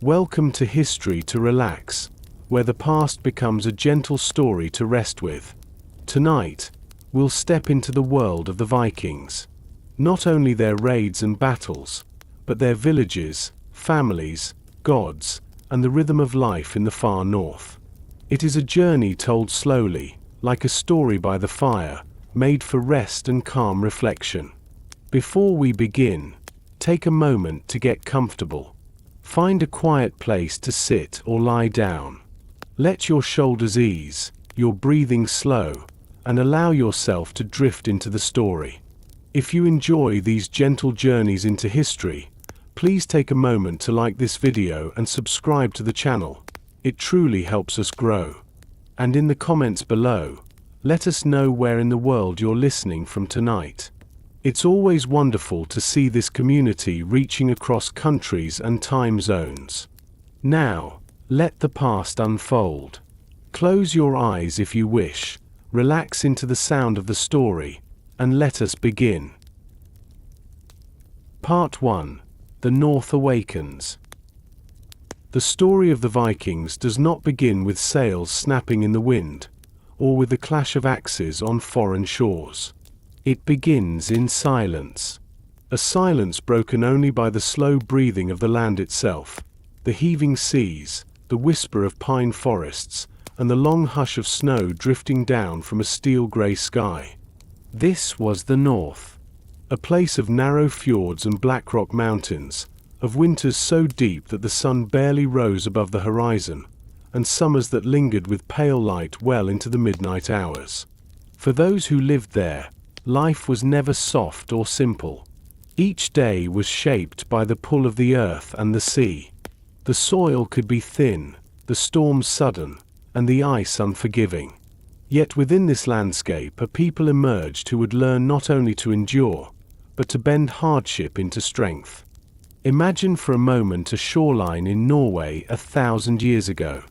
Welcome to History to Relax, where the past becomes a gentle story to rest with. Tonight, we'll step into the world of the Vikings. Not only their raids and battles, but their villages, families, gods, and the rhythm of life in the far north. It is a journey told slowly, like a story by the fire, made for rest and calm reflection. Before we begin, take a moment to get comfortable. Find a quiet place to sit or lie down. Let your shoulders ease, your breathing slow, and allow yourself to drift into the story. If you enjoy these gentle journeys into history, please take a moment to like this video and subscribe to the channel. It truly helps us grow. And in the comments below, let us know where in the world you're listening from tonight. It's always wonderful to see this community reaching across countries and time zones. Now, let the past unfold. Close your eyes if you wish, relax into the sound of the story, and let us begin. Part 1. The North Awakens. The story of the Vikings does not begin with sails snapping in the wind, or with the clash of axes on foreign shores. It begins in silence. A silence broken only by the slow breathing of the land itself, the heaving seas, the whisper of pine forests, and the long hush of snow drifting down from a steel-grey sky. This was the North, a place of narrow fjords and black rock mountains, of winters so deep that the sun barely rose above the horizon, and summers that lingered with pale light well into the midnight hours. For those who lived there, life was never soft or simple. Each day was shaped by the pull of the earth and the sea. The soil could be thin, the storms sudden, and the ice unforgiving. Yet within this landscape a people emerged who would learn not only to endure, but to bend hardship into strength. Imagine for a moment a shoreline in Norway 1,000 years ago.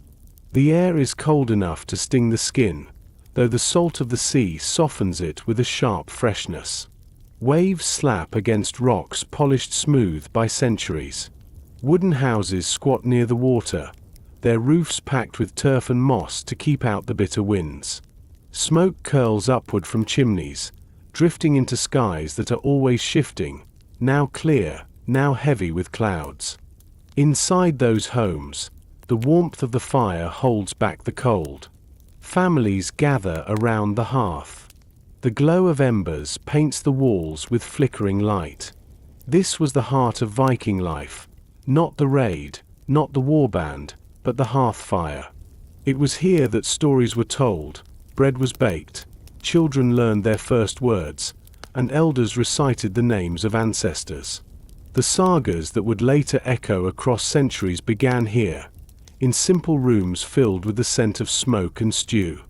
The air is cold enough to sting the skin, though the salt of the sea softens it with a sharp freshness. Waves slap against rocks polished smooth by centuries. Wooden houses squat near the water, their roofs packed with turf and moss to keep out the bitter winds. Smoke curls upward from chimneys, drifting into skies that are always shifting, now clear, now heavy with clouds. Inside those homes, the warmth of the fire holds back the cold. Families gather around the hearth. The glow of embers paints the walls with flickering light. This was the heart of Viking life, not the raid, not the warband, but the hearth fire. It was here that stories were told, bread was baked, children learned their first words, and elders recited the names of ancestors. The sagas that would later echo across centuries began here, in simple rooms filled with the scent of smoke and stew.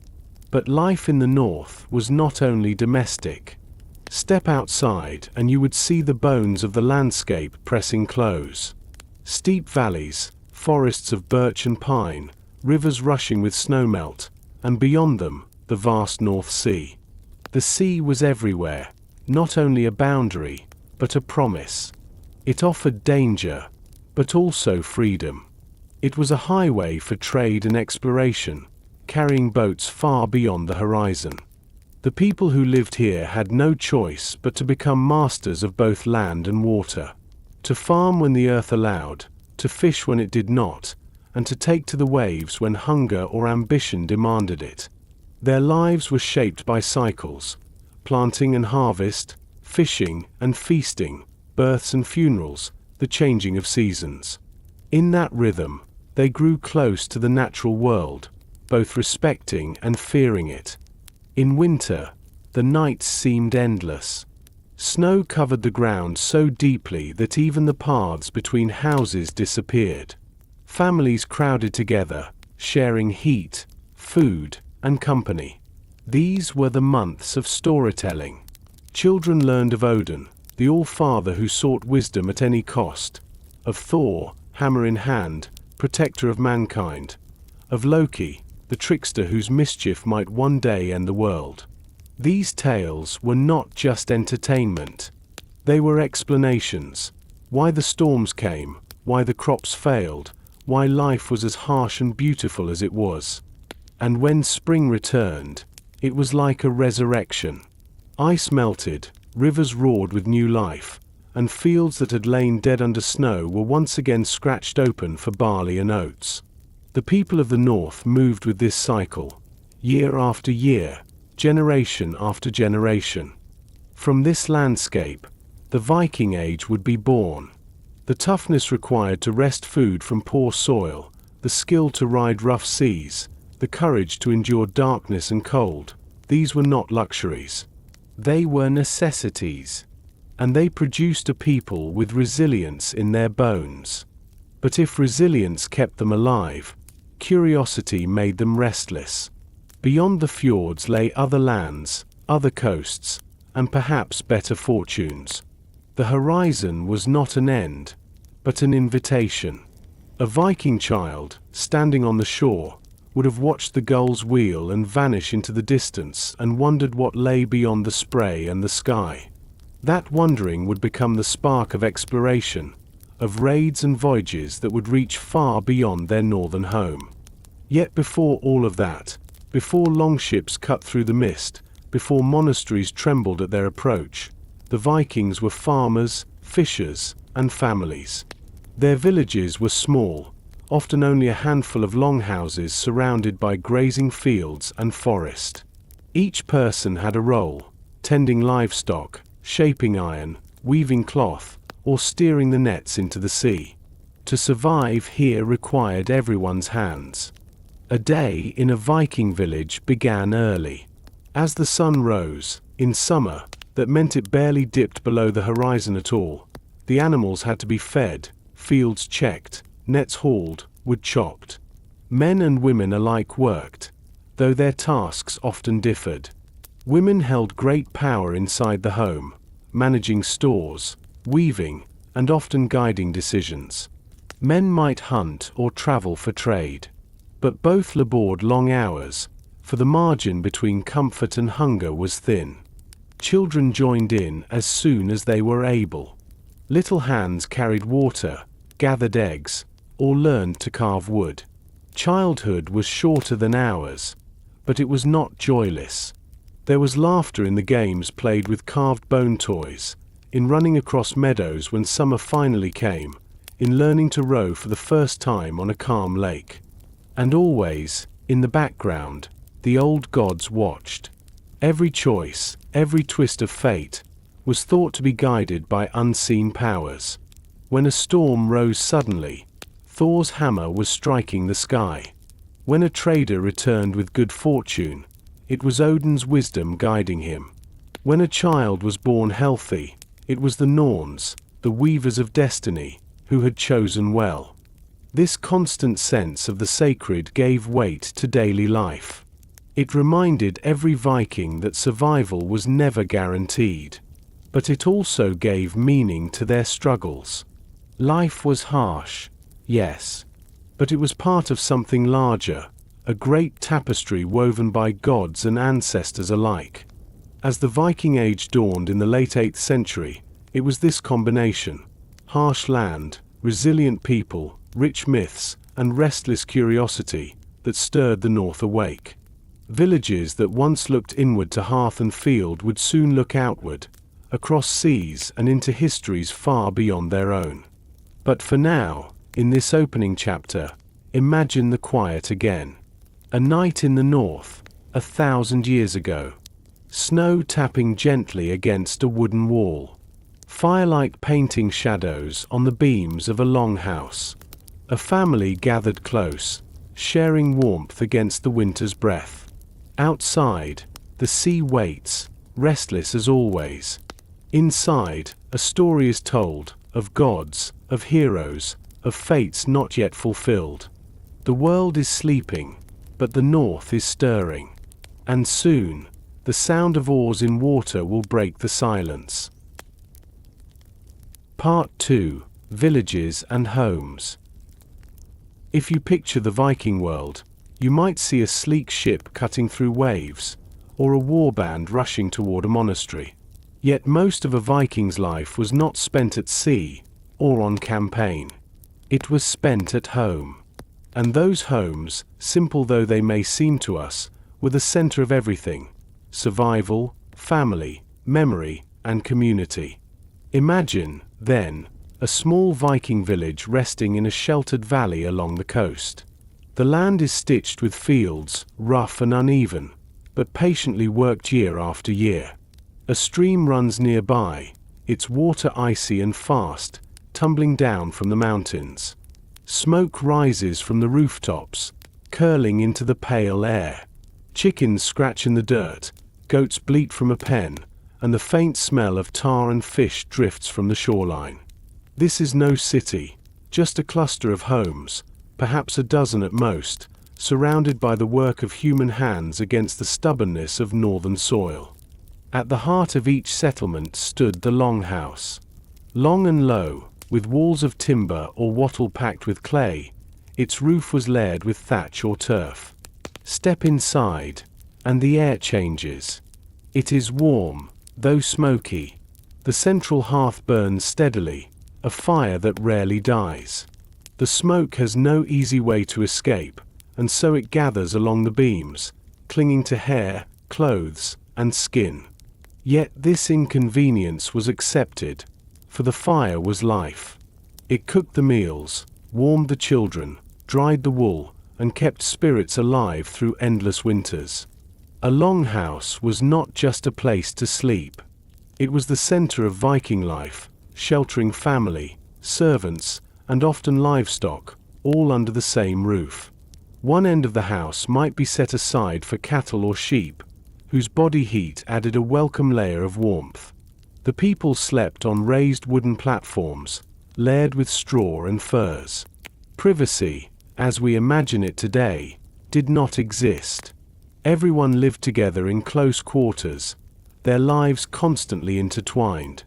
But life in the north was not only domestic. Step outside and you would see the bones of the landscape pressing close. Steep valleys, forests of birch and pine, rivers rushing with snowmelt, and beyond them, the vast North Sea. The sea was everywhere, not only a boundary, but a promise. It offered danger, but also freedom. It was a highway for trade and exploration, carrying boats far beyond the horizon. The people who lived here had no choice but to become masters of both land and water, to farm when the earth allowed, to fish when it did not, and to take to the waves when hunger or ambition demanded it. Their lives were shaped by cycles, planting and harvest, fishing and feasting, births and funerals, the changing of seasons. In that rhythm, they grew close to the natural world, both respecting and fearing it. In winter, the nights seemed endless. Snow covered the ground so deeply that even the paths between houses disappeared. Families crowded together, sharing heat, food, and company. These were the months of storytelling. Children learned of Odin, the All-Father who sought wisdom at any cost, of Thor, hammer in hand, protector of mankind, of Loki, the trickster whose mischief might one day end the world. These tales were not just entertainment. They were explanations. Why the storms came, why the crops failed, why life was as harsh and beautiful as it was. And when spring returned, it was like a resurrection. Ice melted, rivers roared with new life, and fields that had lain dead under snow were once again scratched open for barley and oats. The people of the north moved with this cycle, year after year, generation after generation. From this landscape, the Viking Age would be born. The toughness required to wrest food from poor soil, the skill to ride rough seas, the courage to endure darkness and cold, these were not luxuries. They were necessities. And they produced a people with resilience in their bones. But if resilience kept them alive, curiosity made them restless. Beyond the fjords lay other lands, other coasts, and perhaps better fortunes. The horizon was not an end, but an invitation. A Viking child, standing on the shore, would have watched the gulls wheel and vanish into the distance and wondered what lay beyond the spray and the sky. That wondering would become the spark of exploration, of raids and voyages that would reach far beyond their northern home. Yet before all of that, before longships cut through the mist, before monasteries trembled at their approach, the Vikings were farmers, fishers, and families. Their villages were small, often only a handful of longhouses surrounded by grazing fields and forest. Each person had a role, tending livestock, shaping iron, weaving cloth, or steering the nets into the sea. To survive here required everyone's hands. A day in a Viking village began early. As the sun rose, in summer, that meant it barely dipped below the horizon at all, the animals had to be fed, fields checked, nets hauled, wood chopped. Men and women alike worked, though their tasks often differed. Women held great power inside the home, managing stores, weaving, and often guiding decisions. Men might hunt or travel for trade, but both labored long hours, for the margin between comfort and hunger was thin. Children joined in as soon as they were able. Little hands carried water, gathered eggs, or learned to carve wood. Childhood was shorter than hours, but it was not joyless. There was laughter in the games played with carved bone toys, in running across meadows when summer finally came, in learning to row for the first time on a calm lake. And always, in the background, the old gods watched. Every choice, every twist of fate, was thought to be guided by unseen powers. When a storm rose suddenly, Thor's hammer was striking the sky. When a trader returned with good fortune, it was Odin's wisdom guiding him. When a child was born healthy, it was the Norns, the weavers of destiny, who had chosen well. This constant sense of the sacred gave weight to daily life. It reminded every Viking that survival was never guaranteed, but it also gave meaning to their struggles. Life was harsh, yes, but it was part of something larger, a great tapestry woven by gods and ancestors alike. As the Viking Age dawned in the late 8th century, it was this combination: harsh land, resilient people, rich myths, and restless curiosity that stirred the North awake. Villages that once looked inward to hearth and field would soon look outward, across seas and into histories far beyond their own. But for now, in this opening chapter, imagine the quiet again. A night in the north, 1,000 years ago. Snow tapping gently against a wooden wall. Firelight painting shadows on the beams of a longhouse. A family gathered close, sharing warmth against the winter's breath. Outside, the sea waits, restless as always. Inside, a story is told, of gods, of heroes, of fates not yet fulfilled. The world is sleeping, but the north is stirring. And soon, the sound of oars in water will break the silence. Part 2: Villages and Homes. If you picture the Viking world, you might see a sleek ship cutting through waves, or a warband rushing toward a monastery. Yet most of a Viking's life was not spent at sea, or on campaign. It was spent at home. And those homes, simple though they may seem to us, were the center of everything: survival, family, memory, and community. Imagine, then, a small Viking village resting in a sheltered valley along the coast. The land is stitched with fields, rough and uneven, but patiently worked year after year. A stream runs nearby, its water icy and fast, tumbling down from the mountains. Smoke rises from the rooftops, curling into the pale air. Chickens scratch in the dirt, goats bleat from a pen, and the faint smell of tar and fish drifts from the shoreline. This is no city, just a cluster of homes, perhaps a dozen at most, surrounded by the work of human hands against the stubbornness of northern soil. At the heart of each settlement stood the Longhouse. Long and low, with walls of timber or wattle packed with clay, its roof was layered with thatch or turf. Step inside, and the air changes. It is warm, though smoky. The central hearth burns steadily, a fire that rarely dies. The smoke has no easy way to escape, and so it gathers along the beams, clinging to hair, clothes, and skin. Yet this inconvenience was accepted, for the fire was life. It cooked the meals, warmed the children, dried the wool, and kept spirits alive through endless winters. A longhouse was not just a place to sleep. It was the center of Viking life, sheltering family, servants, and often livestock, all under the same roof. One end of the house might be set aside for cattle or sheep, whose body heat added a welcome layer of warmth. The people slept on raised wooden platforms, layered with straw and furs. Privacy, as we imagine it today, did not exist. Everyone lived together in close quarters, their lives constantly intertwined.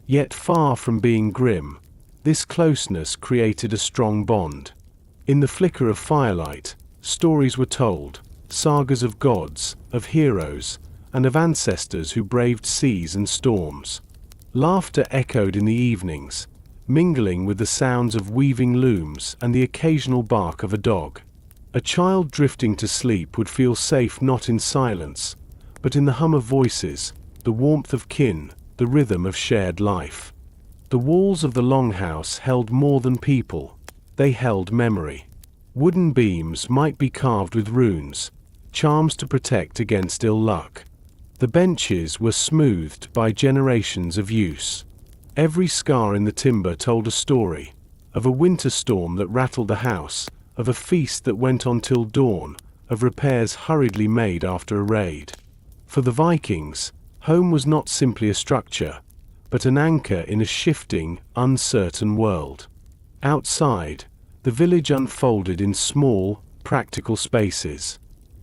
Yet far from being grim, this closeness created a strong bond. In the flicker of firelight, stories were told, sagas of gods, of heroes, and of ancestors who braved seas and storms. Laughter echoed in the evenings, mingling with the sounds of weaving looms and the occasional bark of a dog. A child drifting to sleep would feel safe not in silence, but in the hum of voices, the warmth of kin, the rhythm of shared life. The walls of the longhouse held more than people. They held memory. Wooden beams might be carved with runes, charms to protect against ill luck. The benches were smoothed by generations of use. Every scar in the timber told a story, of a winter storm that rattled the house, of a feast that went on till dawn, of repairs hurriedly made after a raid. For the Vikings, home was not simply a structure, but an anchor in a shifting, uncertain world. Outside, the village unfolded in small, practical spaces.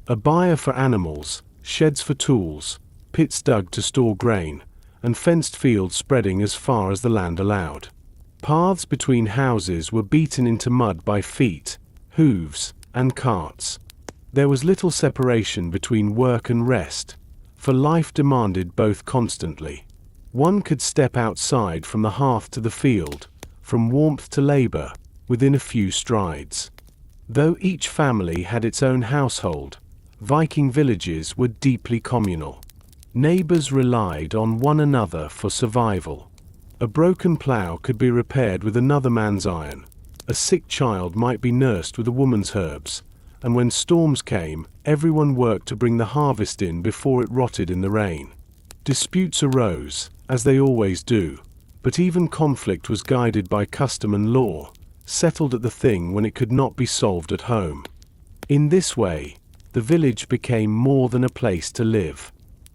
A byre for animals, sheds for tools, pits dug to store grain, and fenced fields spreading as far as the land allowed. Paths between houses were beaten into mud by feet, hooves, and carts. There was little separation between work and rest, for life demanded both constantly. One could step outside from the hearth to the field, from warmth to labor, within a few strides. Though each family had its own household, Viking villages were deeply communal. Neighbors relied on one another for survival. A broken plow could be repaired with another man's iron, a sick child might be nursed with a woman's herbs, and when storms came, everyone worked to bring the harvest in before it rotted in the rain. Disputes arose, as they always do, but even conflict was guided by custom and law, settled at the thing when it could not be solved at home. In this way, the village became more than a place to live.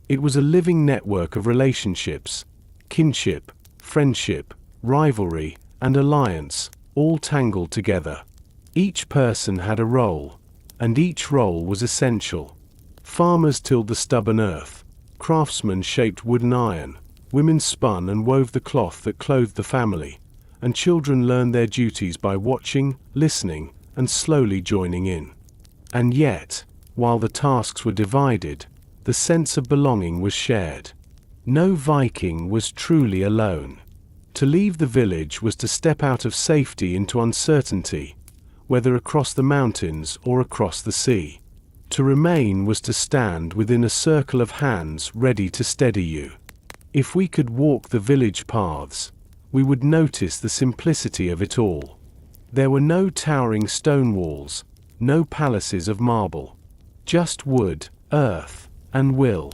It was a living network of relationships, kinship, friendship, rivalry, and alliance, all tangled together. Each person had a role, and each role was essential. Farmers tilled the stubborn earth, craftsmen shaped wooden iron, women spun and wove the cloth that clothed the family, and children learned their duties by watching, listening, and slowly joining in. And yet, while the tasks were divided, the sense of belonging was shared. No Viking was truly alone. To leave the village was to step out of safety into uncertainty, whether across the mountains or across the sea. To remain was to stand within a circle of hands ready to steady you. If we could walk the village paths, we would notice the simplicity of it all. There were no towering stone walls, no palaces of marble, just wood, earth, and will.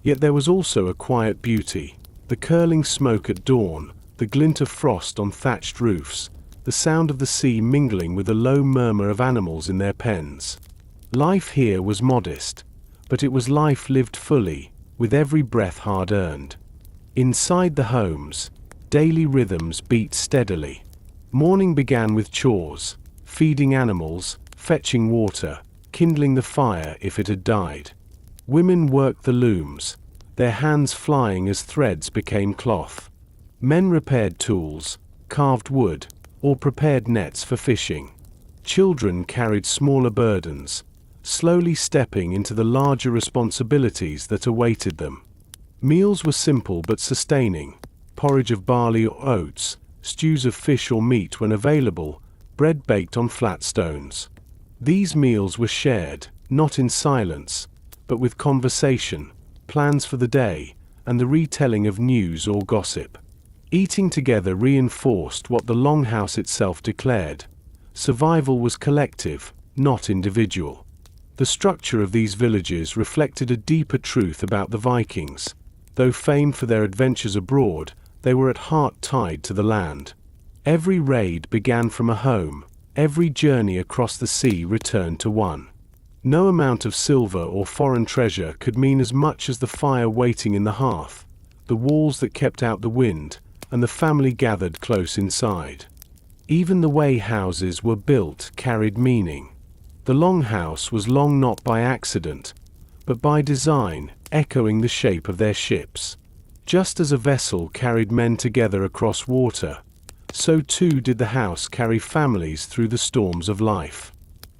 Yet there was also a quiet beauty, the curling smoke at dawn, the glint of frost on thatched roofs, the sound of the sea mingling with the low murmur of animals in their pens. Life here was modest, but it was life lived fully, with every breath hard-earned. Inside the homes, daily rhythms beat steadily. Morning began with chores, feeding animals, fetching water, kindling the fire if it had died. Women worked the looms, their hands flying as threads became cloth. Men repaired tools, carved wood, or prepared nets for fishing. Children carried smaller burdens, slowly stepping into the larger responsibilities that awaited them. Meals were simple but sustaining: porridge of barley or oats, stews of fish or meat when available, bread baked on flat stones. These meals were shared, not in silence, but with conversation, plans for the day, and the retelling of news or gossip. Eating together reinforced what the Longhouse itself declared: survival was collective, not individual. The structure of these villages reflected a deeper truth about the Vikings. Though famed for their adventures abroad, they were at heart tied to the land. Every raid began from a home, every journey across the sea returned to one. No amount of silver or foreign treasure could mean as much as the fire waiting in the hearth, the walls that kept out the wind, and the family gathered close inside. Even the way houses were built carried meaning. The Longhouse was long not by accident, but by design, echoing the shape of their ships. Just as a vessel carried men together across water, so too did the house carry families through the storms of life.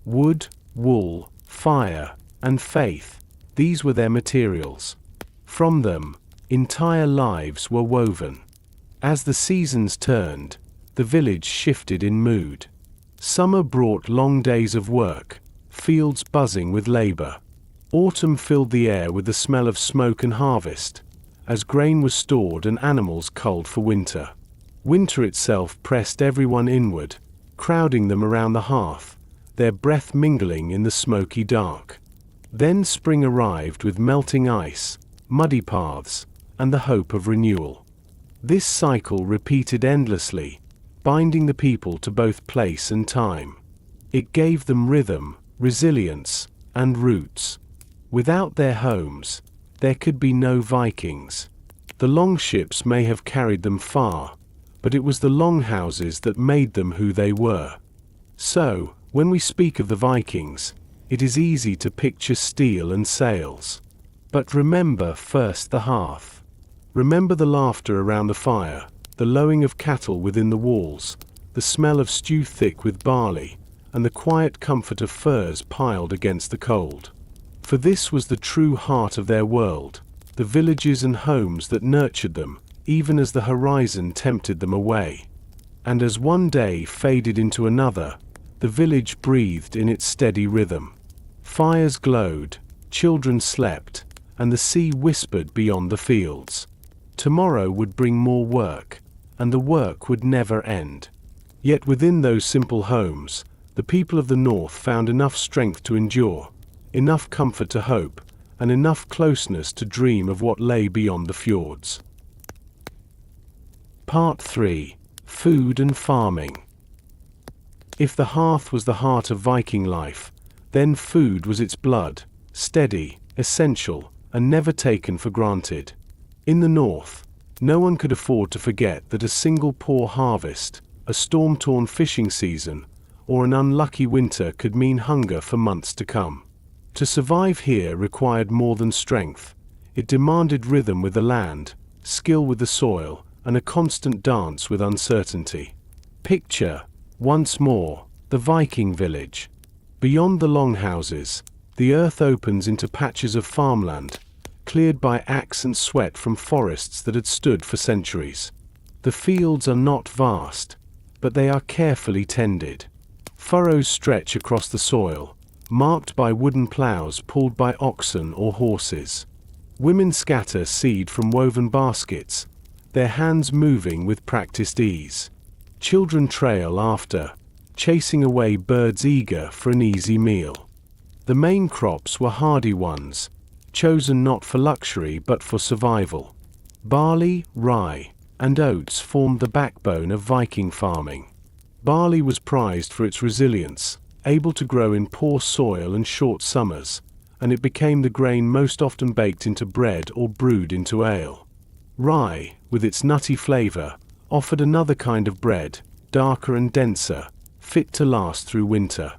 Wood, wool, fire, and faith, these were their materials. From them, entire lives were woven. As the seasons turned, the village shifted in mood. Summer brought long days of work, fields buzzing with labor. Autumn filled the air with the smell of smoke and harvest, as grain was stored and animals culled for winter. Winter itself pressed everyone inward, crowding them around the hearth, their breath mingling in the smoky dark. Then spring arrived with melting ice, muddy paths, and the hope of renewal. This cycle repeated endlessly, binding the people to both place and time. It gave them rhythm, resilience, and roots. Without their homes, there could be no Vikings. The Longships may have carried them far, but it was the Longhouses that made them who they were. So, when we speak of the Vikings, it is easy to picture steel and sails. But remember first the hearth. Remember the laughter around the fire, the lowing of cattle within the walls, the smell of stew thick with barley, and the quiet comfort of furs piled against the cold. For this was the true heart of their world, the villages and homes that nurtured them, even as the horizon tempted them away. And as one day faded into another, the village breathed in its steady rhythm. Fires glowed, children slept, and the sea whispered beyond the fields. Tomorrow would bring more work, and the work would never end. Yet within those simple homes, the people of the north found enough strength to endure, enough comfort to hope, and enough closeness to dream of what lay beyond the fjords. Part 3. Food and Farming. If the hearth was the heart of Viking life, then food was its blood, steady, essential, and never taken for granted. In the north, no one could afford to forget that a single poor harvest, a storm-torn fishing season, or an unlucky winter could mean hunger for months to come. To survive here required more than strength. It demanded rhythm with the land, skill with the soil, and a constant dance with uncertainty. Picture, once more, the Viking village. Beyond the longhouses, the earth opens into patches of farmland, cleared by axe and sweat from forests that had stood for centuries. The fields are not vast, but they are carefully tended. Furrows stretch across the soil, marked by wooden plows pulled by oxen or horses. Women scatter seed from woven baskets, their hands moving with practiced ease. Children trail after, chasing away birds eager for an easy meal. The main crops were hardy ones, chosen not for luxury but for survival. Barley, rye, and oats formed the backbone of Viking farming. Barley was prized for its resilience, able to grow in poor soil and short summers, and it became the grain most often baked into bread or brewed into ale. Rye, with its nutty flavor, offered another kind of bread, darker and denser, fit to last through winter.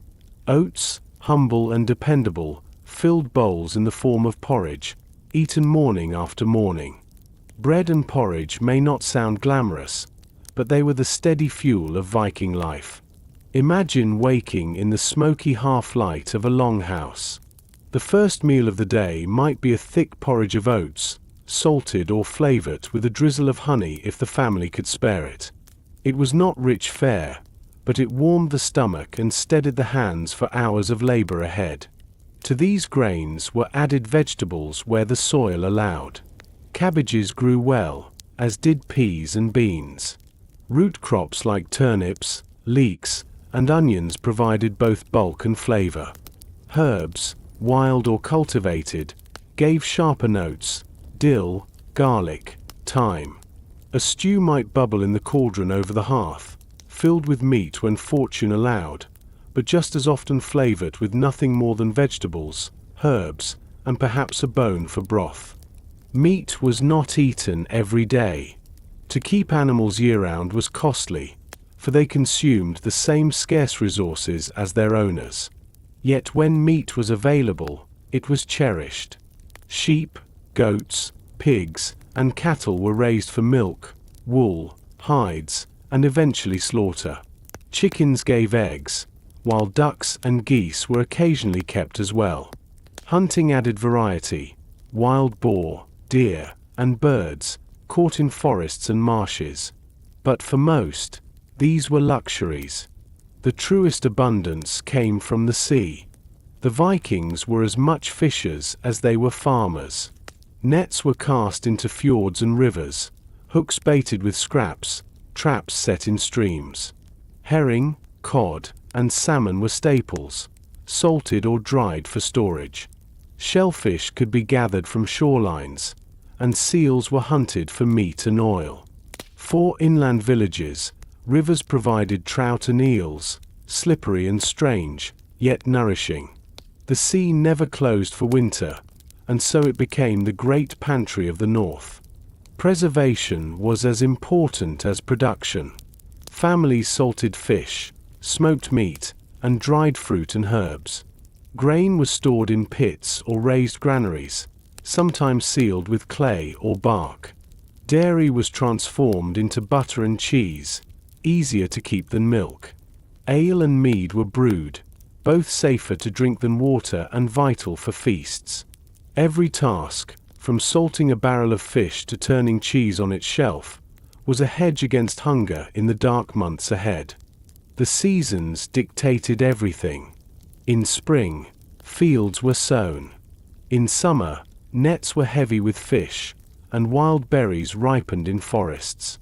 Oats, humble and dependable, filled bowls in the form of porridge, eaten morning after morning. Bread and porridge may not sound glamorous, but they were the steady fuel of Viking life. Imagine waking in the smoky half-light of a longhouse. The first meal of the day might be a thick porridge of oats, salted or flavored with a drizzle of honey if the family could spare it. It was not rich fare, but it warmed the stomach and steadied the hands for hours of labor ahead. To these grains were added vegetables where the soil allowed. Cabbages grew well, as did peas and beans. Root crops like turnips, leeks, and onions provided both bulk and flavor. Herbs, wild or cultivated, gave sharper notes: dill, garlic, thyme. A stew might bubble in the cauldron over the hearth, filled with meat when fortune allowed, but just as often flavored with nothing more than vegetables, herbs, and perhaps a bone for broth. Meat was not eaten every day. To keep animals year-round was costly, for they consumed the same scarce resources as their owners. Yet when meat was available, it was cherished. Sheep, goats, pigs, and cattle were raised for milk, wool, hides, and eventually slaughter. Chickens gave eggs, while ducks and geese were occasionally kept as well. Hunting added variety: wild boar, deer, and birds, caught in forests and marshes. But for most, these were luxuries. The truest abundance came from the sea. The Vikings were as much fishers as they were farmers. Nets were cast into fjords and rivers, hooks baited with scraps, traps set in streams. Herring, cod, and salmon were staples, salted or dried for storage. Shellfish could be gathered from shorelines, and seals were hunted for meat and oil. For inland villages, rivers provided trout and eels, slippery and strange, yet nourishing. The sea never closed for winter, and so it became the great pantry of the north. Preservation was as important as production. Families salted fish, smoked meat, and dried fruit and herbs. Grain was stored in pits or raised granaries, sometimes sealed with clay or bark. Dairy was transformed into butter and cheese, easier to keep than milk. Ale and mead were brewed, both safer to drink than water and vital for feasts. Every task, from salting a barrel of fish to turning cheese on its shelf, was a hedge against hunger in the dark months ahead. The seasons dictated everything. In spring, fields were sown. In summer, nets were heavy with fish, and wild berries ripened in forests.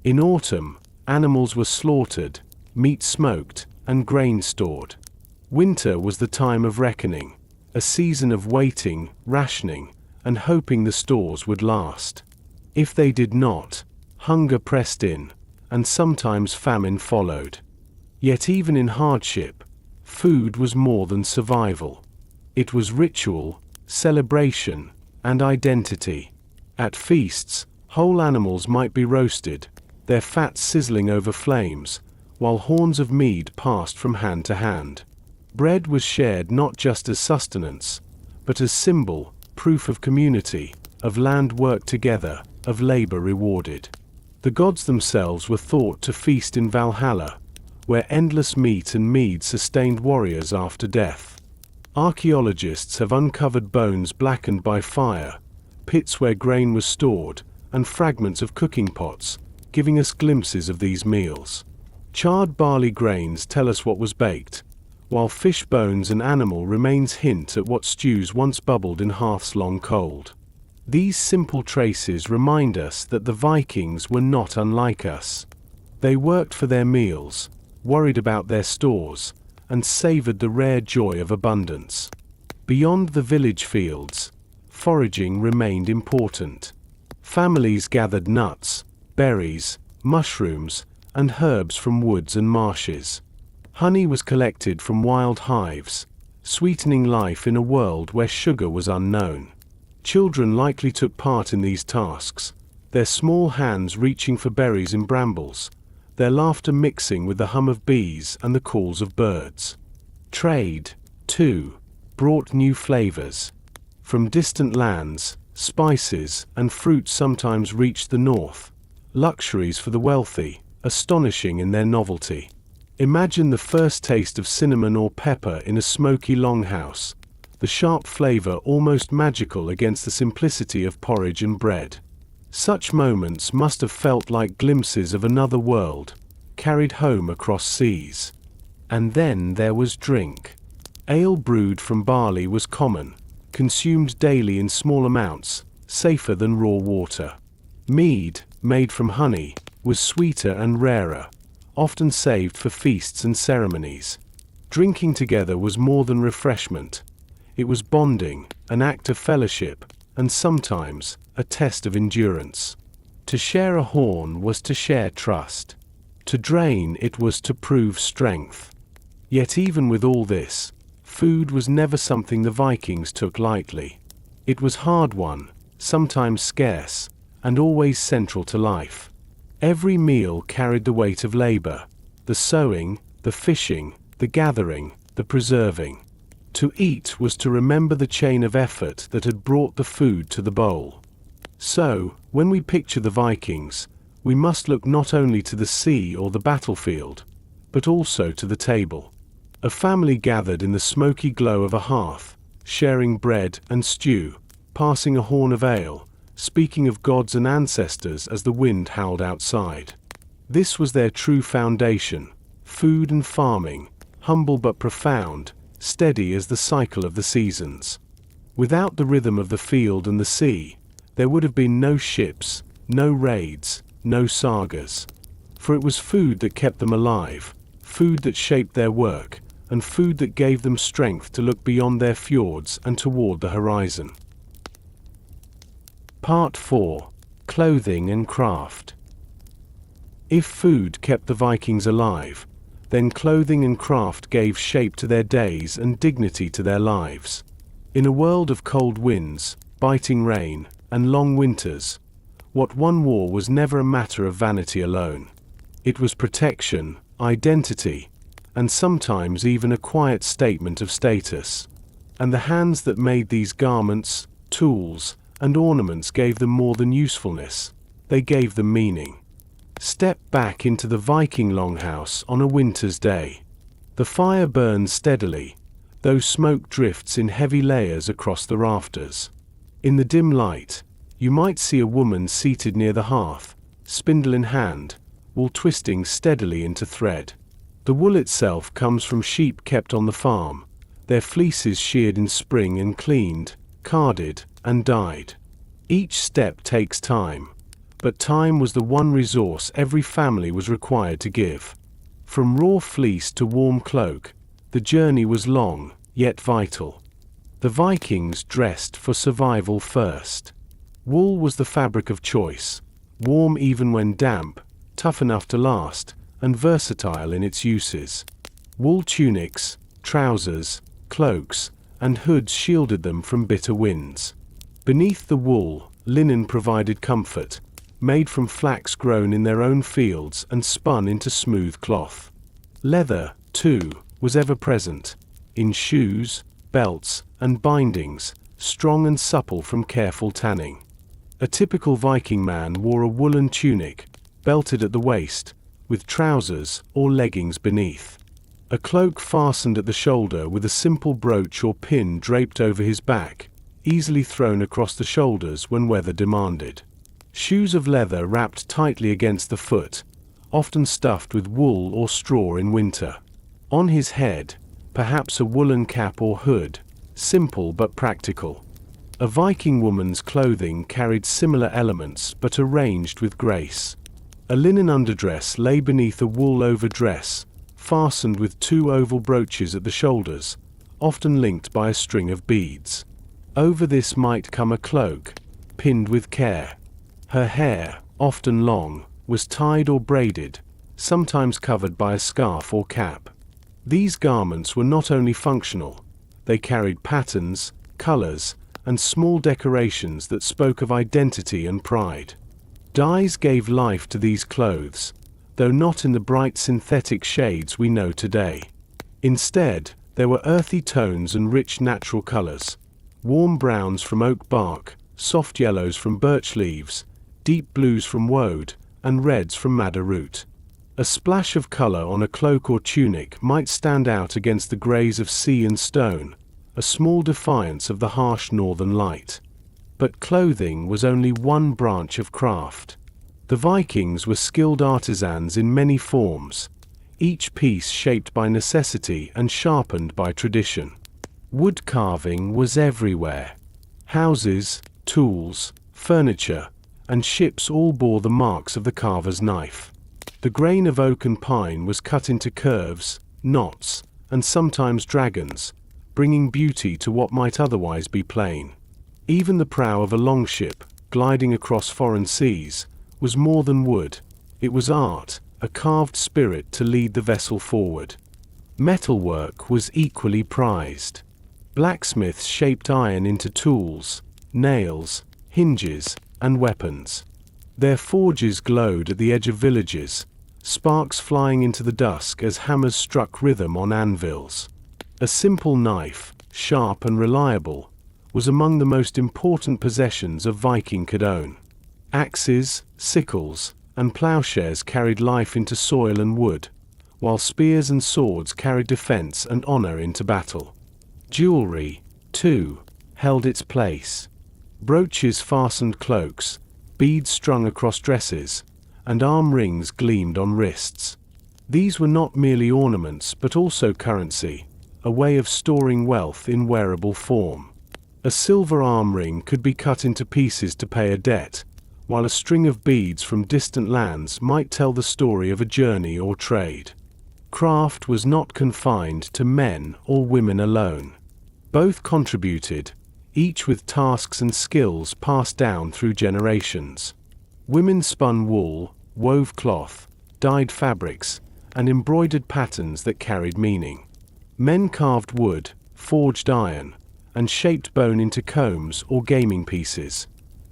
In autumn, animals were slaughtered, meat smoked, and grain stored. Winter was the time of reckoning, a season of waiting, rationing, and hoping the stores would last. If they did not, hunger pressed in, and sometimes famine followed. Yet even in hardship, food was more than survival. It was ritual, celebration, and identity. At feasts, whole animals might be roasted, their fat sizzling over flames, while horns of mead passed from hand to hand. Bread was shared not just as sustenance, but as symbol, proof of community, of land worked together, of labor rewarded. The gods themselves were thought to feast in Valhalla, where endless meat and mead sustained warriors after death. Archaeologists have uncovered bones blackened by fire, pits where grain was stored, and fragments of cooking pots, giving us glimpses of these meals. Charred barley grains tell us what was baked, while fish bones and animal remains hint at what stews once bubbled in hearths long cold. These simple traces remind us that the Vikings were not unlike us. They worked for their meals, worried about their stores, and savored the rare joy of abundance. Beyond the village fields, foraging remained important. Families gathered nuts, berries, mushrooms, and herbs from woods and marshes. Honey was collected from wild hives, sweetening life in a world where sugar was unknown. Children likely took part in these tasks, their small hands reaching for berries in brambles, their laughter mixing with the hum of bees and the calls of birds. Trade, too, brought new flavors. From distant lands, spices and fruits sometimes reached the north, luxuries for the wealthy, astonishing in their novelty. Imagine the first taste of cinnamon or pepper in a smoky longhouse, the sharp flavor almost magical against the simplicity of porridge and bread. Such moments must have felt like glimpses of another world, carried home across seas. And then there was drink. Ale brewed from barley was common, consumed daily in small amounts, safer than raw water. Mead, made from honey, was sweeter and rarer, often saved for feasts and ceremonies. Drinking together was more than refreshment. It was bonding, an act of fellowship, and sometimes a test of endurance. To share a horn was to share trust. To drain it was to prove strength. Yet even with all this, food was never something the Vikings took lightly. It was hard-won, sometimes scarce, and always central to life. Every meal carried the weight of labor, the sowing, the fishing, the gathering, the preserving. To eat was to remember the chain of effort that had brought the food to the bowl. So, when we picture the Vikings, we must look not only to the sea or the battlefield, but also to the table. A family gathered in the smoky glow of a hearth, sharing bread and stew, passing a horn of ale, speaking of gods and ancestors as the wind howled outside. This was their true foundation, food and farming, humble but profound, steady as the cycle of the seasons. Without the rhythm of the field and the sea, there would have been no ships, no raids, no sagas. For it was food that kept them alive, food that shaped their work, and food that gave them strength to look beyond their fjords and toward the horizon. Part 4. Clothing and Craft. If food kept the Vikings alive, then clothing and craft gave shape to their days and dignity to their lives. In a world of cold winds, biting rain, and long winters, what one wore was never a matter of vanity alone. It was protection, identity, and sometimes even a quiet statement of status. And the hands that made these garments, tools, and ornaments gave them more than usefulness, they gave them meaning. Step back into the Viking longhouse on a winter's day. The fire burns steadily, though smoke drifts in heavy layers across the rafters. In the dim light, you might see a woman seated near the hearth, spindle in hand, wool twisting steadily into thread. The wool itself comes from sheep kept on the farm, their fleeces sheared in spring and cleaned, carded, and dyed. Each step takes time, but time was the one resource every family was required to give. From raw fleece to warm cloak, the journey was long, yet vital. The Vikings dressed for survival first. Wool was the fabric of choice, warm even when damp, tough enough to last, and versatile in its uses. Wool tunics, trousers, cloaks, and hoods shielded them from bitter winds. Beneath the wool, linen provided comfort, made from flax grown in their own fields and spun into smooth cloth. Leather, too, was ever present, in shoes, belts, and bindings, strong and supple from careful tanning. A typical Viking man wore a woolen tunic, belted at the waist, with trousers or leggings beneath. A cloak fastened at the shoulder with a simple brooch or pin draped over his back, easily thrown across the shoulders when weather demanded. Shoes of leather wrapped tightly against the foot, often stuffed with wool or straw in winter. On his head, perhaps a woolen cap or hood, simple but practical. A Viking woman's clothing carried similar elements but arranged with grace. A linen underdress lay beneath a wool overdress, fastened with two oval brooches at the shoulders, often linked by a string of beads. Over this might come a cloak, pinned with care. Her hair, often long, was tied or braided, sometimes covered by a scarf or cap. These garments were not only functional, they carried patterns, colors, and small decorations that spoke of identity and pride. Dyes gave life to these clothes, though not in the bright synthetic shades we know today. Instead, there were earthy tones and rich natural colors, warm browns from oak bark, soft yellows from birch leaves, deep blues from woad, and reds from madder root. A splash of color on a cloak or tunic might stand out against the grays of sea and stone, a small defiance of the harsh northern light. But clothing was only one branch of craft. The Vikings were skilled artisans in many forms, each piece shaped by necessity and sharpened by tradition. Wood carving was everywhere. Houses, tools, furniture, and ships all bore the marks of the carver's knife. The grain of oak and pine was cut into curves, knots, and sometimes dragons, bringing beauty to what might otherwise be plain. Even the prow of a longship, gliding across foreign seas, was more than wood. It was art, a carved spirit to lead the vessel forward. Metalwork was equally prized. Blacksmiths shaped iron into tools, nails, hinges, and weapons. Their forges glowed at the edge of villages, sparks flying into the dusk as hammers struck rhythm on anvils. A simple knife, sharp and reliable, was among the most important possessions a Viking could own. Axes, sickles, and plowshares carried life into soil and wood, while spears and swords carried defense and honor into battle. Jewelry, too, held its place. Brooches fastened cloaks, beads strung across dresses, and arm rings gleamed on wrists. These were not merely ornaments but also currency, a way of storing wealth in wearable form. A silver arm ring could be cut into pieces to pay a debt, while a string of beads from distant lands might tell the story of a journey or trade. Craft was not confined to men or women alone. Both contributed, each with tasks and skills passed down through generations. Women spun wool, wove cloth, dyed fabrics, and embroidered patterns that carried meaning. Men carved wood, forged iron, and shaped bone into combs or gaming pieces.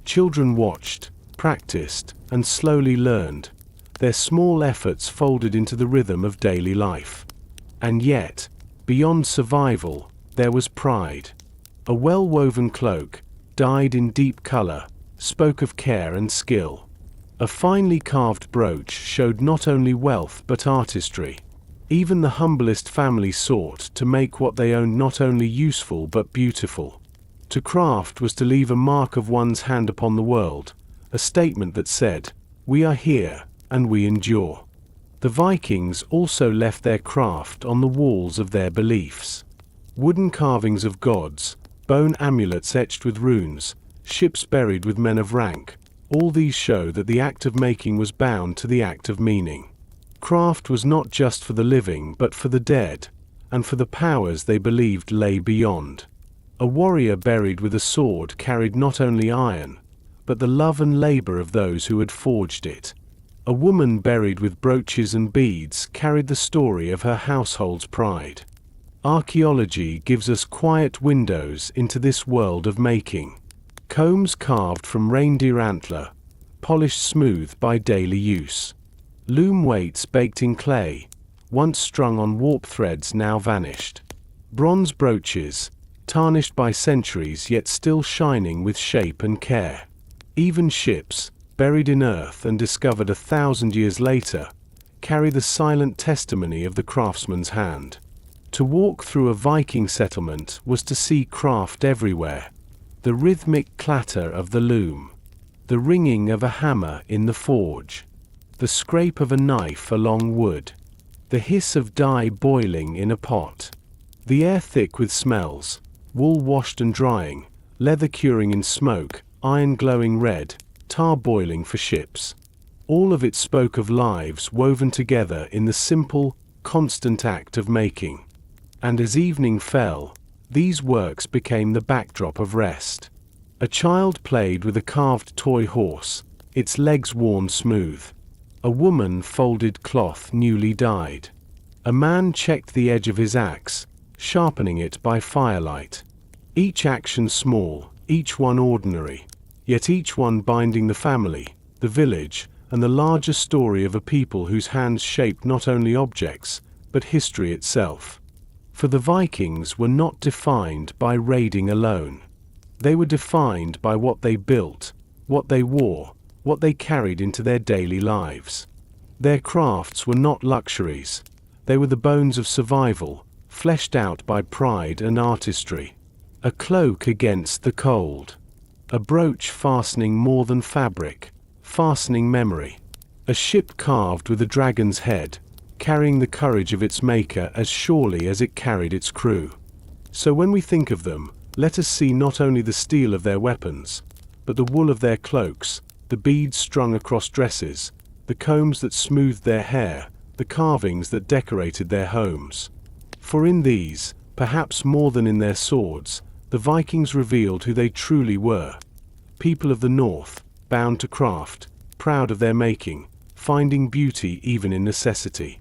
Children watched, practiced, and slowly learned, their small efforts folded into the rhythm of daily life. And yet, beyond survival, there was pride. A well-woven cloak, dyed in deep color, spoke of care and skill. A finely carved brooch showed not only wealth but artistry. Even the humblest family sought to make what they owned not only useful but beautiful. To craft was to leave a mark of one's hand upon the world, a statement that said, "We are here, and we endure." The Vikings also left their craft on the walls of their beliefs. Wooden carvings of gods, bone amulets etched with runes, ships buried with men of rank, all these show that the act of making was bound to the act of meaning. Craft was not just for the living but for the dead, and for the powers they believed lay beyond. A warrior buried with a sword carried not only iron, but the love and labor of those who had forged it. A woman buried with brooches and beads carried the story of her household's pride. Archaeology gives us quiet windows into this world of making. Combs carved from reindeer antler, polished smooth by daily use. Loom weights baked in clay, once strung on warp threads now vanished. Bronze brooches, tarnished by centuries yet still shining with shape and care. Even ships, buried in earth and discovered 1,000 years later, carry the silent testimony of the craftsman's hand. To walk through a Viking settlement was to see craft everywhere. The rhythmic clatter of the loom, the ringing of a hammer in the forge, the scrape of a knife along wood, the hiss of dye boiling in a pot, the air thick with smells, wool washed and drying, leather curing in smoke, iron glowing red, tar boiling for ships. All of it spoke of lives woven together in the simple, constant act of making. And as evening fell, these works became the backdrop of rest. A child played with a carved toy horse, its legs worn smooth. A woman folded cloth newly dyed. A man checked the edge of his axe, sharpening it by firelight. Each action small, each one ordinary, yet each one binding the family, the village, and the larger story of a people whose hands shaped not only objects, but history itself. For the Vikings were not defined by raiding alone. They were defined by what they built, what they wore, what they carried into their daily lives. Their crafts were not luxuries. They were the bones of survival, fleshed out by pride and artistry. A cloak against the cold. A brooch fastening more than fabric, fastening memory. A ship carved with a dragon's head, carrying the courage of its maker as surely as it carried its crew. So when we think of them, let us see not only the steel of their weapons, but the wool of their cloaks, the beads strung across dresses, the combs that smoothed their hair, the carvings that decorated their homes. For in these, perhaps more than in their swords, the Vikings revealed who they truly were. People of the north, bound to craft, proud of their making, finding beauty even in necessity.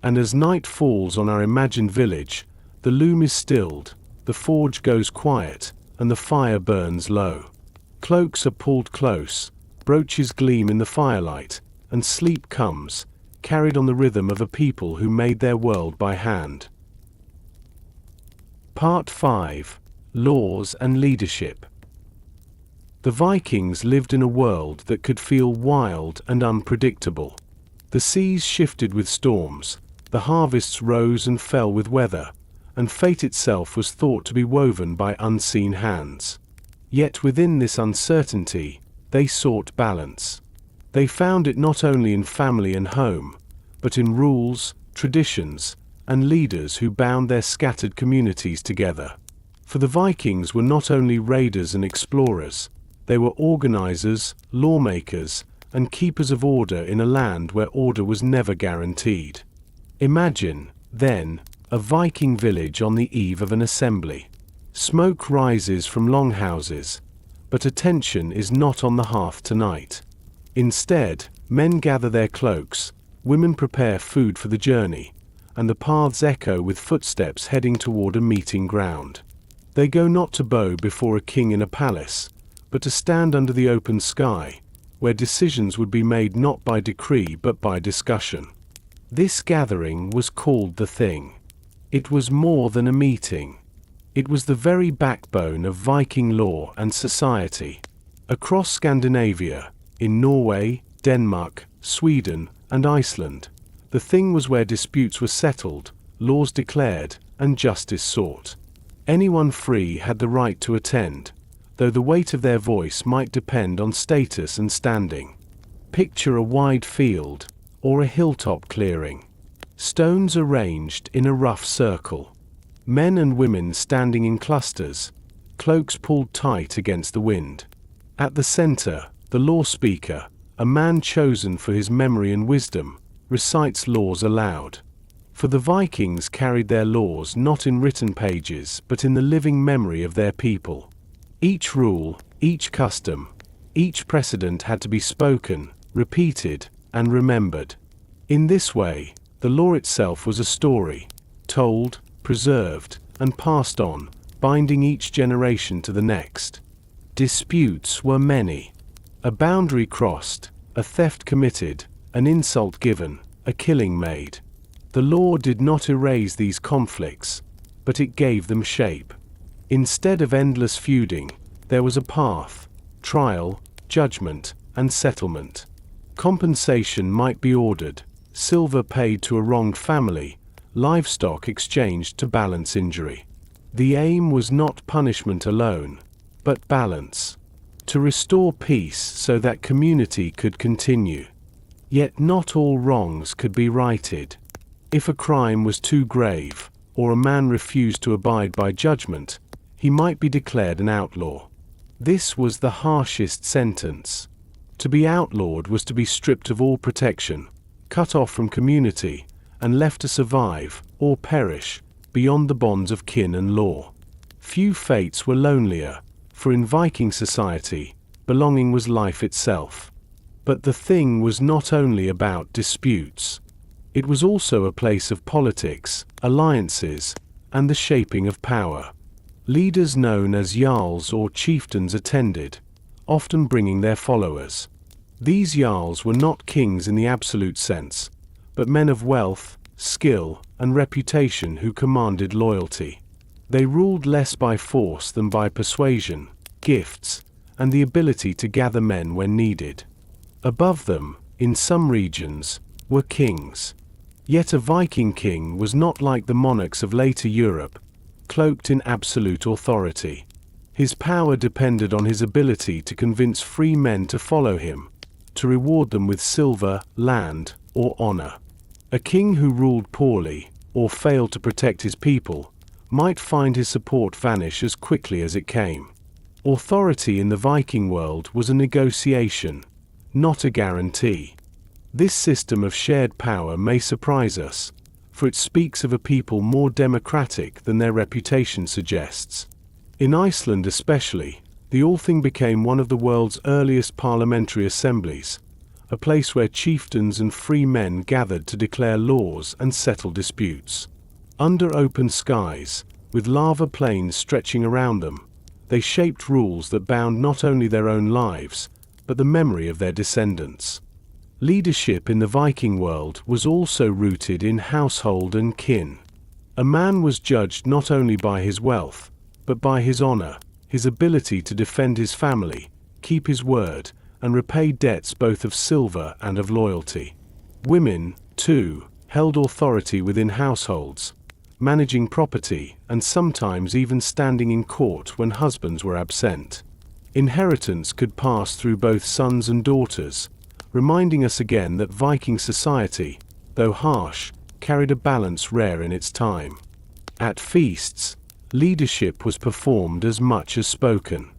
And as night falls on our imagined village, the loom is stilled, the forge goes quiet, and the fire burns low. Cloaks are pulled close, brooches gleam in the firelight, and sleep comes, carried on the rhythm of a people who made their world by hand. Part 5. Laws and Leadership. The Vikings lived in a world that could feel wild and unpredictable. The seas shifted with storms, the harvests rose and fell with weather, and fate itself was thought to be woven by unseen hands. Yet within this uncertainty, they sought balance. They found it not only in family and home, but in rules, traditions, and leaders who bound their scattered communities together. For the Vikings were not only raiders and explorers, they were organizers, lawmakers, and keepers of order in a land where order was never guaranteed. Imagine, then, a Viking village on the eve of an assembly. Smoke rises from longhouses, but attention is not on the hearth tonight. Instead, men gather their cloaks, women prepare food for the journey, and the paths echo with footsteps heading toward a meeting ground. They go not to bow before a king in a palace, but to stand under the open sky, where decisions would be made not by decree but by discussion. This gathering was called the Thing. It was more than a meeting. It was the very backbone of Viking law and society. Across Scandinavia, in Norway, Denmark, Sweden, and Iceland, the Thing was where disputes were settled, laws declared, and justice sought. Anyone free had the right to attend, though the weight of their voice might depend on status and standing. Picture a wide field, or a hilltop clearing. Stones arranged in a rough circle. Men and women standing in clusters, cloaks pulled tight against the wind. At the center, the law speaker, a man chosen for his memory and wisdom, recites laws aloud. For the Vikings carried their laws not in written pages but in the living memory of their people. Each rule, each custom, each precedent had to be spoken, repeated, and remembered. In this way, the law itself was a story, told, preserved, and passed on, binding each generation to the next. Disputes were many. A boundary crossed, a theft committed, an insult given, a killing made. The law did not erase these conflicts, but it gave them shape. Instead of endless feuding, there was a path, trial, judgment, and settlement. Compensation might be ordered, silver paid to a wronged family, livestock exchanged to balance injury. The aim was not punishment alone, but balance. to restore peace so that community could continue. Yet not all wrongs could be righted. If a crime was too grave, or a man refused to abide by judgment, he might be declared an outlaw. This was the harshest sentence. To be outlawed was to be stripped of all protection, cut off from community, and left to survive, or perish, beyond the bonds of kin and law. Few fates were lonelier, for in Viking society, belonging was life itself. But the thing was not only about disputes. It was also a place of politics, alliances, and the shaping of power. Leaders known as jarls or chieftains attended, often bringing their followers. These jarls were not kings in the absolute sense, but men of wealth, skill, and reputation who commanded loyalty. They ruled less by force than by persuasion, gifts, and the ability to gather men when needed. Above them, in some regions, were kings. Yet a Viking king was not like the monarchs of later Europe, cloaked in absolute authority. His power depended on his ability to convince free men to follow him, to reward them with silver, land, or honor. A king who ruled poorly, or failed to protect his people, might find his support vanish as quickly as it came. Authority in the Viking world was a negotiation, not a guarantee. This system of shared power may surprise us, for it speaks of a people more democratic than their reputation suggests. In Iceland especially, the Althing became one of the world's earliest parliamentary assemblies, a place where chieftains and free men gathered to declare laws and settle disputes. Under open skies, with lava plains stretching around them, they shaped rules that bound not only their own lives, but the memory of their descendants. Leadership in the Viking world was also rooted in household and kin. A man was judged not only by his wealth, but by his honor, his ability to defend his family, keep his word, and repay debts both of silver and of loyalty. Women, too, held authority within households, managing property, and sometimes even standing in court when husbands were absent. Inheritance could pass through both sons and daughters, reminding us again that Viking society, though harsh, carried a balance rare in its time. At feasts, leadership was performed as much as spoken.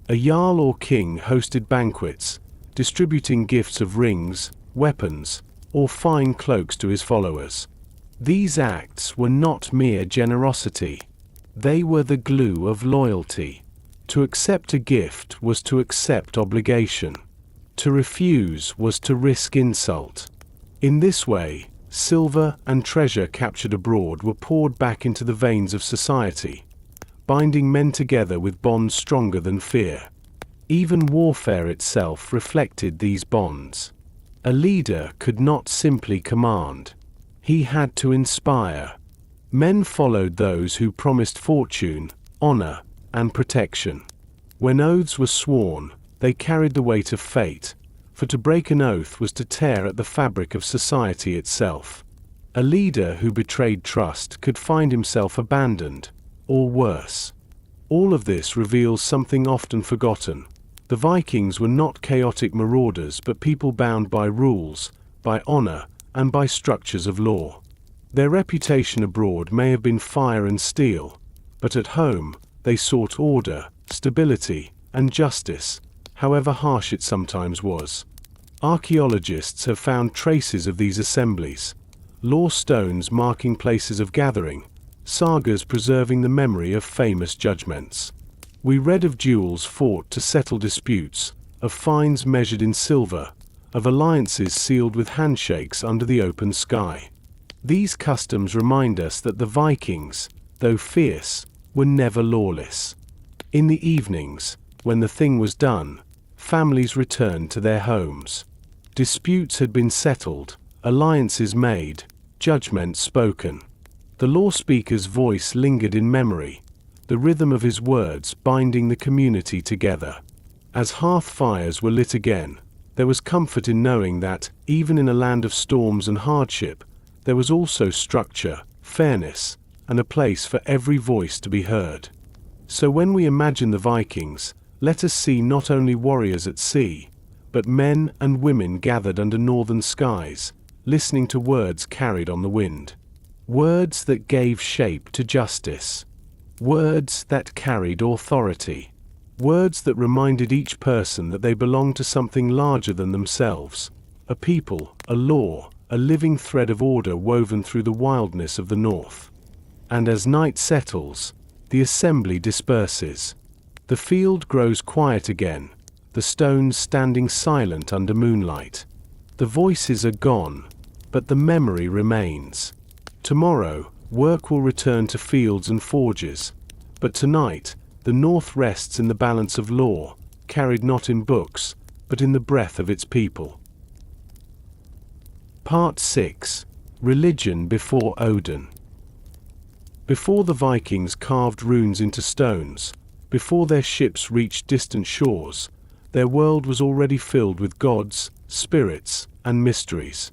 A jarl or king hosted banquets, distributing gifts of rings, weapons, or fine cloaks to his followers. These acts were not mere generosity. They were the glue of loyalty. To accept a gift was to accept obligation. To refuse was to risk insult. In this way, silver and treasure captured abroad were poured back into the veins of society, binding men together with bonds stronger than fear. Even warfare itself reflected these bonds. A leader could not simply command. He had to inspire. Men followed those who promised fortune, honor, and protection. When oaths were sworn, they carried the weight of fate, for to break an oath was to tear at the fabric of society itself. A leader who betrayed trust could find himself abandoned, or worse. All of this reveals something often forgotten. The Vikings were not chaotic marauders but people bound by rules, by honor, and by structures of law. Their reputation abroad may have been fire and steel, but at home, they sought order, stability, and justice, however harsh it sometimes was. Archaeologists have found traces of these assemblies, law stones marking places of gathering, sagas preserving the memory of famous judgments. We read of duels fought to settle disputes, of fines measured in silver, of alliances sealed with handshakes under the open sky. These customs remind us that the Vikings, though fierce, were never lawless. In the evenings, when the thing was done, families returned to their homes. Disputes had been settled, alliances made, judgments spoken. The law speaker's voice lingered in memory, the rhythm of his words binding the community together. As hearth fires were lit again, there was comfort in knowing that, even in a land of storms and hardship, there was also structure, fairness, and a place for every voice to be heard. So when we imagine the Vikings, let us see not only warriors at sea, but men and women gathered under northern skies, listening to words carried on the wind. Words that gave shape to justice. Words that carried authority. Words that reminded each person that they belonged to something larger than themselves. A people, a law, a living thread of order woven through the wildness of the north. And as night settles, the assembly disperses. The field grows quiet again, the stones standing silent under moonlight. The voices are gone, but the memory remains. Tomorrow, work will return to fields and forges, but tonight, the North rests in the balance of law, carried not in books, but in the breath of its people. Part 6. Religion before Odin. Before the Vikings carved runes into stones, before their ships reached distant shores, their world was already filled with gods, spirits, and mysteries.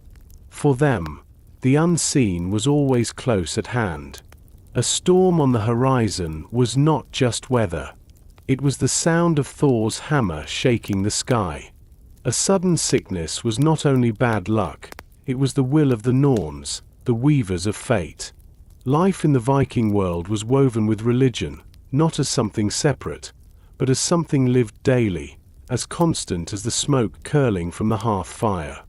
For them, the unseen was always close at hand. A storm on the horizon was not just weather. It was the sound of Thor's hammer shaking the sky. A sudden sickness was not only bad luck, it was the will of the Norns, the weavers of fate. Life in the Viking world was woven with religion, not as something separate, but as something lived daily, as constant as the smoke curling from the hearth fire.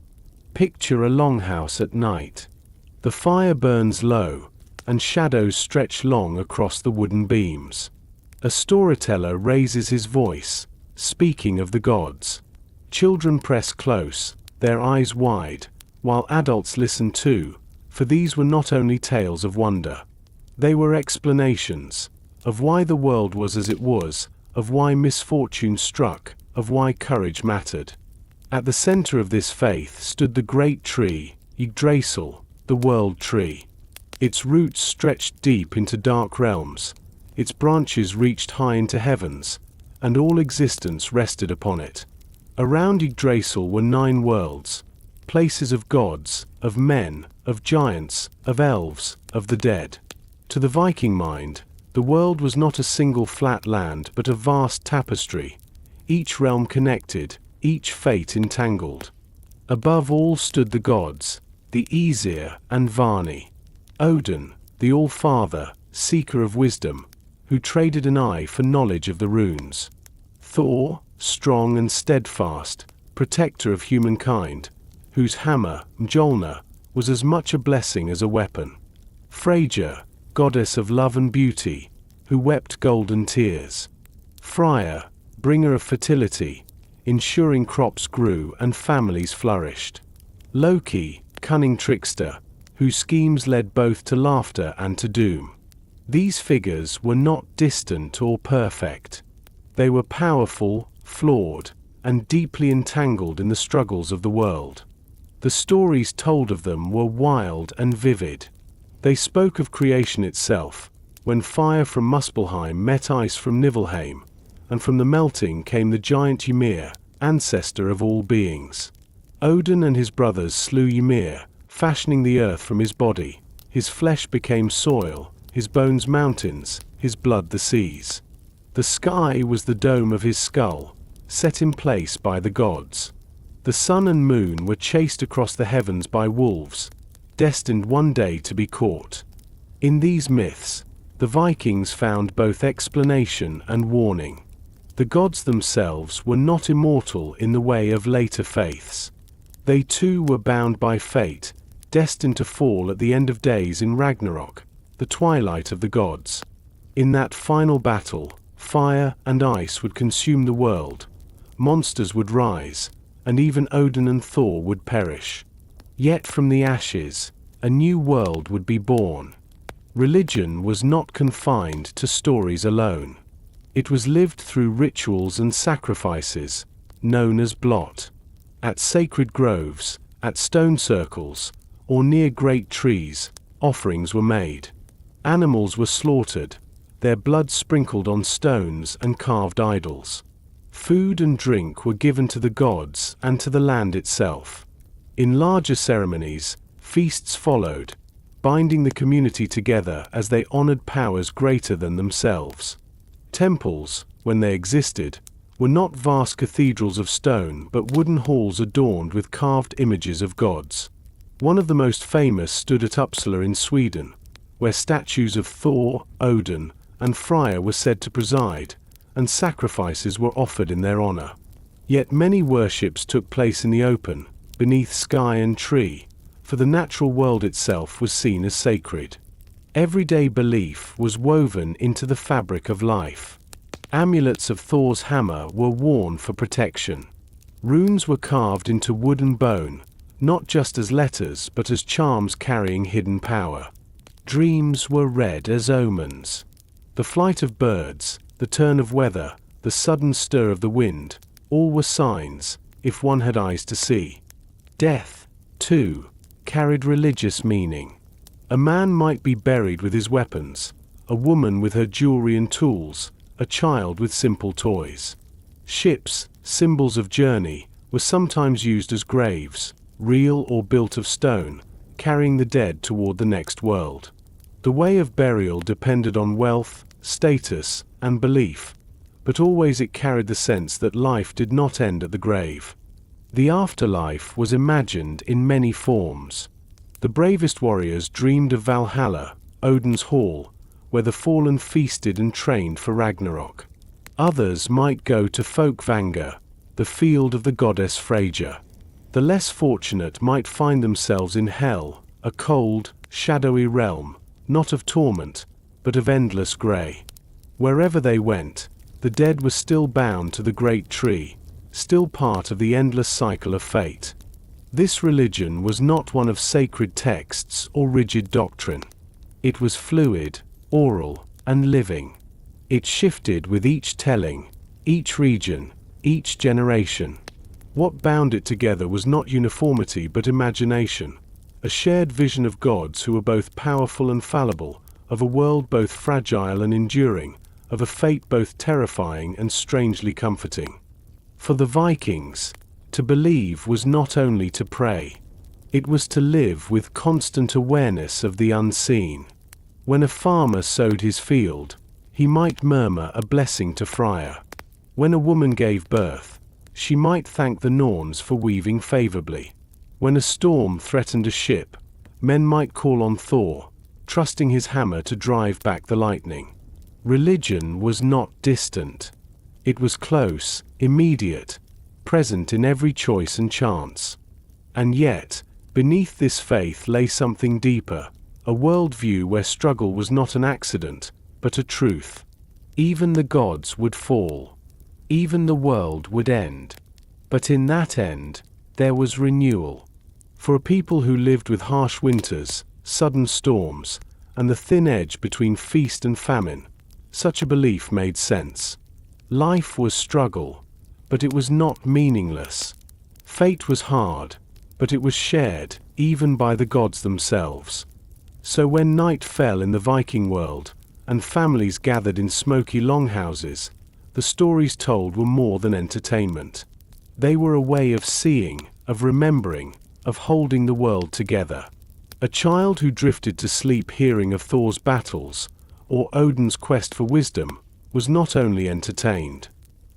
Picture a longhouse at night. The fire burns low, and shadows stretch long across the wooden beams. A storyteller raises his voice, speaking of the gods. Children press close, their eyes wide, while adults listen too, for these were not only tales of wonder. They were explanations of why the world was as it was, of why misfortune struck, of why courage mattered. At the center of this faith stood the great tree, Yggdrasil, the world tree. Its roots stretched deep into dark realms, its branches reached high into heavens, and all existence rested upon it. Around Yggdrasil were 9 worlds, places of gods, of men, of giants, of elves, of the dead. To the Viking mind, the world was not a single flat land but a vast tapestry, each realm connected, each fate entangled. Above all stood the gods, the Aesir and Vani. Odin, the All-Father, seeker of wisdom, who traded an eye for knowledge of the runes. Thor, strong and steadfast, protector of humankind, whose hammer, Mjolnir, was as much a blessing as a weapon. Freyja, goddess of love and beauty, who wept golden tears. Freya, bringer of fertility, ensuring crops grew and families flourished. Loki, cunning trickster, whose schemes led both to laughter and to doom. These figures were not distant or perfect. They were powerful, flawed, and deeply entangled in the struggles of the world. The stories told of them were wild and vivid. They spoke of creation itself, when fire from Muspelheim met ice from Niflheim, and from the melting came the giant Ymir, ancestor of all beings. Odin and his brothers slew Ymir, fashioning the earth from his body. His flesh became soil, his bones mountains, his blood the seas. The sky was the dome of his skull, set in place by the gods. The sun and moon were chased across the heavens by wolves, destined one day to be caught. In these myths, the Vikings found both explanation and warning. The gods themselves were not immortal in the way of later faiths. They too were bound by fate, destined to fall at the end of days in Ragnarok, the twilight of the gods. In that final battle, fire and ice would consume the world, monsters would rise, and even Odin and Thor would perish. Yet from the ashes, a new world would be born. Religion was not confined to stories alone. It was lived through rituals and sacrifices, known as blot. At sacred groves, at stone circles, or near great trees, offerings were made. Animals were slaughtered, their blood sprinkled on stones and carved idols. Food and drink were given to the gods and to the land itself. In larger ceremonies, feasts followed, binding the community together as they honored powers greater than themselves. Temples, when they existed, were not vast cathedrals of stone but wooden halls adorned with carved images of gods. One of the most famous stood at Uppsala in Sweden, where statues of Thor, Odin, and Freya were said to preside, and sacrifices were offered in their honor. Yet many worships took place in the open, beneath sky and tree, for the natural world itself was seen as sacred. Everyday belief was woven into the fabric of life. Amulets of Thor's hammer were worn for protection. Runes were carved into wood and bone, not just as letters but as charms carrying hidden power. Dreams were read as omens. The flight of birds, the turn of weather, the sudden stir of the wind, all were signs, if one had eyes to see. Death, too, carried religious meaning. A man might be buried with his weapons, a woman with her jewelry and tools, a child with simple toys. Ships, symbols of journey, were sometimes used as graves, real or built of stone, carrying the dead toward the next world. The way of burial depended on wealth, status, and belief, but always it carried the sense that life did not end at the grave. The afterlife was imagined in many forms. The bravest warriors dreamed of Valhalla, Odin's hall, where the fallen feasted and trained for Ragnarok. Others might go to Folkvanga, the field of the goddess Freyja. The less fortunate might find themselves in Hell, a cold, shadowy realm, not of torment, but of endless grey. Wherever they went, the dead were still bound to the great tree, still part of the endless cycle of fate. This religion was not one of sacred texts or rigid doctrine. It was fluid, oral, and living. It shifted with each telling, each region, each generation. What bound it together was not uniformity but imagination, a shared vision of gods who were both powerful and fallible, of a world both fragile and enduring, of a fate both terrifying and strangely comforting. For the Vikings, to believe was not only to pray. It was to live with constant awareness of the unseen. When a farmer sowed his field, he might murmur a blessing to Freya. When a woman gave birth, she might thank the Norns for weaving favorably. When a storm threatened a ship, men might call on Thor, trusting his hammer to drive back the lightning. Religion was not distant. It was close, immediate, present in every choice and chance. And yet, beneath this faith lay something deeper, a worldview where struggle was not an accident, but a truth. Even the gods would fall. Even the world would end. But in that end, there was renewal. For a people who lived with harsh winters, sudden storms, and the thin edge between feast and famine, such a belief made sense. Life was struggle, but it was not meaningless. Fate was hard, but it was shared, even by the gods themselves. So when night fell in the Viking world, and families gathered in smoky longhouses, the stories told were more than entertainment. They were a way of seeing, of remembering, of holding the world together. A child who drifted to sleep hearing of Thor's battles, or Odin's quest for wisdom, was not only entertained.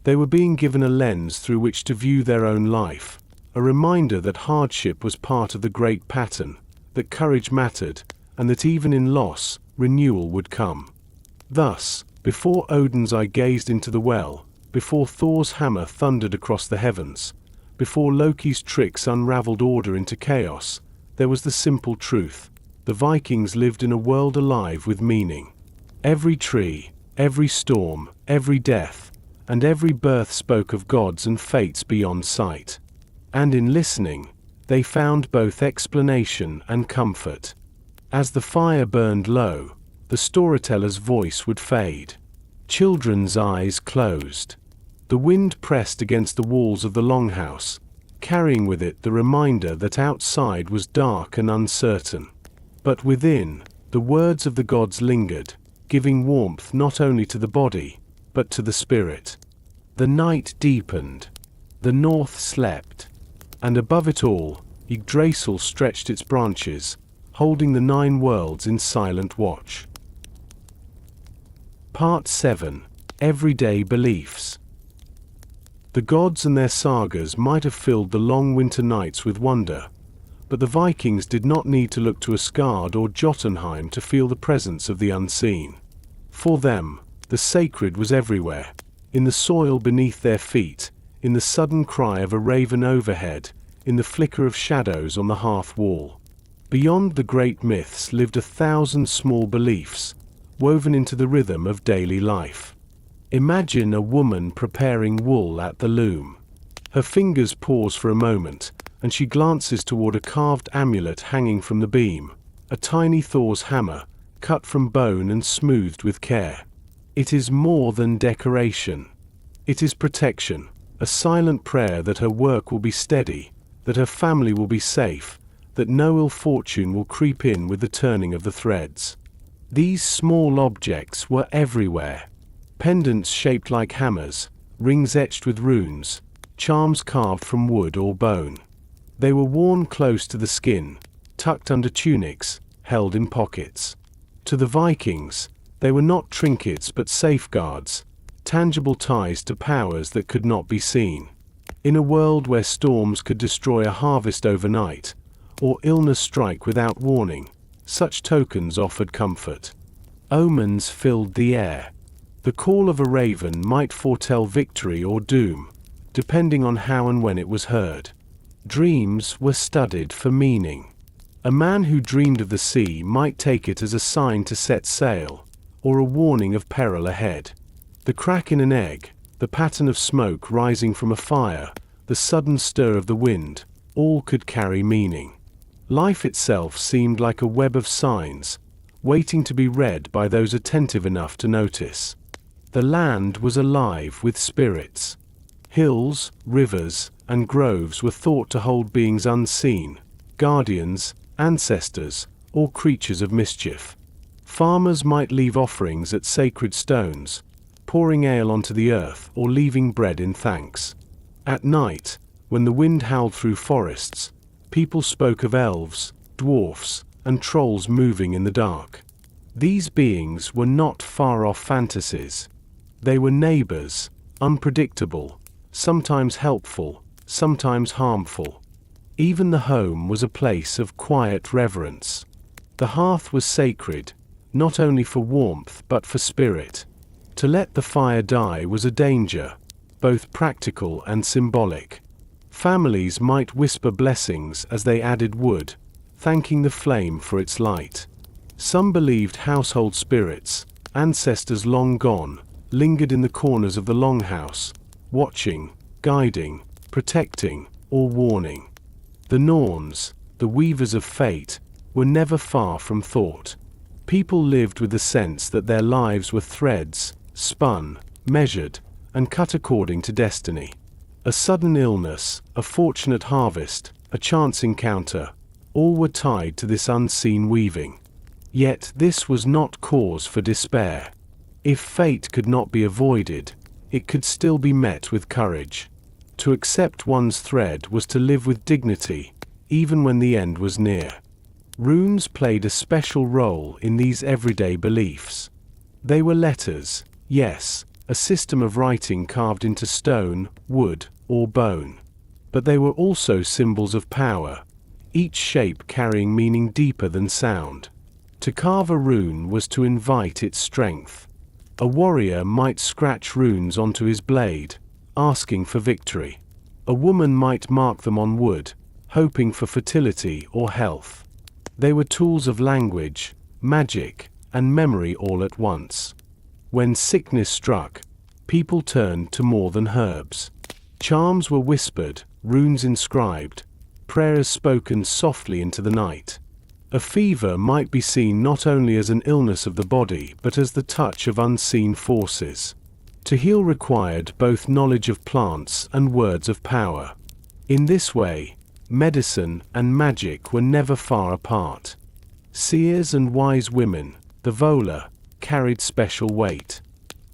They were being given a lens through which to view their own life, a reminder that hardship was part of the great pattern, that courage mattered, and that even in loss, renewal would come. Thus, before Odin's eye gazed into the well, before Thor's hammer thundered across the heavens, before Loki's tricks unraveled order into chaos, there was the simple truth: the Vikings lived in a world alive with meaning. Every tree, every storm, every death, and every birth spoke of gods and fates beyond sight. And in listening, they found both explanation and comfort. As the fire burned low, the storyteller's voice would fade. Children's eyes closed. The wind pressed against the walls of the Longhouse, carrying with it the reminder that outside was dark and uncertain. But within, the words of the gods lingered, giving warmth not only to the body, but to the spirit. The night deepened. The north slept. And above it all, Yggdrasil stretched its branches, holding the 9 worlds in silent watch. Part 7. Everyday Beliefs. The gods and their sagas might have filled the long winter nights with wonder, but the Vikings did not need to look to Asgard or Jotunheim to feel the presence of the unseen. For them, the sacred was everywhere, in the soil beneath their feet, in the sudden cry of a raven overhead, in the flicker of shadows on the hearth wall. Beyond the great myths lived 1,000 small beliefs, woven into the rhythm of daily life. Imagine a woman preparing wool at the loom. Her fingers pause for a moment, and she glances toward a carved amulet hanging from the beam, a tiny Thor's hammer, cut from bone and smoothed with care. It is more than decoration. It is protection, a silent prayer that her work will be steady, that her family will be safe, that no ill fortune will creep in with the turning of the threads. These small objects were everywhere. Pendants shaped like hammers, rings etched with runes, charms carved from wood or bone. They were worn close to the skin, tucked under tunics, held in pockets. To the Vikings, they were not trinkets but safeguards, tangible ties to powers that could not be seen. In a world where storms could destroy a harvest overnight, or illness strike without warning, such tokens offered comfort. Omens filled the air. The call of a raven might foretell victory or doom, depending on how and when it was heard. Dreams were studied for meaning. A man who dreamed of the sea might take it as a sign to set sail, or a warning of peril ahead. The crack in an egg, the pattern of smoke rising from a fire, the sudden stir of the wind, all could carry meaning. Life itself seemed like a web of signs, waiting to be read by those attentive enough to notice. The land was alive with spirits. Hills, rivers, and groves were thought to hold beings unseen, guardians, ancestors, or creatures of mischief. Farmers might leave offerings at sacred stones, pouring ale onto the earth or leaving bread in thanks. At night, when the wind howled through forests, people spoke of elves, dwarfs, and trolls moving in the dark. These beings were not far-off fantasies. They were neighbors, unpredictable, sometimes helpful, sometimes harmful. Even the home was a place of quiet reverence. The hearth was sacred, not only for warmth but for spirit. To let the fire die was a danger, both practical and symbolic. Families might whisper blessings as they added wood, thanking the flame for its light. Some believed household spirits, ancestors long gone, lingered in the corners of the Longhouse, watching, guiding, protecting, or warning. The Norns, the weavers of fate, were never far from thought. People lived with the sense that their lives were threads, spun, measured, and cut according to destiny. A sudden illness, a fortunate harvest, a chance encounter, all were tied to this unseen weaving. Yet this was not cause for despair. If fate could not be avoided, it could still be met with courage. To accept one's thread was to live with dignity, even when the end was near. Runes played a special role in these everyday beliefs. They were letters, yes, a system of writing carved into stone, wood, or bone. But they were also symbols of power, each shape carrying meaning deeper than sound. To carve a rune was to invite its strength. A warrior might scratch runes onto his blade, asking for victory. A woman might mark them on wood, hoping for fertility or health. They were tools of language, magic, and memory all at once. When sickness struck, people turned to more than herbs. Charms were whispered, runes inscribed, prayers spoken softly into the night. A fever might be seen not only as an illness of the body but as the touch of unseen forces. To heal required both knowledge of plants and words of power. In this way, medicine and magic were never far apart. Seers and wise women, the Vola, carried special weight.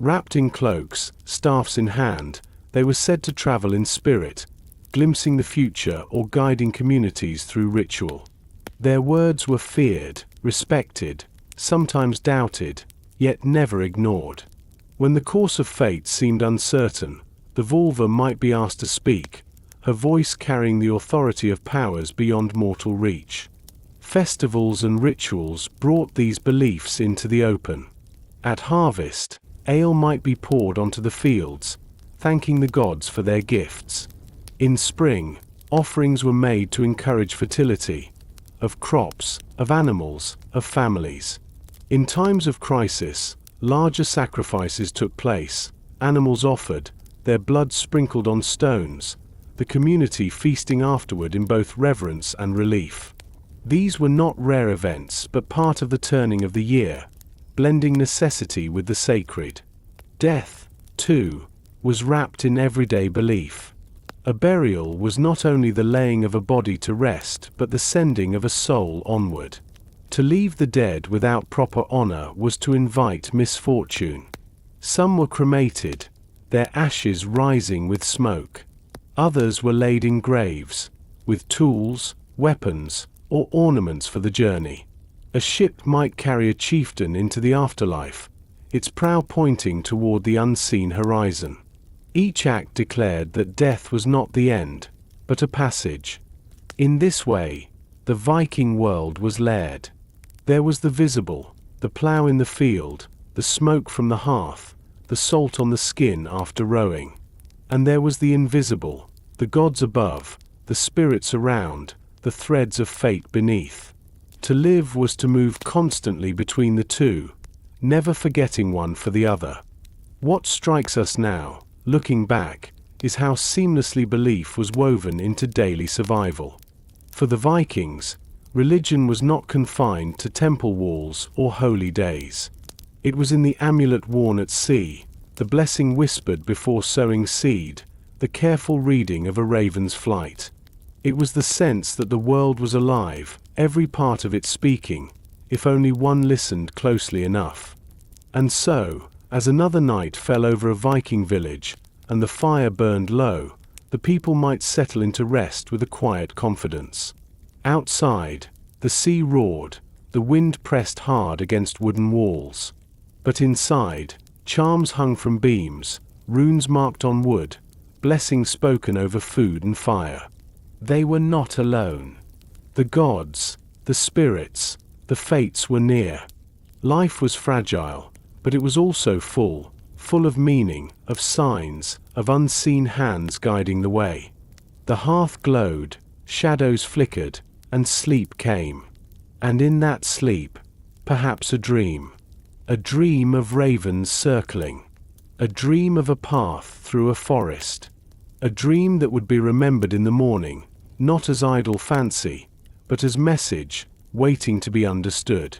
Wrapped in cloaks, staffs in hand, they were said to travel in spirit, glimpsing the future or guiding communities through ritual. Their words were feared, respected, sometimes doubted, yet never ignored. When the course of fate seemed uncertain, The Volva might be asked to speak, her voice carrying the authority of powers beyond mortal reach. Festivals and rituals brought these beliefs into the open. At harvest, ale might be poured onto the fields, thanking the gods for their gifts. In spring, offerings were made to encourage fertility, of crops, of animals, of families. In times of crisis, larger sacrifices took place, animals offered, their blood sprinkled on stones, the community feasting afterward in both reverence and relief. These were not rare events but part of the turning of the year, blending necessity with the sacred. Death, too, was wrapped in everyday belief. A burial was not only the laying of a body to rest but the sending of a soul onward. To leave the dead without proper honor was to invite misfortune. Some were cremated, their ashes rising with smoke. Others were laid in graves, with tools, weapons, or ornaments for the journey. A ship might carry a chieftain into the afterlife, its prow pointing toward the unseen horizon. Each act declared that death was not the end, but a passage. In this way, the Viking world was layered. There was the visible, the plough in the field, the smoke from the hearth, the salt on the skin after rowing. And there was the invisible, the gods above, the spirits around, the threads of fate beneath. To live was to move constantly between the two, never forgetting one for the other. What strikes us now, looking back, is how seamlessly belief was woven into daily survival. For the Vikings, religion was not confined to temple walls or holy days. It was in the amulet worn at sea, the blessing whispered before sowing seed, the careful reading of a raven's flight. It was the sense that the world was alive, every part of it speaking, if only one listened closely enough. And so, as another night fell over a Viking village, and the fire burned low, the people might settle into rest with a quiet confidence. Outside, the sea roared, the wind pressed hard against wooden walls. But inside, charms hung from beams, runes marked on wood, blessings spoken over food and fire. They were not alone. The gods, the spirits, the fates were near. Life was fragile, but it was also full of meaning, of signs, of unseen hands guiding the way. The hearth glowed, shadows flickered, and sleep came. And in that sleep, perhaps a dream of ravens circling, a dream of a path through a forest, a dream that would be remembered in the morning, not as idle fancy, but as message, waiting to be understood.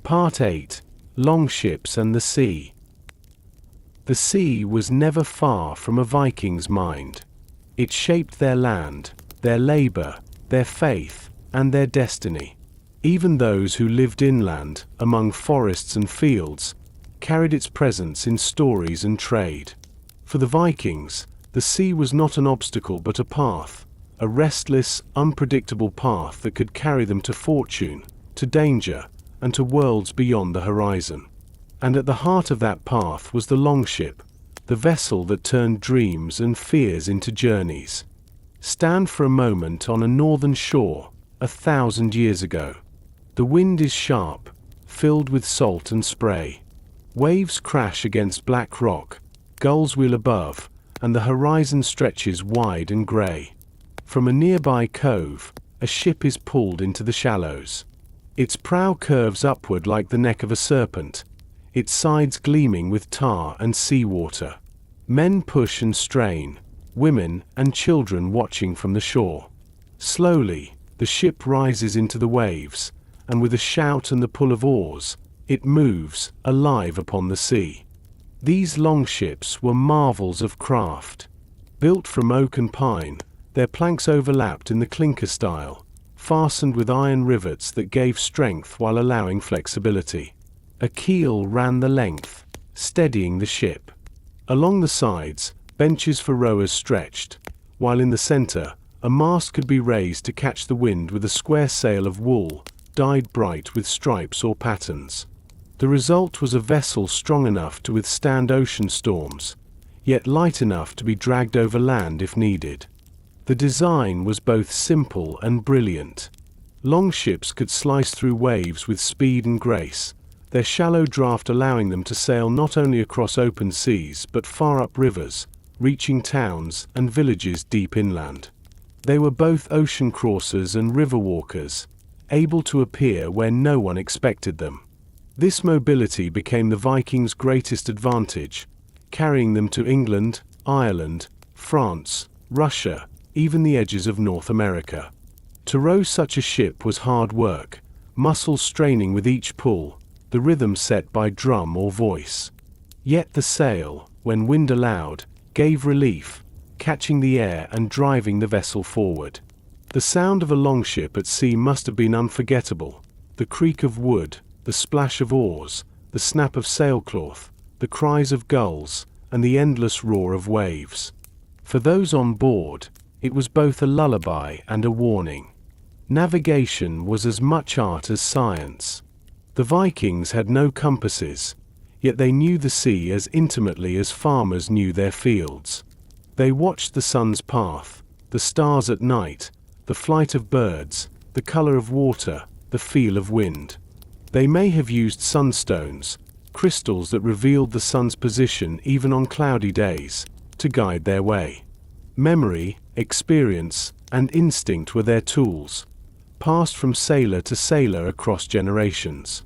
Part 8. Longships and the Sea. The sea was never far from a Viking's mind. It shaped their land, their labor, their faith, and their destiny. Even those who lived inland, among forests and fields, carried its presence in stories and trade. For the Vikings, the sea was not an obstacle but a path, a restless, unpredictable path that could carry them to fortune, to danger, and to worlds beyond the horizon. And at the heart of that path was the longship, the vessel that turned dreams and fears into journeys. Stand for a moment on a northern shore, 1,000 years ago. The wind is sharp, filled with salt and spray. Waves crash against black rock, gulls wheel above, and the horizon stretches wide and grey. From a nearby cove, a ship is pulled into the shallows. Its prow curves upward like the neck of a serpent, its sides gleaming with tar and seawater. Men push and strain, women and children watching from the shore. Slowly, the ship rises into the waves, and with a shout and the pull of oars, it moves, alive upon the sea. These longships were marvels of craft. Built from oak and pine, their planks overlapped in the clinker style, fastened with iron rivets that gave strength while allowing flexibility. A keel ran the length, steadying the ship. Along the sides, benches for rowers stretched, while in the center, a mast could be raised to catch the wind with a square sail of wool, dyed bright with stripes or patterns. The result was a vessel strong enough to withstand ocean storms, yet light enough to be dragged over land if needed. The design was both simple and brilliant. Longships could slice through waves with speed and grace, their shallow draft allowing them to sail not only across open seas but far up rivers, reaching towns and villages deep inland. They were both ocean crossers and river walkers, able to appear where no one expected them. This mobility became the Vikings' greatest advantage, carrying them to England, Ireland, France, Russia, even the edges of North America. To row such a ship was hard work, muscles straining with each pull, the rhythm set by drum or voice. Yet the sail, when wind allowed, gave relief, catching the air and driving the vessel forward. The sound of a longship at sea must have been unforgettable. The creak of wood, the splash of oars, the snap of sailcloth, the cries of gulls, and the endless roar of waves. For those on board, it was both a lullaby and a warning. Navigation was as much art as science. The Vikings had no compasses, yet they knew the sea as intimately as farmers knew their fields. They watched the sun's path, the stars at night, the flight of birds, the color of water, the feel of wind. They may have used sunstones, crystals that revealed the sun's position even on cloudy days, to guide their way. Memory, experience, and instinct were their tools, passed from sailor to sailor across generations.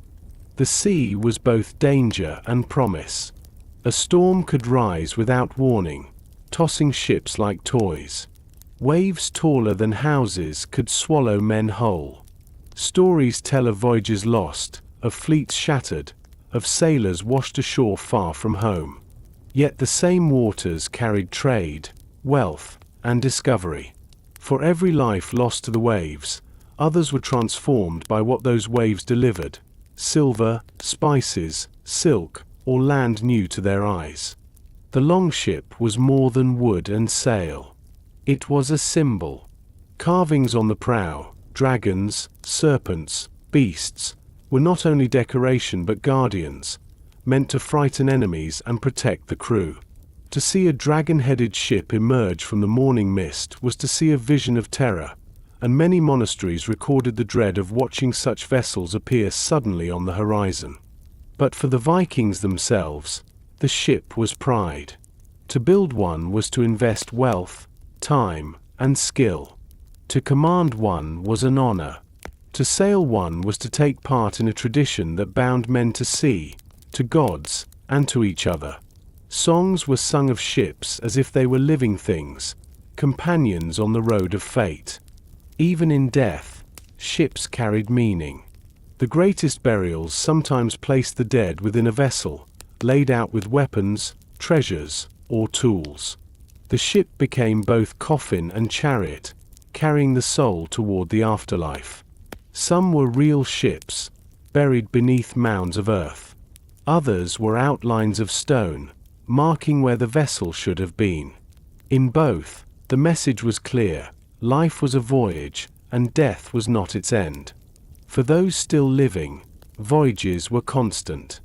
The sea was both danger and promise. A storm could rise without warning, tossing ships like toys. Waves taller than houses could swallow men whole. Stories tell of voyages lost, of fleets shattered, of sailors washed ashore far from home. Yet the same waters carried trade, wealth, and discovery. For every life lost to the waves, others were transformed by what those waves delivered: silver, spices, silk, or land new to their eyes. The longship was more than wood and sail. It was a symbol. Carvings on the prow, dragons, serpents, beasts, were not only decoration but guardians, meant to frighten enemies and protect the crew. To see a dragon-headed ship emerge from the morning mist was to see a vision of terror, and many monasteries recorded the dread of watching such vessels appear suddenly on the horizon. But for the Vikings themselves, the ship was pride. To build one was to invest wealth, time, and skill. To command one was an honor. To sail one was to take part in a tradition that bound men to sea, to gods, and to each other. Songs were sung of ships as if they were living things, companions on the road of fate. Even in death, ships carried meaning. The greatest burials sometimes placed the dead within a vessel, laid out with weapons, treasures, or tools. The ship became both coffin and chariot, carrying the soul toward the afterlife. Some were real ships, buried beneath mounds of earth. Others were outlines of stone, marking where the vessel should have been. In both, the message was clear: life was a voyage, and death was not its end. For those still living, voyages were constant.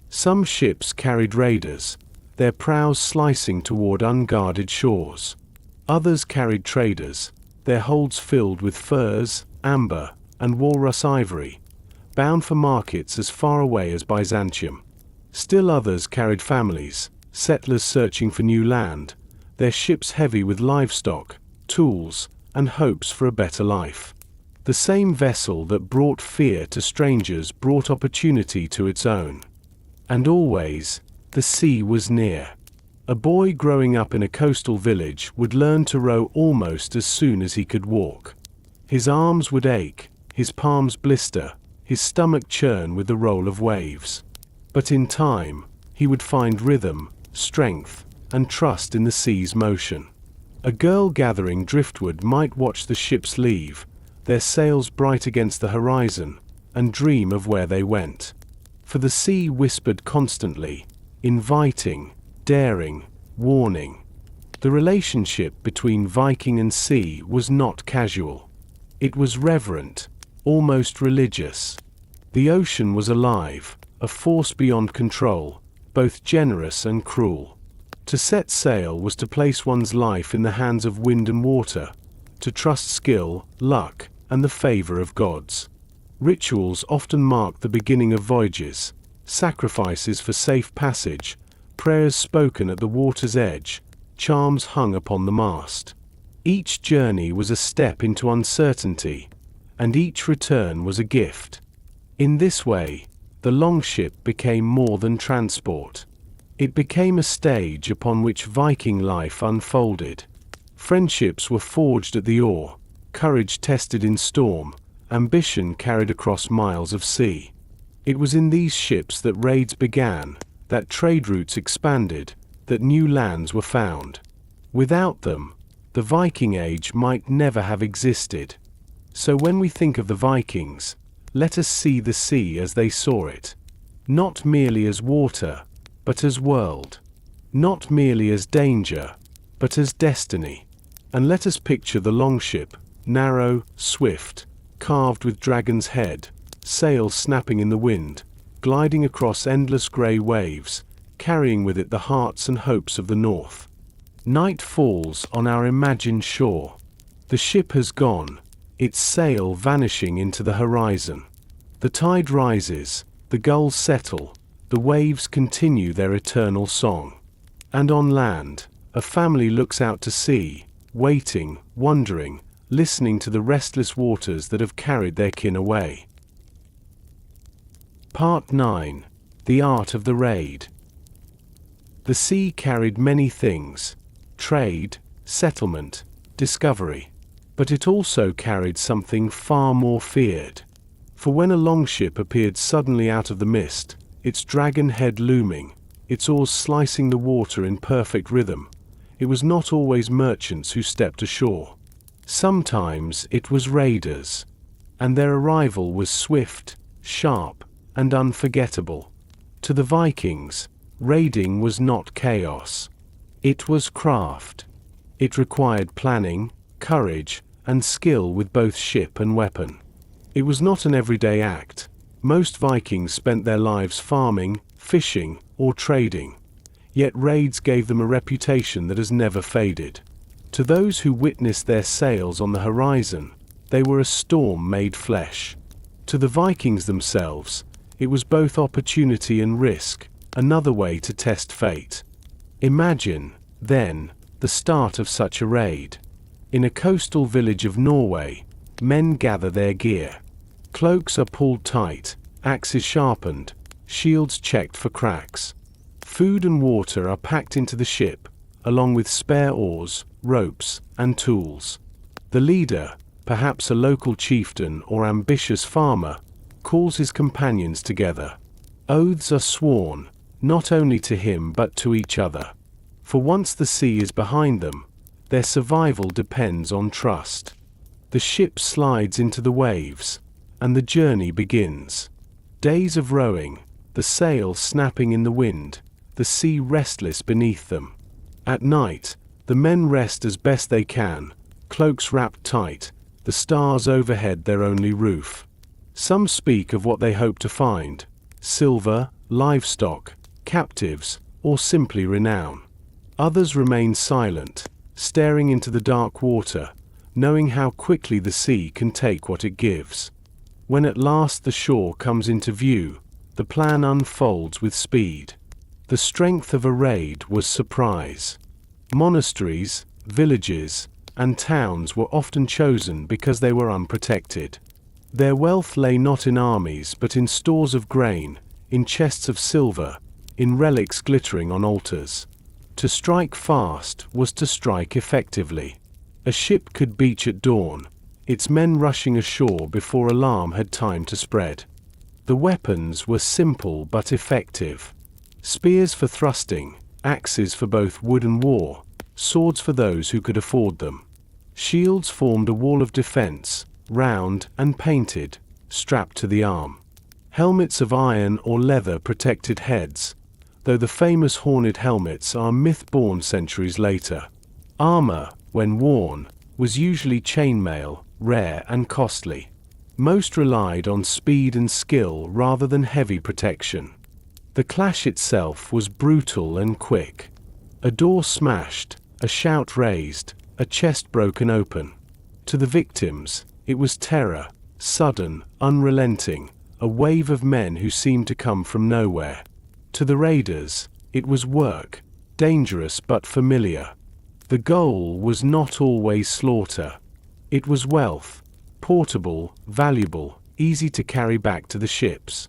Some ships carried raiders, their prows slicing toward unguarded shores. Others carried traders, their holds filled with furs, amber, and walrus ivory, bound for markets as far away as Byzantium. Still others carried families, settlers searching for new land, their ships heavy with livestock, tools, and hopes for a better life. The same vessel that brought fear to strangers brought opportunity to its own. And always, the sea was near. A boy growing up in a coastal village would learn to row almost as soon as he could walk. His arms would ache, his palms blister, his stomach churn with the roll of waves. But in time, he would find rhythm, strength, and trust in the sea's motion. A girl gathering driftwood might watch the ships leave, their sails bright against the horizon, and dream of where they went. For the sea whispered constantly, inviting, daring, warning. The relationship between Viking and sea was not casual. It was reverent, almost religious. The ocean was alive, a force beyond control, both generous and cruel. To set sail was to place one's life in the hands of wind and water, to trust skill, luck, and the favor of gods. Rituals often marked the beginning of voyages, sacrifices for safe passage, prayers spoken at the water's edge, charms hung upon the mast. Each journey was a step into uncertainty, and each return was a gift. In this way, the Longship became more than transport. It became a stage upon which Viking life unfolded. Friendships were forged at the oar, courage tested in storm, ambition carried across miles of sea. It was in these ships that raids began, that trade routes expanded, that new lands were found. Without them, the Viking Age might never have existed. So when we think of the Vikings, let us see the sea as they saw it. Not merely as water, but as world. Not merely as danger, but as destiny. And let us picture the Longship, narrow, swift, carved with dragon's head, sails snapping in the wind, gliding across endless grey waves, carrying with it the hearts and hopes of the north. Night falls on our imagined shore. The ship has gone, its sail vanishing into the horizon. The tide rises, the gulls settle, the waves continue their eternal song. And on land, a family looks out to sea, waiting, wondering, listening to the restless waters that have carried their kin away. Part 9. The Art of the Raid. The sea carried many things: trade, settlement, discovery. But it also carried something far more feared. For when a longship appeared suddenly out of the mist, its dragon head looming, its oars slicing the water in perfect rhythm, it was not always merchants who stepped ashore. Sometimes it was raiders, and their arrival was swift, sharp, and unforgettable. To the Vikings, raiding was not chaos. It was craft. It required planning, courage, and skill with both ship and weapon. It was not an everyday act. Most Vikings spent their lives farming, fishing, or trading. Yet raids gave them a reputation that has never faded. To those who witnessed their sails on the horizon, they were a storm made flesh. To the Vikings themselves, it was both opportunity and risk, another way to test fate. Imagine, then, the start of such a raid. In a coastal village of Norway, men gather their gear. Cloaks are pulled tight, axes sharpened, shields checked for cracks. Food and water are packed into the ship, along with spare oars, ropes, and tools. The leader, perhaps a local chieftain or ambitious farmer, calls his companions together. Oaths are sworn, not only to him but to each other. For once the sea is behind them, their survival depends on trust. The ship slides into the waves, and the journey begins. Days of rowing, the sails snapping in the wind, the sea restless beneath them. At night, the men rest as best they can, cloaks wrapped tight, the stars overhead their only roof. Some speak of what they hope to find: silver, livestock, captives, or simply renown. Others remain silent, staring into the dark water, knowing how quickly the sea can take what it gives. When at last the shore comes into view, the plan unfolds with speed. The strength of a raid was surprise. Monasteries, villages, and towns were often chosen because they were unprotected. Their wealth lay not in armies but in stores of grain, in chests of silver, in relics glittering on altars. To strike fast was to strike effectively. A ship could beach at dawn, its men rushing ashore before alarm had time to spread. The weapons were simple but effective. Spears for thrusting, axes for both wood and war, swords for those who could afford them. Shields formed a wall of defense, round and painted, strapped to the arm. Helmets of iron or leather protected heads, though the famous horned helmets are myth-born centuries later. Armor, when worn, was usually chainmail, rare and costly. Most relied on speed and skill rather than heavy protection. The clash itself was brutal and quick. A door smashed, a shout raised, a chest broken open. To the victims, it was terror, sudden, unrelenting, a wave of men who seemed to come from nowhere. To the raiders, it was work, dangerous but familiar. The goal was not always slaughter. It was wealth, portable, valuable, easy to carry back to the ships.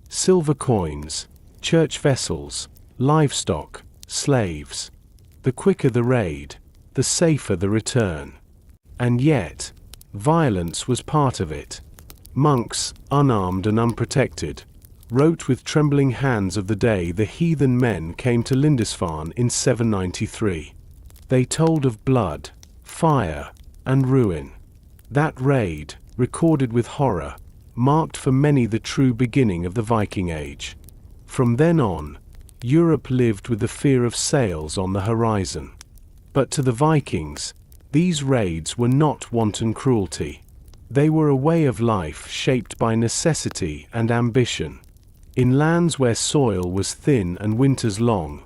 Silver coins, church vessels, livestock, slaves. The quicker the raid, the safer the return. And yet, violence was part of it. Monks, unarmed and unprotected, wrote with trembling hands of the day the heathen men came to Lindisfarne in 793. They told of blood, fire, and ruin. That raid, recorded with horror, marked for many the true beginning of the Viking Age. From then on, Europe lived with the fear of sails on the horizon. But to the Vikings, these raids were not wanton cruelty. They were a way of life shaped by necessity and ambition. In lands where soil was thin and winters long,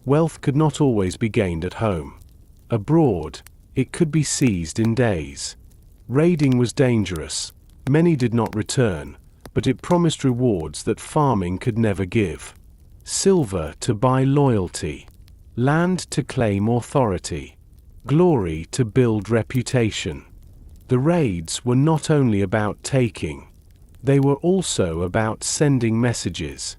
wealth could not always be gained at home. Abroad, it could be seized in days. Raiding was dangerous. Many did not return, but it promised rewards that farming could never give. Silver to buy loyalty, land to claim authority, glory to build reputation. The raids were not only about taking, they were also about sending messages.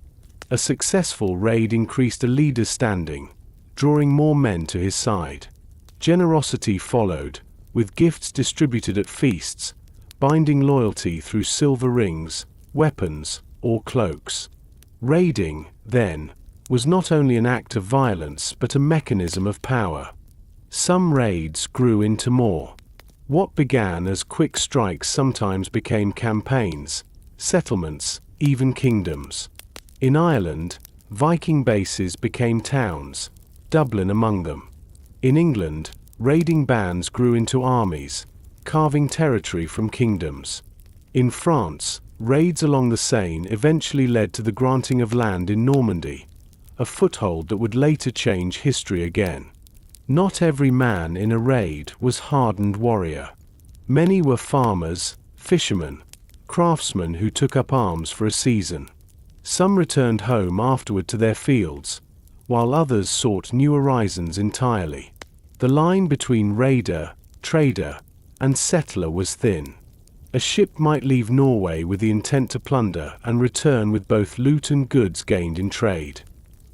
A successful raid increased a leader's standing, drawing more men to his side. Generosity followed, with gifts distributed at feasts, binding loyalty through silver rings, weapons, or cloaks. Raiding, then, was not only an act of violence but a mechanism of power. Some raids grew into more. What began as quick strikes sometimes became campaigns, settlements, even kingdoms. In Ireland, Viking bases became towns, Dublin among them. In England, raiding bands grew into armies, carving territory from kingdoms. In France, raids along the Seine eventually led to the granting of land in Normandy, a foothold that would later change history again. Not every man in a raid was hardened warrior. Many were farmers, fishermen, craftsmen who took up arms for a season. Some returned home afterward to their fields, while others sought new horizons entirely. The line between raider, trader, and settler was thin. A ship might leave Norway with the intent to plunder and return with both loot and goods gained in trade.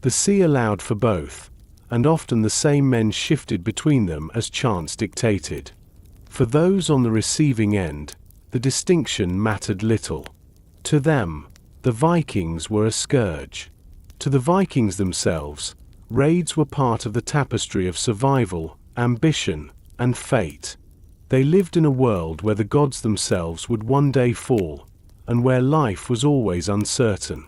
The sea allowed for both, and often the same men shifted between them as chance dictated. For those on the receiving end, the distinction mattered little. To them, the Vikings were a scourge. To the Vikings themselves, raids were part of the tapestry of survival, ambition, and fate. They lived in a world where the gods themselves would one day fall, and where life was always uncertain.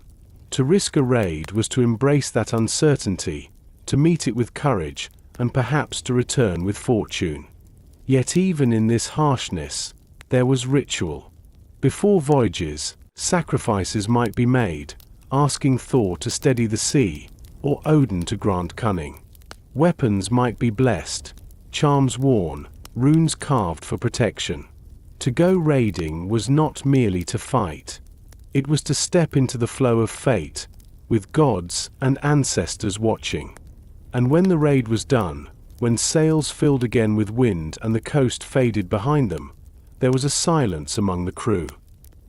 To risk a raid was to embrace that uncertainty, to meet it with courage, and perhaps to return with fortune. Yet even in this harshness, there was ritual. Before voyages, sacrifices might be made, asking Thor to steady the sea, or Odin to grant cunning. Weapons might be blessed, charms worn, runes carved for protection. To go raiding was not merely to fight. It was to step into the flow of fate, with gods and ancestors watching. And when the raid was done, when sails filled again with wind and the coast faded behind them, there was a silence among the crew.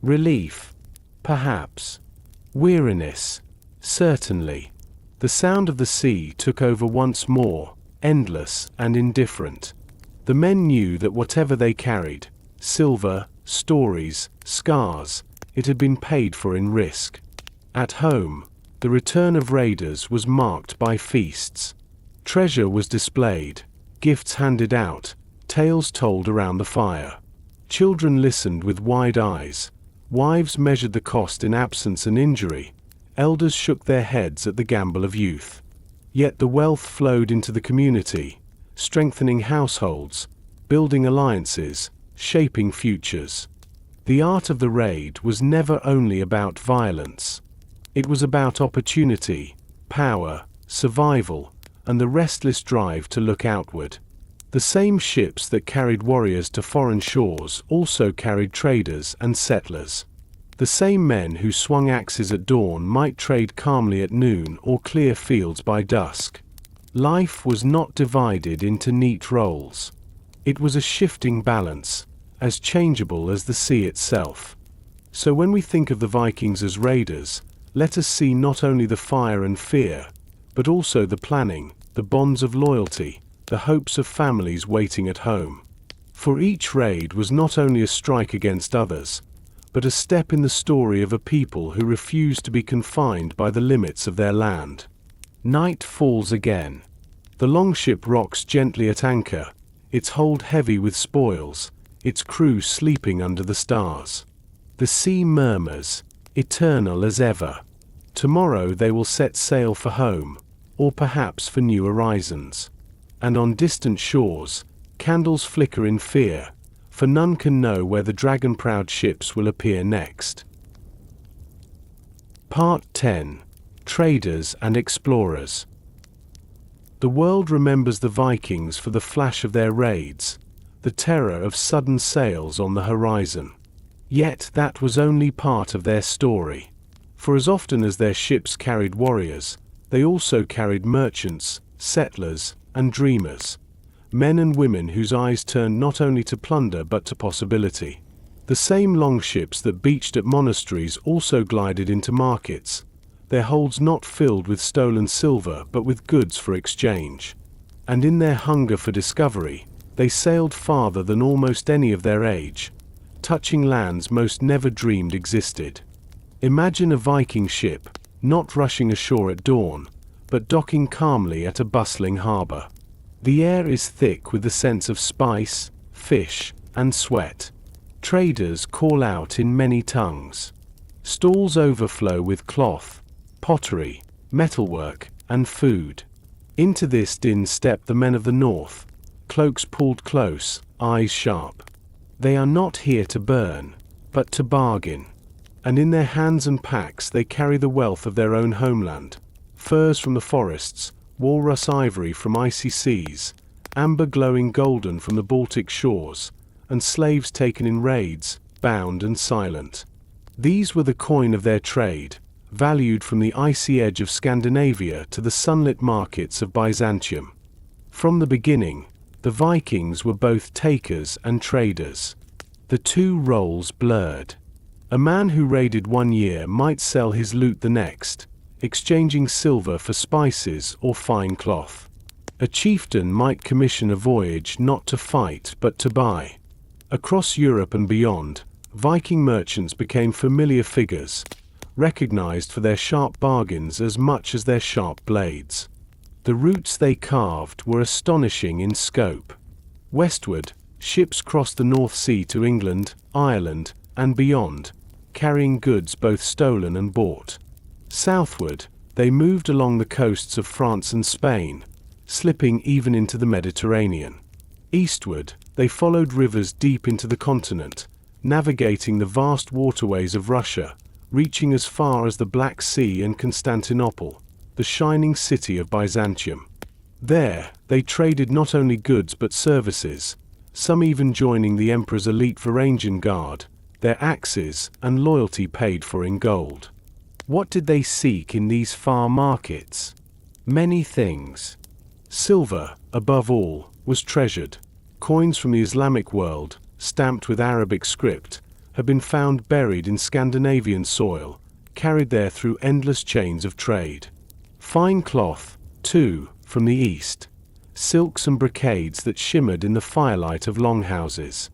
Relief, perhaps. Weariness, certainly. The sound of the sea took over once more, endless and indifferent. The men knew that whatever they carried, silver, stories, scars, it had been paid for in risk. At home, the return of raiders was marked by feasts. Treasure was displayed, gifts handed out, tales told around the fire. Children listened with wide eyes. Wives measured the cost in absence and injury. Elders shook their heads at the gamble of youth. Yet the wealth flowed into the community, strengthening households, building alliances, shaping futures. The art of the raid was never only about violence. It was about opportunity, power, survival, and the restless drive to look outward. The same ships that carried warriors to foreign shores also carried traders and settlers. The same men who swung axes at dawn might trade calmly at noon or clear fields by dusk. Life was not divided into neat roles. It was a shifting balance, as changeable as the sea itself. So when we think of the Vikings as raiders, let us see not only the fire and fear, but also the planning, the bonds of loyalty, the hopes of families waiting at home. For each raid was not only a strike against others, but a step in the story of a people who refused to be confined by the limits of their land. Night falls again. The longship rocks gently at anchor, its hold heavy with spoils, its crew sleeping under the stars. The sea murmurs, eternal as ever. Tomorrow they will set sail for home, or perhaps for new horizons. And on distant shores, candles flicker in fear, for none can know where the dragon-proud ships will appear next. Part 10. Traders and Explorers. The world remembers the Vikings for the flash of their raids, the terror of sudden sails on the horizon. Yet that was only part of their story. For as often as their ships carried warriors, they also carried merchants, settlers, and dreamers. Men and women whose eyes turned not only to plunder but to possibility. The same longships that beached at monasteries also glided into markets, their holds not filled with stolen silver but with goods for exchange. And in their hunger for discovery, they sailed farther than almost any of their age, touching lands most never dreamed existed. Imagine a Viking ship, not rushing ashore at dawn, but docking calmly at a bustling harbor. The air is thick with the sense of spice, fish, and sweat. Traders call out in many tongues. Stalls overflow with cloth, pottery, metalwork, and food. Into this din step the men of the north, cloaks pulled close, eyes sharp. They are not here to burn, but to bargain. And in their hands and packs they carry the wealth of their own homeland. Furs from the forests, walrus ivory from icy seas, amber glowing golden from the Baltic shores, and slaves taken in raids, bound and silent. These were the coin of their trade, valued from the icy edge of Scandinavia to the sunlit markets of Byzantium. From the beginning, the Vikings were both takers and traders. The two roles blurred. A man who raided one year might sell his loot the next, exchanging silver for spices or fine cloth. A chieftain might commission a voyage not to fight but to buy. Across Europe and beyond, Viking merchants became familiar figures, recognized for their sharp bargains as much as their sharp blades. The routes they carved were astonishing in scope. Westward, ships crossed the North Sea to England, Ireland, and beyond, carrying goods both stolen and bought. Southward, they moved along the coasts of France and Spain, slipping even into the Mediterranean. Eastward, they followed rivers deep into the continent, navigating the vast waterways of Russia, reaching as far as the Black Sea and Constantinople, the shining city of Byzantium. There, they traded not only goods but services, some even joining the emperor's elite Varangian guard, their axes and loyalty paid for in gold. What did they seek in these far markets? Many things. Silver, above all, was treasured. Coins from the Islamic world, stamped with Arabic script, have been found buried in Scandinavian soil, carried there through endless chains of trade. Fine cloth, too, from the east. Silks and brocades that shimmered in the firelight of longhouses.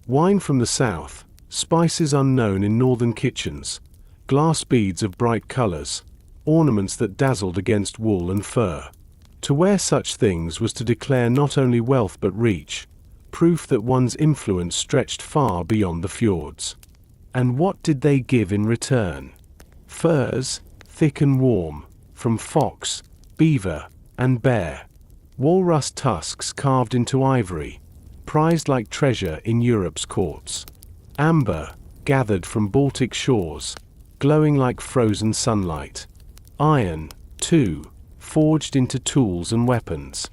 Wine from the south, spices unknown in northern kitchens, glass beads of bright colors, ornaments that dazzled against wool and fur. To wear such things was to declare not only wealth but reach, proof that one's influence stretched far beyond the fjords. And what did they give in return? Furs, thick and warm, from fox, beaver, and bear. Walrus tusks carved into ivory, prized like treasure in Europe's courts. Amber, gathered from Baltic shores, glowing like frozen sunlight. Iron, too, forged into tools and weapons.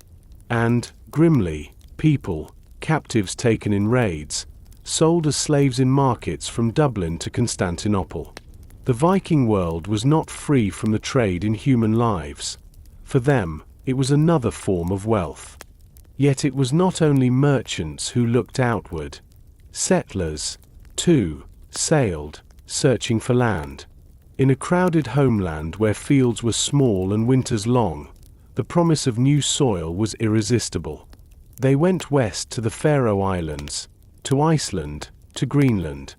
And, grimly, people, captives taken in raids, sold as slaves in markets from Dublin to Constantinople. The Viking world was not free from the trade in human lives. For them, it was another form of wealth. Yet it was not only merchants who looked outward. Settlers, too, sailed, searching for land. In a crowded homeland where fields were small and winters long, the promise of new soil was irresistible. They went west to the Faroe Islands, to Iceland, to Greenland.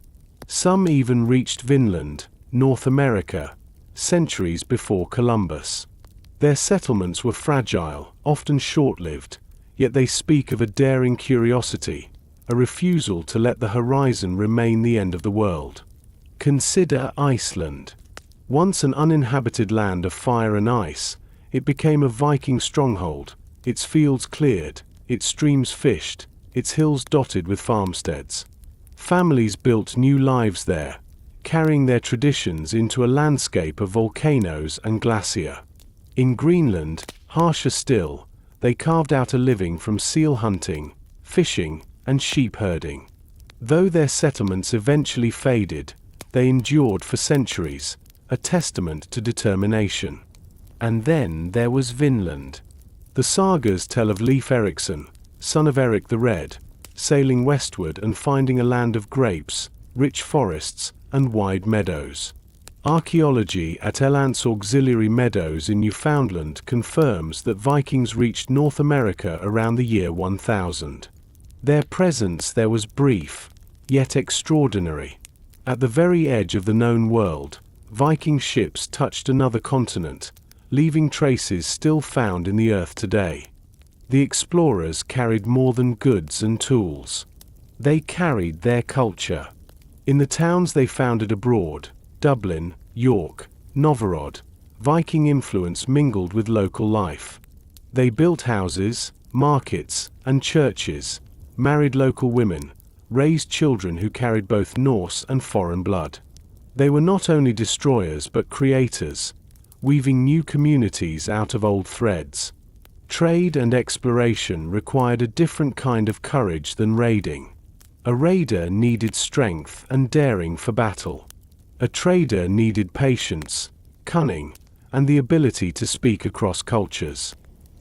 Some even reached Vinland, North America, centuries before Columbus. Their settlements were fragile, often short-lived, yet they speak of a daring curiosity, a refusal to let the horizon remain the end of the world. Consider Iceland. Once an uninhabited land of fire and ice, it became a Viking stronghold, its fields cleared, its streams fished, its hills dotted with farmsteads. Families built new lives there, carrying their traditions into a landscape of volcanoes and glacier. In Greenland, harsher still, they carved out a living from seal hunting, fishing, and sheep herding. Though their settlements eventually faded, they endured for centuries, a testament to determination. And then there was Vinland. The sagas tell of Leif Erikson, son of Eric the Red, sailing westward and finding a land of grapes, rich forests, and wide meadows. Archaeology at Elance Auxiliary Meadows in Newfoundland confirms that Vikings reached North America around the year 1000. Their presence there was brief, yet extraordinary. At the very edge of the known world, Viking ships touched another continent, leaving traces still found in the earth today. The explorers carried more than goods and tools. They carried their culture. In the towns they founded abroad, Dublin, York, Novgorod, Viking influence mingled with local life. They built houses, markets, and churches, married local women, raised children who carried both Norse and foreign blood. They were not only destroyers but creators, weaving new communities out of old threads. Trade and exploration required a different kind of courage than raiding. A raider needed strength and daring for battle. A trader needed patience, cunning, and the ability to speak across cultures.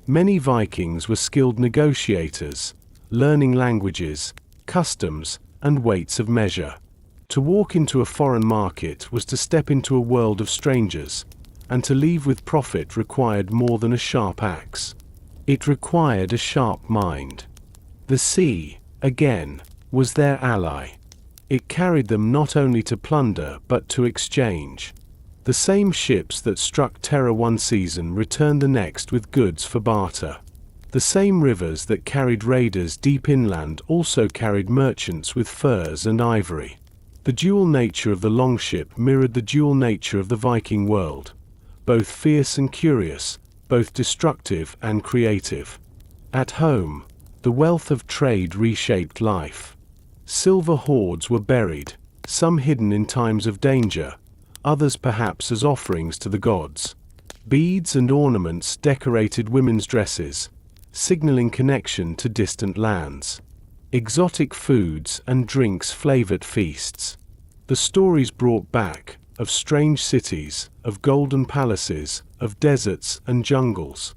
Many Vikings were skilled negotiators, learning languages, customs, and weights of measure. To walk into a foreign market was to step into a world of strangers, and to leave with profit required more than a sharp axe. It required a sharp mind. The sea, again, was their ally. It carried them not only to plunder but to exchange. The same ships that struck terror one season returned the next with goods for barter. The same rivers that carried raiders deep inland also carried merchants with furs and ivory. The dual nature of the longship mirrored the dual nature of the Viking world, both fierce and curious, both destructive and creative. At home, the wealth of trade reshaped life. Silver hoards were buried, some hidden in times of danger, others perhaps as offerings to the gods. Beads and ornaments decorated women's dresses, signaling connection to distant lands. Exotic foods and drinks flavored feasts. The stories brought back, of strange cities, of golden palaces, of deserts and jungles,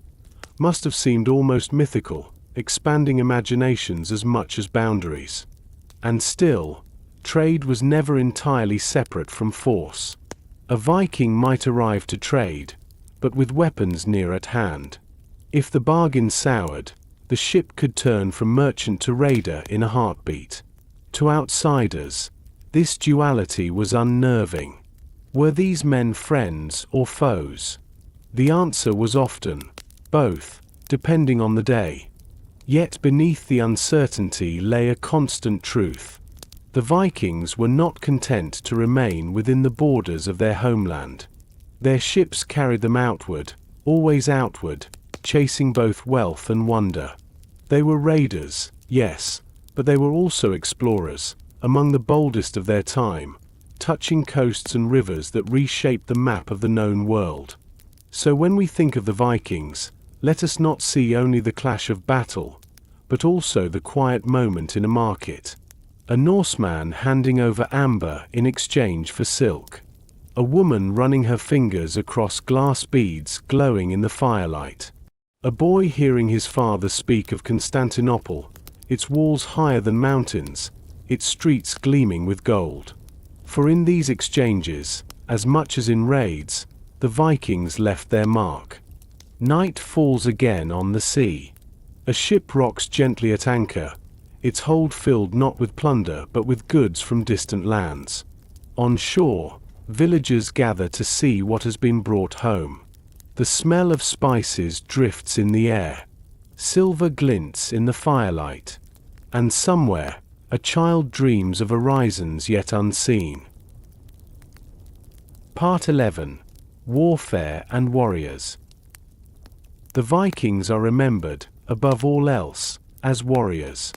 must have seemed almost mythical, expanding imaginations as much as boundaries. And still, trade was never entirely separate from force. A Viking might arrive to trade, but with weapons near at hand. If the bargain soured, the ship could turn from merchant to raider in a heartbeat. To outsiders, this duality was unnerving. Were these men friends or foes? The answer was often both, depending on the day. Yet beneath the uncertainty lay a constant truth. The Vikings were not content to remain within the borders of their homeland. Their ships carried them outward, always outward, chasing both wealth and wonder. They were raiders, yes, but they were also explorers, among the boldest of their time, touching coasts and rivers that reshaped the map of the known world. So when we think of the Vikings, let us not see only the clash of battle, but also the quiet moment in a market. A Norseman handing over amber in exchange for silk. A woman running her fingers across glass beads glowing in the firelight. A boy hearing his father speak of Constantinople, its walls higher than mountains, its streets gleaming with gold. For in these exchanges, as much as in raids, the Vikings left their mark. Night falls again on the sea. A ship rocks gently at anchor, its hold filled not with plunder but with goods from distant lands. On shore, villagers gather to see what has been brought home. The smell of spices drifts in the air. Silver glints in the firelight. And somewhere, a child dreams of horizons yet unseen. Part 11. Warfare and Warriors. The Vikings are remembered, above all else, as warriors.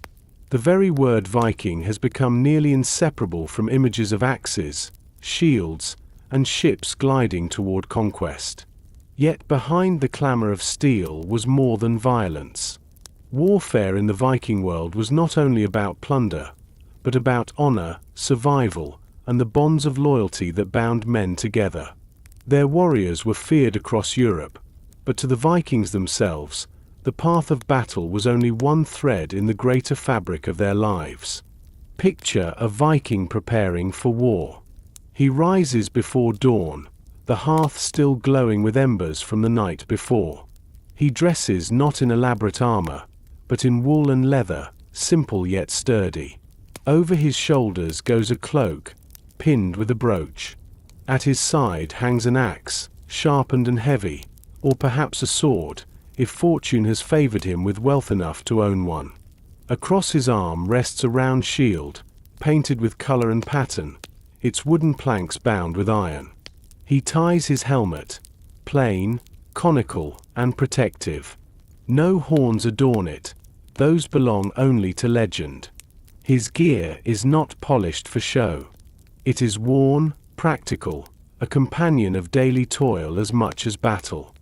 The very word Viking has become nearly inseparable from images of axes, shields, and ships gliding toward conquest. Yet behind the clamor of steel was more than violence. Warfare in the Viking world was not only about plunder, but about honor, survival, and the bonds of loyalty that bound men together. Their warriors were feared across Europe, but to the Vikings themselves, the path of battle was only one thread in the greater fabric of their lives. Picture a Viking preparing for war. He rises before dawn, the hearth still glowing with embers from the night before. He dresses not in elaborate armor, but in wool and leather, simple yet sturdy. Over his shoulders goes a cloak, pinned with a brooch. At his side hangs an axe, sharpened and heavy, or perhaps a sword, if fortune has favored him with wealth enough to own one. Across his arm rests a round shield, painted with color and pattern, its wooden planks bound with iron. He ties his helmet, plain, conical, and protective. No horns adorn it, those belong only to legend. His gear is not polished for show. It is worn, practical, a companion of daily toil as much as battle.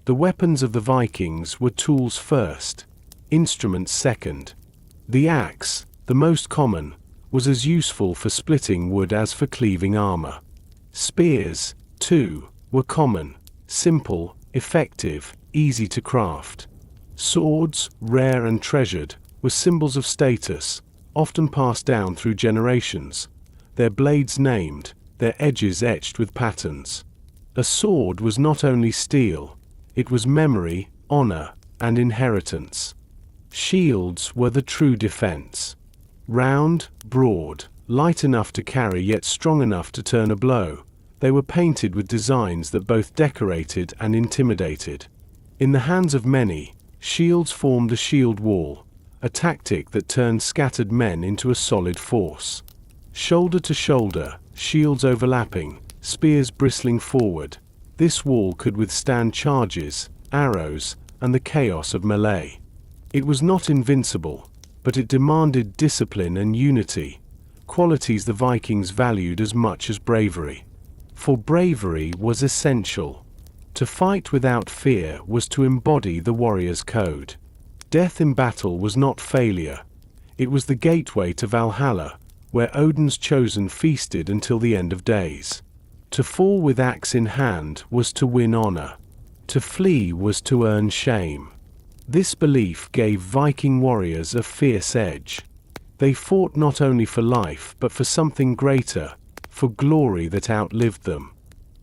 The weapons of the Vikings were tools first, instruments second. The axe, the most common, was as useful for splitting wood as for cleaving armor. Spears, too, were common, simple, effective, easy to craft. Swords, rare and treasured, were symbols of status, often passed down through generations, their blades named, their edges etched with patterns. A sword was not only steel, it was memory, honor, and inheritance. Shields were the true defense. Round, broad, light enough to carry yet strong enough to turn a blow, they were painted with designs that both decorated and intimidated. In the hands of many, shields formed the shield wall, a tactic that turned scattered men into a solid force. Shoulder to shoulder, shields overlapping, spears bristling forward, this wall could withstand charges, arrows, and the chaos of melee. It was not invincible, but it demanded discipline and unity, qualities the Vikings valued as much as bravery. For bravery was essential. To fight without fear was to embody the warrior's code. Death in battle was not failure. It was the gateway to Valhalla, where Odin's chosen feasted until the end of days. To fall with axe in hand was to win honor. To flee was to earn shame. This belief gave Viking warriors a fierce edge. They fought not only for life but for something greater, for glory that outlived them.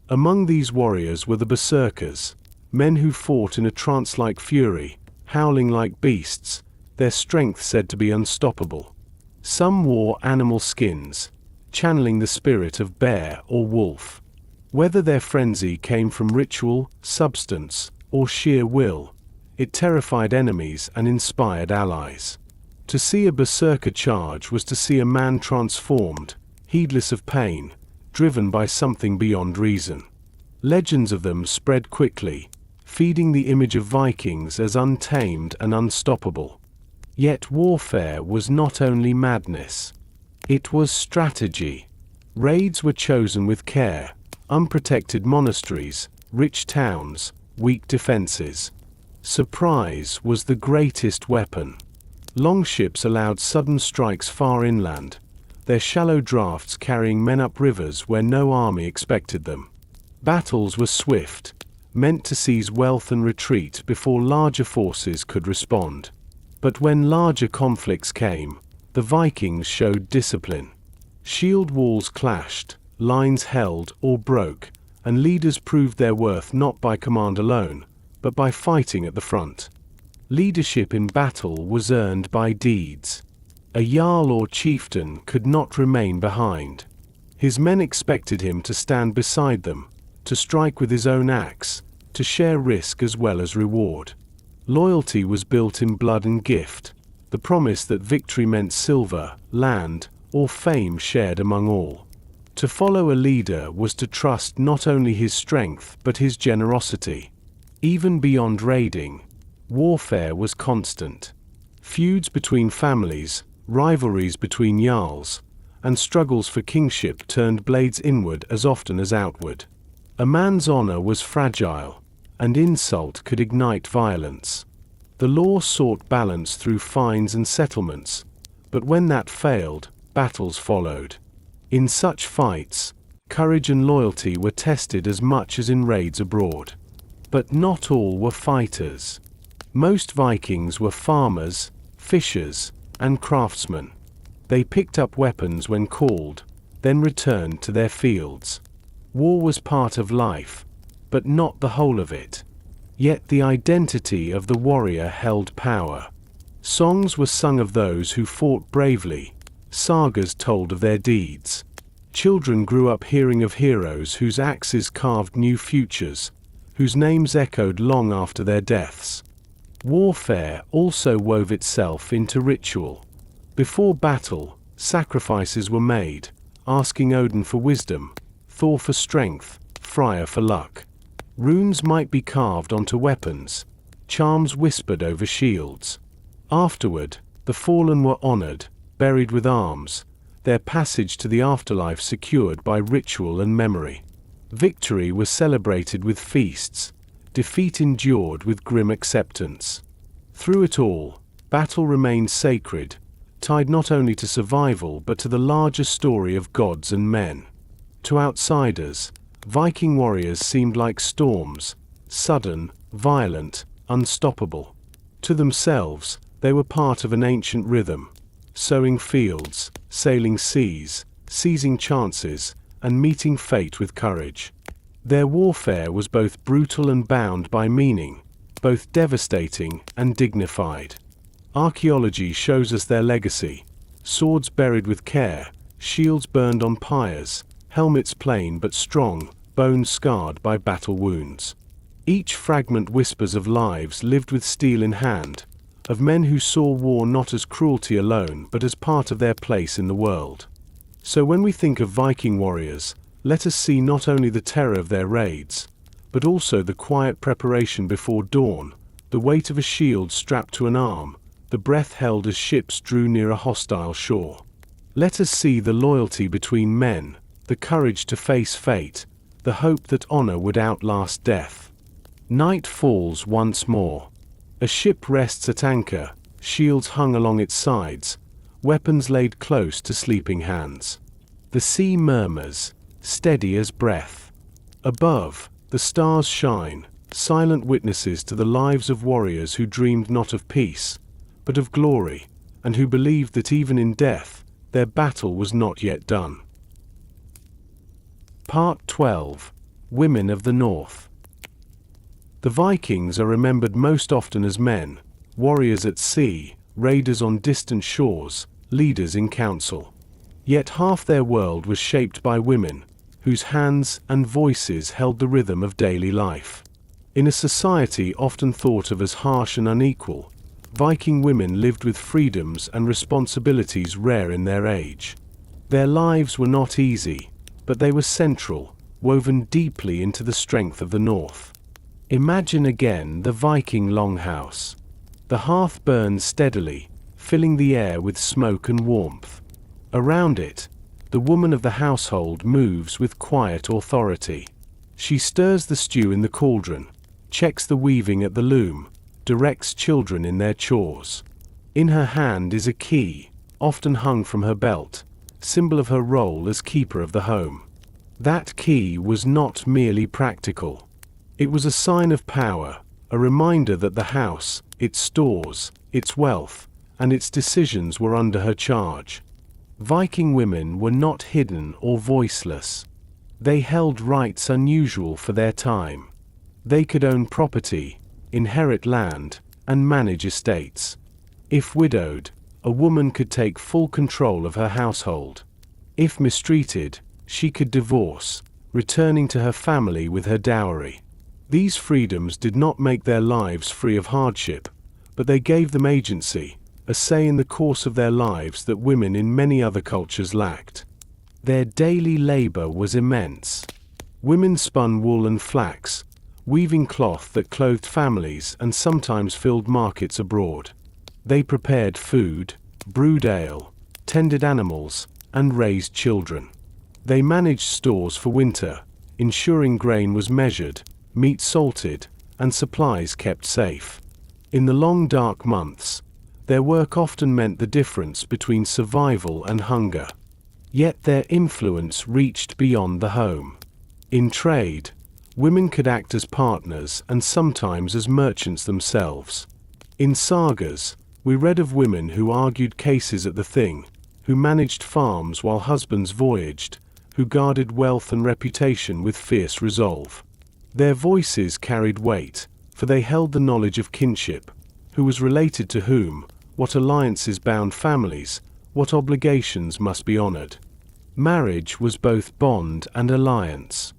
Among these warriors were the Berserkers, men who fought in a trance-like fury, howling like beasts, their strength said to be unstoppable. Some wore animal skins, channeling the spirit of bear or wolf. Whether their frenzy came from ritual, substance, or sheer will, it terrified enemies and inspired allies. To see a berserker charge was to see a man transformed, heedless of pain, driven by something beyond reason. Legends of them spread quickly, feeding the image of Vikings as untamed and unstoppable. Yet warfare was not only madness. It was strategy. Raids were chosen with care, unprotected monasteries, rich towns, weak defenses. Surprise was the greatest weapon. Longships allowed sudden strikes far inland, their shallow drafts carrying men up rivers where no army expected them. Battles were swift, meant to seize wealth and retreat before larger forces could respond. But when larger conflicts came, the Vikings showed discipline. Shield walls clashed, lines held or broke, and leaders proved their worth not by command alone, but by fighting at the front. Leadership in battle was earned by deeds. A jarl or chieftain could not remain behind. His men expected him to stand beside them, to strike with his own axe, to share risk as well as reward. Loyalty was built in blood and gift, the promise that victory meant silver, land, or fame shared among all. To follow a leader was to trust not only his strength but his generosity. Even beyond raiding, warfare was constant. Feuds between families, rivalries between jarls, and struggles for kingship turned blades inward as often as outward. A man's honor was fragile, and insult could ignite violence. The law sought balance through fines and settlements, but when that failed, battles followed. In such fights, courage and loyalty were tested as much as in raids abroad. But not all were fighters. Most Vikings were farmers, fishers, and craftsmen. They picked up weapons when called, then returned to their fields. War was part of life, but not the whole of it. Yet the identity of the warrior held power. Songs were sung of those who fought bravely, sagas told of their deeds. Children grew up hearing of heroes whose axes carved new futures, whose names echoed long after their deaths. Warfare also wove itself into ritual. Before battle, sacrifices were made, asking Odin for wisdom, Thor for strength, Freya for luck. Runes might be carved onto weapons, charms whispered over shields. Afterward, the fallen were honored, buried with arms, their passage to the afterlife secured by ritual and memory. Victory was celebrated with feasts, defeat endured with grim acceptance. Through it all, battle remained sacred, tied not only to survival but to the larger story of gods and men. To outsiders, Viking warriors seemed like storms, sudden, violent, unstoppable. To themselves, they were part of an ancient rhythm, sowing fields, sailing seas, seizing chances, and meeting fate with courage. Their warfare was both brutal and bound by meaning, both devastating and dignified. Archaeology shows us their legacy: swords buried with care, shields burned on pyres, helmets plain but strong, bones scarred by battle wounds. Each fragment whispers of lives lived with steel in hand, of men who saw war not as cruelty alone but as part of their place in the world. So when we think of Viking warriors, let us see not only the terror of their raids, but also the quiet preparation before dawn, the weight of a shield strapped to an arm, the breath held as ships drew near a hostile shore. Let us see the loyalty between men, the courage to face fate, the hope that honor would outlast death. Night falls once more. A ship rests at anchor, shields hung along its sides, weapons laid close to sleeping hands. The sea murmurs, steady as breath. Above, the stars shine, silent witnesses to the lives of warriors who dreamed not of peace, but of glory, and who believed that even in death, their battle was not yet done. Part 12. Women of the North. The Vikings are remembered most often as men, warriors at sea, raiders on distant shores, leaders in council. Yet half their world was shaped by women, whose hands and voices held the rhythm of daily life. In a society often thought of as harsh and unequal, Viking women lived with freedoms and responsibilities rare in their age. Their lives were not easy, but they were central, woven deeply into the strength of the North. Imagine again the Viking Longhouse. The hearth burns steadily, filling the air with smoke and warmth. Around it, the woman of the household moves with quiet authority. She stirs the stew in the cauldron, checks the weaving at the loom, directs children in their chores. In her hand is a key, often hung from her belt, symbol of her role as keeper of the home. That key was not merely practical. It was a sign of power, a reminder that the house, its stores, its wealth, and its decisions were under her charge. Viking women were not hidden or voiceless. They held rights unusual for their time. They could own property, inherit land, and manage estates. If widowed, a woman could take full control of her household. If mistreated, she could divorce, returning to her family with her dowry. These freedoms did not make their lives free of hardship, but they gave them agency, a say in the course of their lives that women in many other cultures lacked. Their daily labor was immense. Women spun wool and flax, weaving cloth that clothed families and sometimes filled markets abroad. They prepared food, brewed ale, tended animals, and raised children. They managed stores for winter, ensuring grain was measured, meat salted, and supplies kept safe. In the long dark months, their work often meant the difference between survival and hunger. Yet their influence reached beyond the home. In trade, women could act as partners and sometimes as merchants themselves. In sagas, we read of women who argued cases at the Thing, who managed farms while husbands voyaged, who guarded wealth and reputation with fierce resolve. Their voices carried weight, for they held the knowledge of kinship, who was related to whom, what alliances bound families, what obligations must be honored. Marriage was both bond and alliance.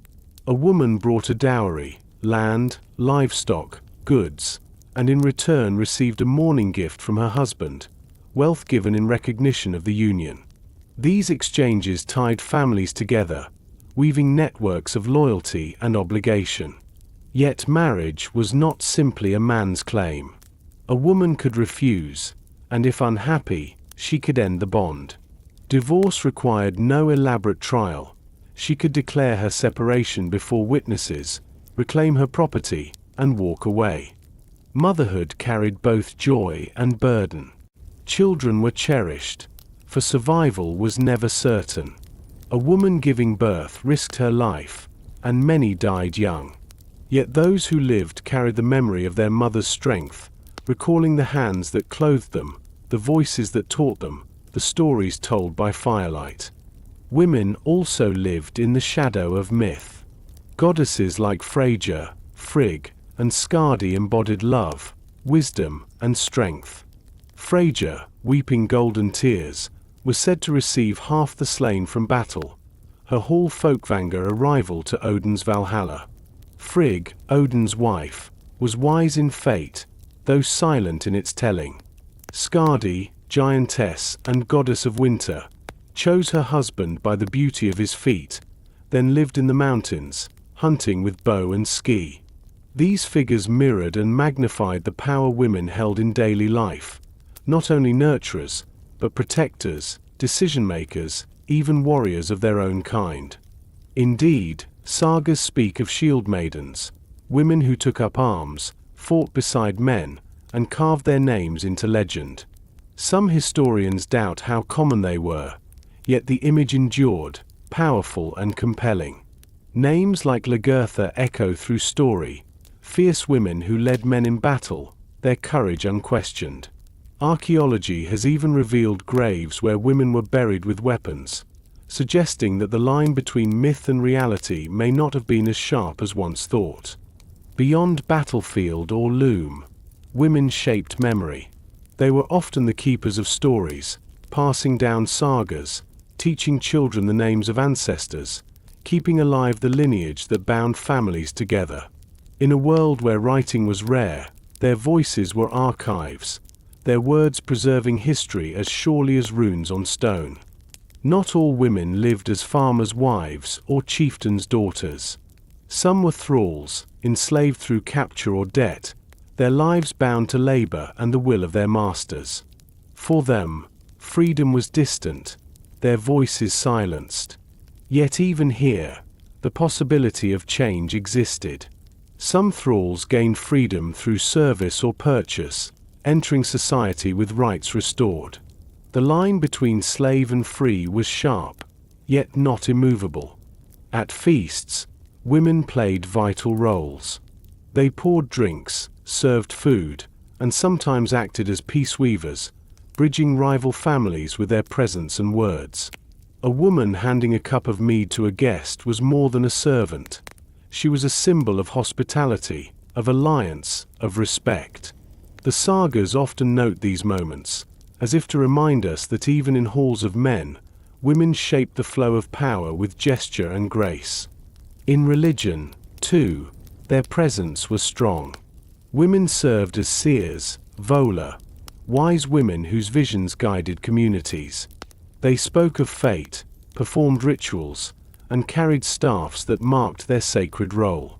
A woman brought a dowry, land, livestock, goods, and in return received a mourning gift from her husband, wealth given in recognition of the union. These exchanges tied families together, weaving networks of loyalty and obligation. Yet marriage was not simply a man's claim. A woman could refuse, and if unhappy, she could end the bond. Divorce required no elaborate trial. She could declare her separation before witnesses, reclaim her property, and walk away. Motherhood carried both joy and burden. Children were cherished, for survival was never certain. A woman giving birth risked her life, and many died young. Yet those who lived carried the memory of their mother's strength, recalling the hands that clothed them, the voices that taught them, the stories told by firelight. Women also lived in the shadow of myth. Goddesses like Freyja, Frigg, and Skadi embodied love, wisdom, and strength. Freyja, weeping golden tears, was said to receive half the slain from battle, her hall folkvanger a rival to Odin's Valhalla. Frigg, Odin's wife, was wise in fate, though silent in its telling. Skadi, giantess and goddess of winter, chose her husband by the beauty of his feet, then lived in the mountains, hunting with bow and ski. These figures mirrored and magnified the power women held in daily life, not only nurturers, but protectors, decision-makers, even warriors of their own kind. Indeed, sagas speak of shield maidens, women who took up arms, fought beside men, and carved their names into legend. Some historians doubt how common they were, yet the image endured, powerful and compelling. Names like Lagertha echo through story, fierce women who led men in battle, their courage unquestioned. Archaeology has even revealed graves where women were buried with weapons, suggesting that the line between myth and reality may not have been as sharp as once thought. Beyond battlefield or loom, women shaped memory. They were often the keepers of stories, passing down sagas, teaching children the names of ancestors, keeping alive the lineage that bound families together. In a world where writing was rare, their voices were archives, their words preserving history as surely as runes on stone. Not all women lived as farmers' wives or chieftains' daughters. Some were thralls, enslaved through capture or debt, their lives bound to labor and the will of their masters. For them, freedom was distant, their voices silenced. Yet even here, the possibility of change existed. Some thralls gained freedom through service or purchase, entering society with rights restored. The line between slave and free was sharp, yet not immovable. At feasts, women played vital roles. They poured drinks, served food, and sometimes acted as peace weavers, bridging rival families with their presence and words. A woman handing a cup of mead to a guest was more than a servant. She was a symbol of hospitality, of alliance, of respect. The sagas often note these moments, as if to remind us that even in halls of men, women shaped the flow of power with gesture and grace. In religion, too, their presence was strong. Women served as seers, vola, wise women whose visions guided communities. They spoke of fate, performed rituals, and carried staffs that marked their sacred role.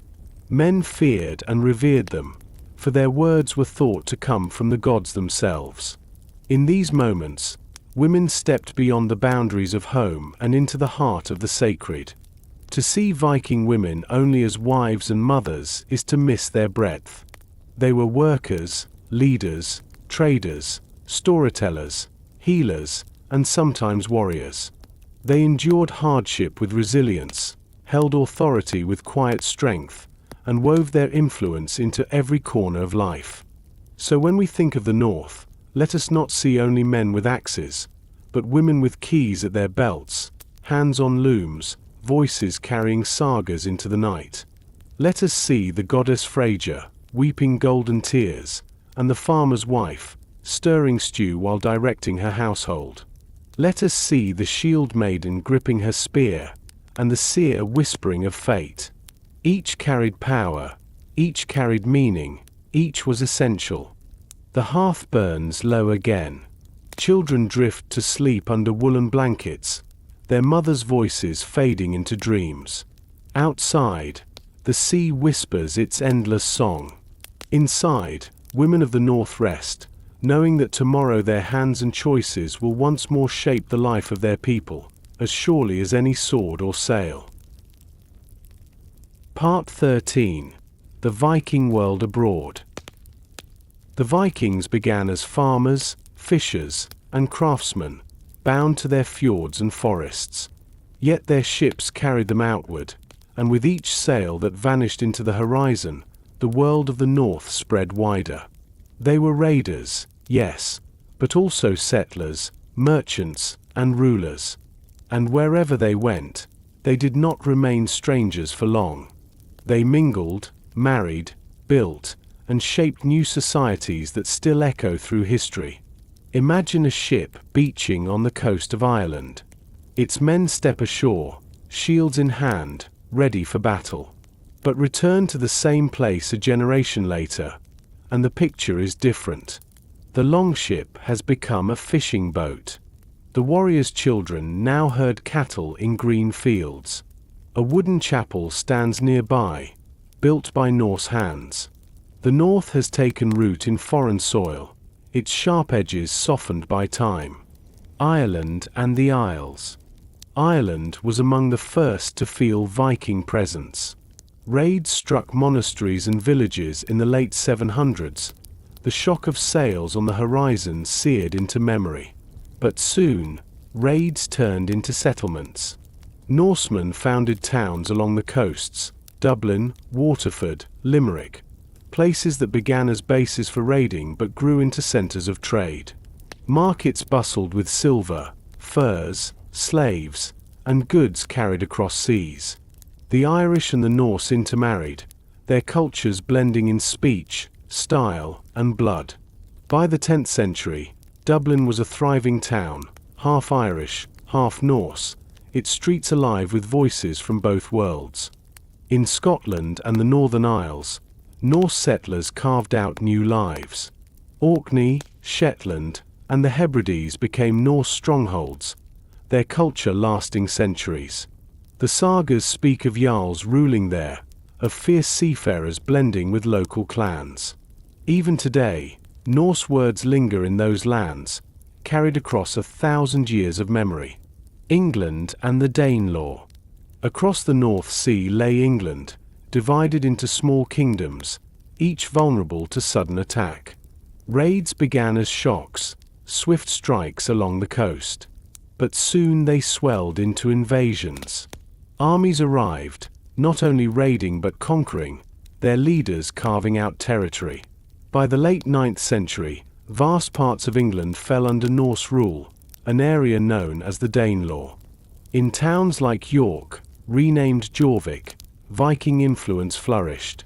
Men feared and revered them, for their words were thought to come from the gods themselves. In these moments, women stepped beyond the boundaries of home and into the heart of the sacred. To see Viking women only as wives and mothers is to miss their breadth. They were workers, leaders, traders, storytellers, healers, and sometimes warriors. They endured hardship with resilience, held authority with quiet strength, and wove their influence into every corner of life. So when we think of the North, let us not see only men with axes, but women with keys at their belts, hands on looms, voices carrying sagas into the night. Let us see the goddess Freyja, weeping golden tears, and the farmer's wife, stirring stew while directing her household. Let us see the shield maiden gripping her spear, and the seer whispering of fate. Each carried power, each carried meaning, each was essential. The hearth burns low again. Children drift to sleep under woolen blankets, their mothers' voices fading into dreams. Outside, the sea whispers its endless song. Inside, women of the North rest, knowing that tomorrow their hands and choices will once more shape the life of their people, as surely as any sword or sail. Part 13. The Viking World Abroad. The Vikings began as farmers, fishers, and craftsmen, bound to their fjords and forests. Yet their ships carried them outward, and with each sail that vanished into the horizon, the world of the North spread wider. They were raiders, yes, but also settlers, merchants, and rulers. And wherever they went, they did not remain strangers for long. They mingled, married, built, and shaped new societies that still echo through history. Imagine a ship beaching on the coast of Ireland. Its men step ashore, shields in hand, ready for battle. But return to the same place a generation later, and the picture is different. The longship has become a fishing boat. The warriors' children now herd cattle in green fields. A wooden chapel stands nearby, built by Norse hands. The North has taken root in foreign soil, its sharp edges softened by time. Ireland and the Isles. Ireland was among the first to feel Viking presence. Raids struck monasteries and villages in the late 700s. The shock of sails on the horizon seared into memory. But soon, raids turned into settlements. Norsemen founded towns along the coasts, Dublin, Waterford, Limerick, places that began as bases for raiding but grew into centres of trade. Markets bustled with silver, furs, slaves, and goods carried across seas. The Irish and the Norse intermarried, their cultures blending in speech, style, and blood. By the 10th century, Dublin was a thriving town, half Irish, half Norse, its streets alive with voices from both worlds. In Scotland and the Northern Isles, Norse settlers carved out new lives. Orkney, Shetland, and the Hebrides became Norse strongholds, their culture lasting centuries. The sagas speak of jarls ruling there, of fierce seafarers blending with local clans. Even today, Norse words linger in those lands, carried across 1,000 years of memory. England and the Danelaw. Across the North Sea lay England, divided into small kingdoms, each vulnerable to sudden attack. Raids began as shocks, swift strikes along the coast. But soon they swelled into invasions. Armies arrived, not only raiding but conquering, their leaders carving out territory. By the late 9th century, vast parts of England fell under Norse rule, an area known as the Danelaw. In towns like York, renamed Jorvik, Viking influence flourished.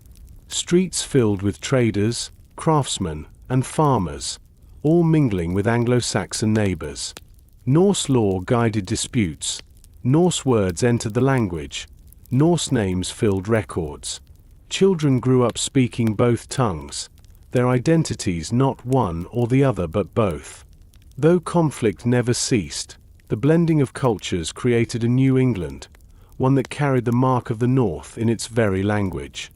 Streets filled with traders, craftsmen, and farmers, all mingling with Anglo-Saxon neighbors. Norse law guided disputes, Norse words entered the language, Norse names filled records. Children grew up speaking both tongues, their identities not one or the other but both. Though conflict never ceased, the blending of cultures created a new England, one that carried the mark of the North in its very language.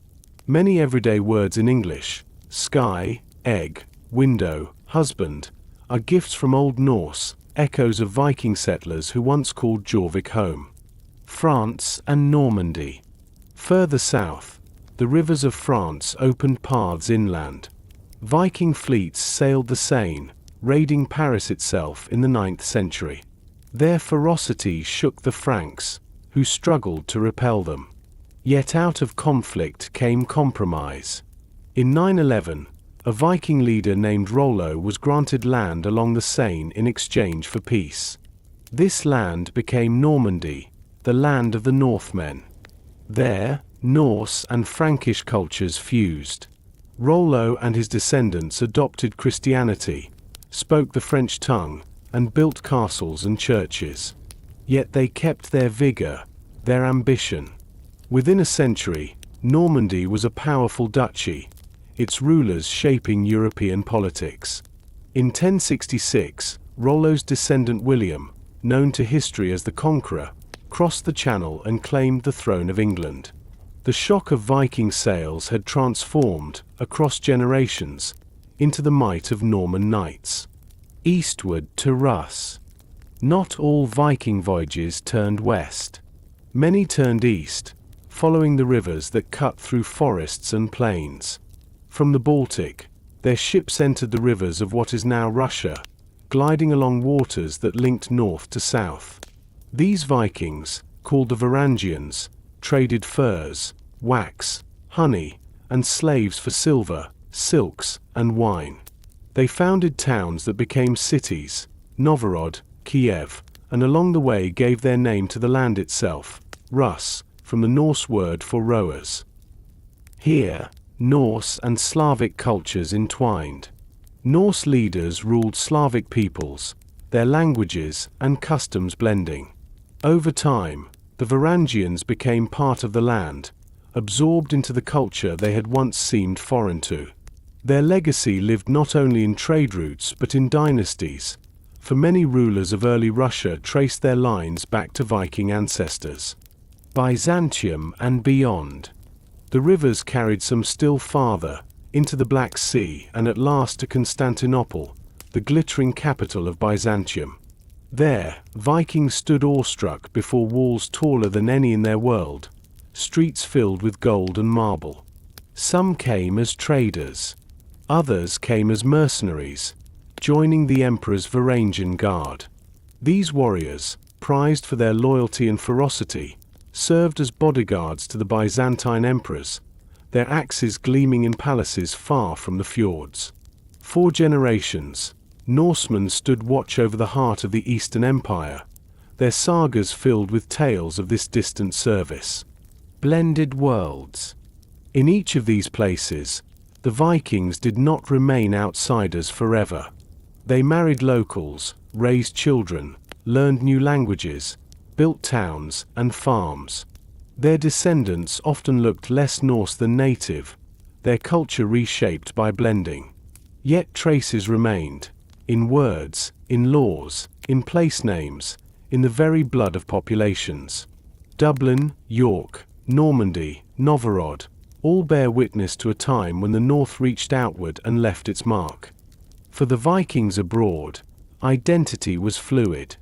Many everyday words in English, sky, egg, window, husband, are gifts from Old Norse, echoes of Viking settlers who once called Jorvik home. France and Normandy. Further south, the rivers of France opened paths inland. Viking fleets sailed the Seine, raiding Paris itself in the 9th century. Their ferocity shook the Franks, who struggled to repel them. Yet out of conflict came compromise. In 911, a Viking leader named Rollo was granted land along the Seine in exchange for peace. This land became Normandy, the land of the Northmen. There, Norse and Frankish cultures fused. Rollo and his descendants adopted Christianity, spoke the French tongue, and built castles and churches. Yet they kept their vigor, their ambition. Within a century, Normandy was a powerful duchy, its rulers shaping European politics. In 1066, Rollo's descendant William, known to history as the Conqueror, crossed the Channel and claimed the throne of England. The shock of Viking sails had transformed, across generations, into the might of Norman knights. Eastward to Rus. Not all Viking voyages turned west. Many turned east, following the rivers that cut through forests and plains. From the Baltic, their ships entered the rivers of what is now Russia, gliding along waters that linked north to south. These Vikings, called the Varangians, traded furs, wax, honey, and slaves for silver, silks, and wine. They founded towns that became cities, Novgorod, Kiev, and along the way gave their name to the land itself, Rus, from the Norse word for rowers. Here, Norse and Slavic cultures entwined. Norse leaders ruled Slavic peoples, their languages and customs blending. Over time, the Varangians became part of the land, absorbed into the culture they had once seemed foreign to. Their legacy lived not only in trade routes but in dynasties, for many rulers of early Russia traced their lines back to Viking ancestors. Byzantium and beyond. The rivers carried some still farther, into the Black Sea and at last to Constantinople, the glittering capital of Byzantium. There, Vikings stood awestruck before walls taller than any in their world, streets filled with gold and marble. Some came as traders. Others came as mercenaries, joining the emperor's Varangian guard. These warriors, prized for their loyalty and ferocity, served as bodyguards to the Byzantine emperors, their axes gleaming in palaces far from the fjords. For generations, Norsemen stood watch over the heart of the Eastern Empire, their sagas filled with tales of this distant service. Blended worlds. In each of these places, the Vikings did not remain outsiders forever. They married locals, raised children, learned new languages, built towns and farms. Their descendants often looked less Norse than native, their culture reshaped by blending. Yet traces remained, in words, in laws, in place names, in the very blood of populations. Dublin, York, Normandy, Novgorod, all bear witness to a time when the North reached outward and left its mark. For the Vikings abroad, identity was fluid.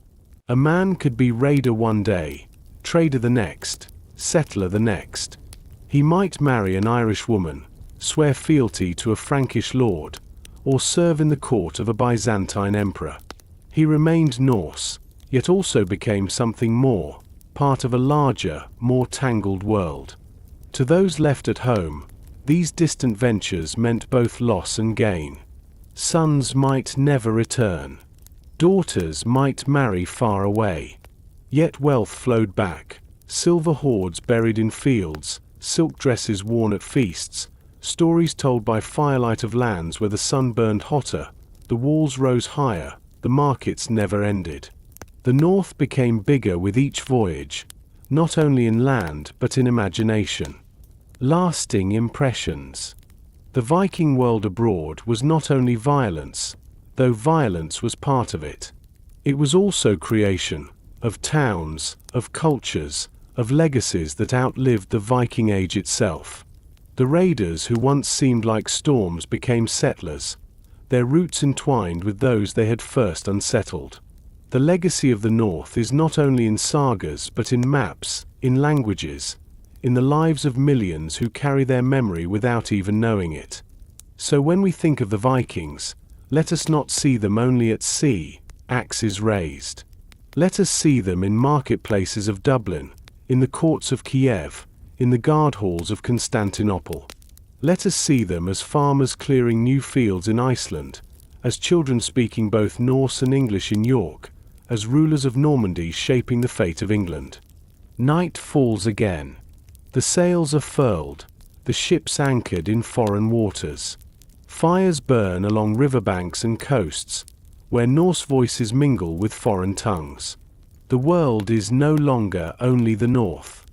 A man could be raider one day, trader the next, settler the next. He might marry an Irish woman, swear fealty to a Frankish lord, or serve in the court of a Byzantine emperor. He remained Norse, yet also became something more, part of a larger, more tangled world. To those left at home, these distant ventures meant both loss and gain. Sons might never return. Daughters might marry far away. Yet wealth flowed back, silver hoards buried in fields, silk dresses worn at feasts, stories told by firelight of lands where the sun burned hotter, the walls rose higher, the markets never ended. The North became bigger with each voyage, not only in land but in imagination. Lasting impressions. The Viking world abroad was not only violence, though violence was part of it. It was also creation, of towns, of cultures, of legacies that outlived the Viking Age itself. The raiders who once seemed like storms became settlers, their roots entwined with those they had first unsettled. The legacy of the North is not only in sagas but in maps, in languages, in the lives of millions who carry their memory without even knowing it. So when we think of the Vikings, let us not see them only at sea, axes raised. Let us see them in marketplaces of Dublin, in the courts of Kiev, in the guard halls of Constantinople. Let us see them as farmers clearing new fields in Iceland, as children speaking both Norse and English in York, as rulers of Normandy shaping the fate of England. Night falls again. The sails are furled, the ships anchored in foreign waters. Fires burn along riverbanks and coasts, where Norse voices mingle with foreign tongues. The world is no longer only the North.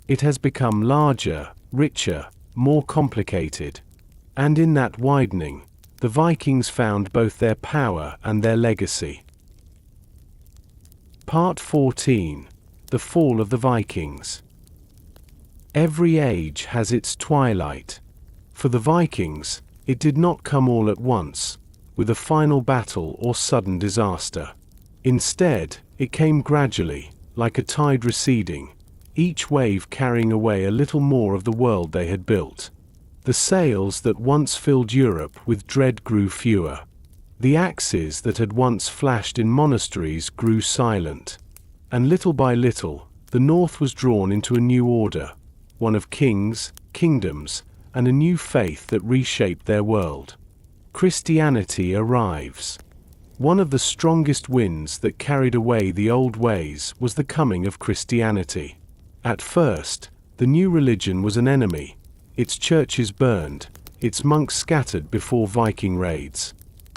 It has become larger, richer, more complicated. And in that widening, the Vikings found both their power and their legacy. Part 14. The Fall of the Vikings. Every age has its twilight. For the Vikings, it did not come all at once, with a final battle or sudden disaster. Instead, it came gradually, like a tide receding, each wave carrying away a little more of the world they had built. The sails that once filled Europe with dread grew fewer. The axes that had once flashed in monasteries grew silent. And little by little, the North was drawn into a new order, one of kings, kingdoms, and a new faith that reshaped their world. Christianity arrives. One of the strongest winds that carried away the old ways was the coming of Christianity. At first, the new religion was an enemy. Its churches burned, its monks scattered before Viking raids.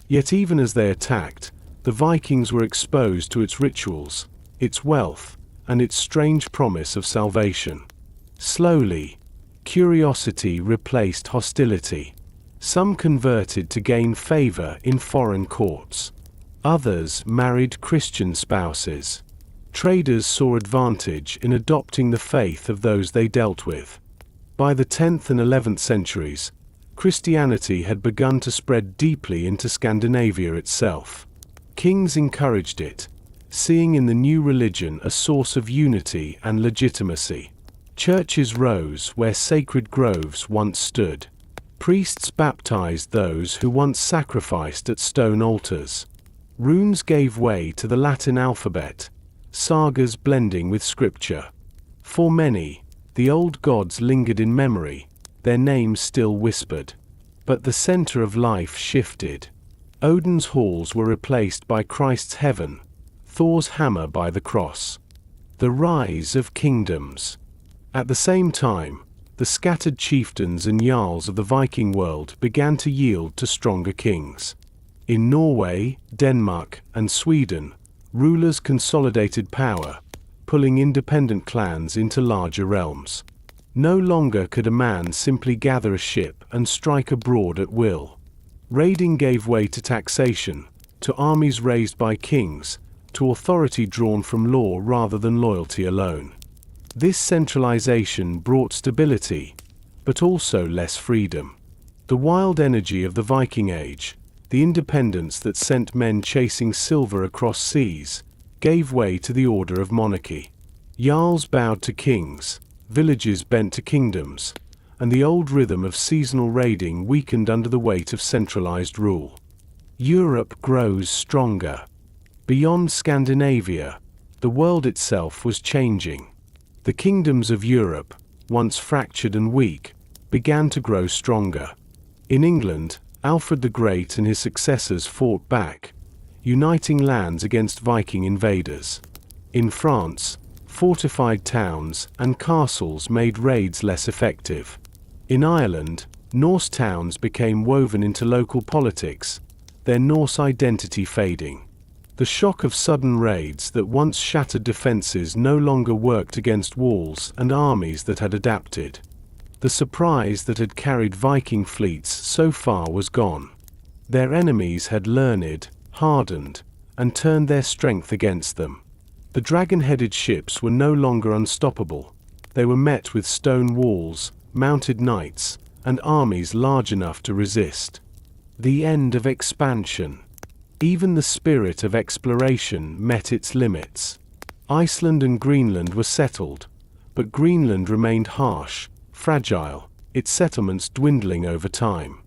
Yet even as they attacked, the Vikings were exposed to its rituals, its wealth, and its strange promise of salvation. Slowly, curiosity replaced hostility. Some converted to gain favor in foreign courts. Others married Christian spouses. Traders saw advantage in adopting the faith of those they dealt with. By the 10th and 11th centuries, Christianity had begun to spread deeply into Scandinavia itself. Kings encouraged it, seeing in the new religion a source of unity and legitimacy. Churches rose where sacred groves once stood. Priests baptized those who once sacrificed at stone altars. Runes gave way to the Latin alphabet, sagas blending with scripture. For many, the old gods lingered in memory, their names still whispered. But the center of life shifted. Odin's halls were replaced by Christ's heaven, Thor's hammer by the cross. The rise of kingdoms. At the same time, the scattered chieftains and jarls of the Viking world began to yield to stronger kings. In Norway, Denmark, and Sweden, rulers consolidated power, pulling independent clans into larger realms. No longer could a man simply gather a ship and strike abroad at will. Raiding gave way to taxation, to armies raised by kings, to authority drawn from law rather than loyalty alone. This centralization brought stability, but also less freedom. The wild energy of the Viking Age, the independence that sent men chasing silver across seas, gave way to the order of monarchy. Jarls bowed to kings, villages bent to kingdoms, and the old rhythm of seasonal raiding weakened under the weight of centralized rule. Europe grows stronger. Beyond Scandinavia, the world itself was changing. The kingdoms of Europe, once fractured and weak, began to grow stronger. In England, Alfred the Great and his successors fought back, uniting lands against Viking invaders. In France, fortified towns and castles made raids less effective. In Ireland, Norse towns became woven into local politics, their Norse identity fading. The shock of sudden raids that once shattered defenses no longer worked against walls and armies that had adapted. The surprise that had carried Viking fleets so far was gone. Their enemies had learned, hardened, and turned their strength against them. The dragon-headed ships were no longer unstoppable. They were met with stone walls, mounted knights, and armies large enough to resist. The end of expansion. Even the spirit of exploration met its limits. Iceland and Greenland were settled, but Greenland remained harsh, fragile, its settlements dwindling over time.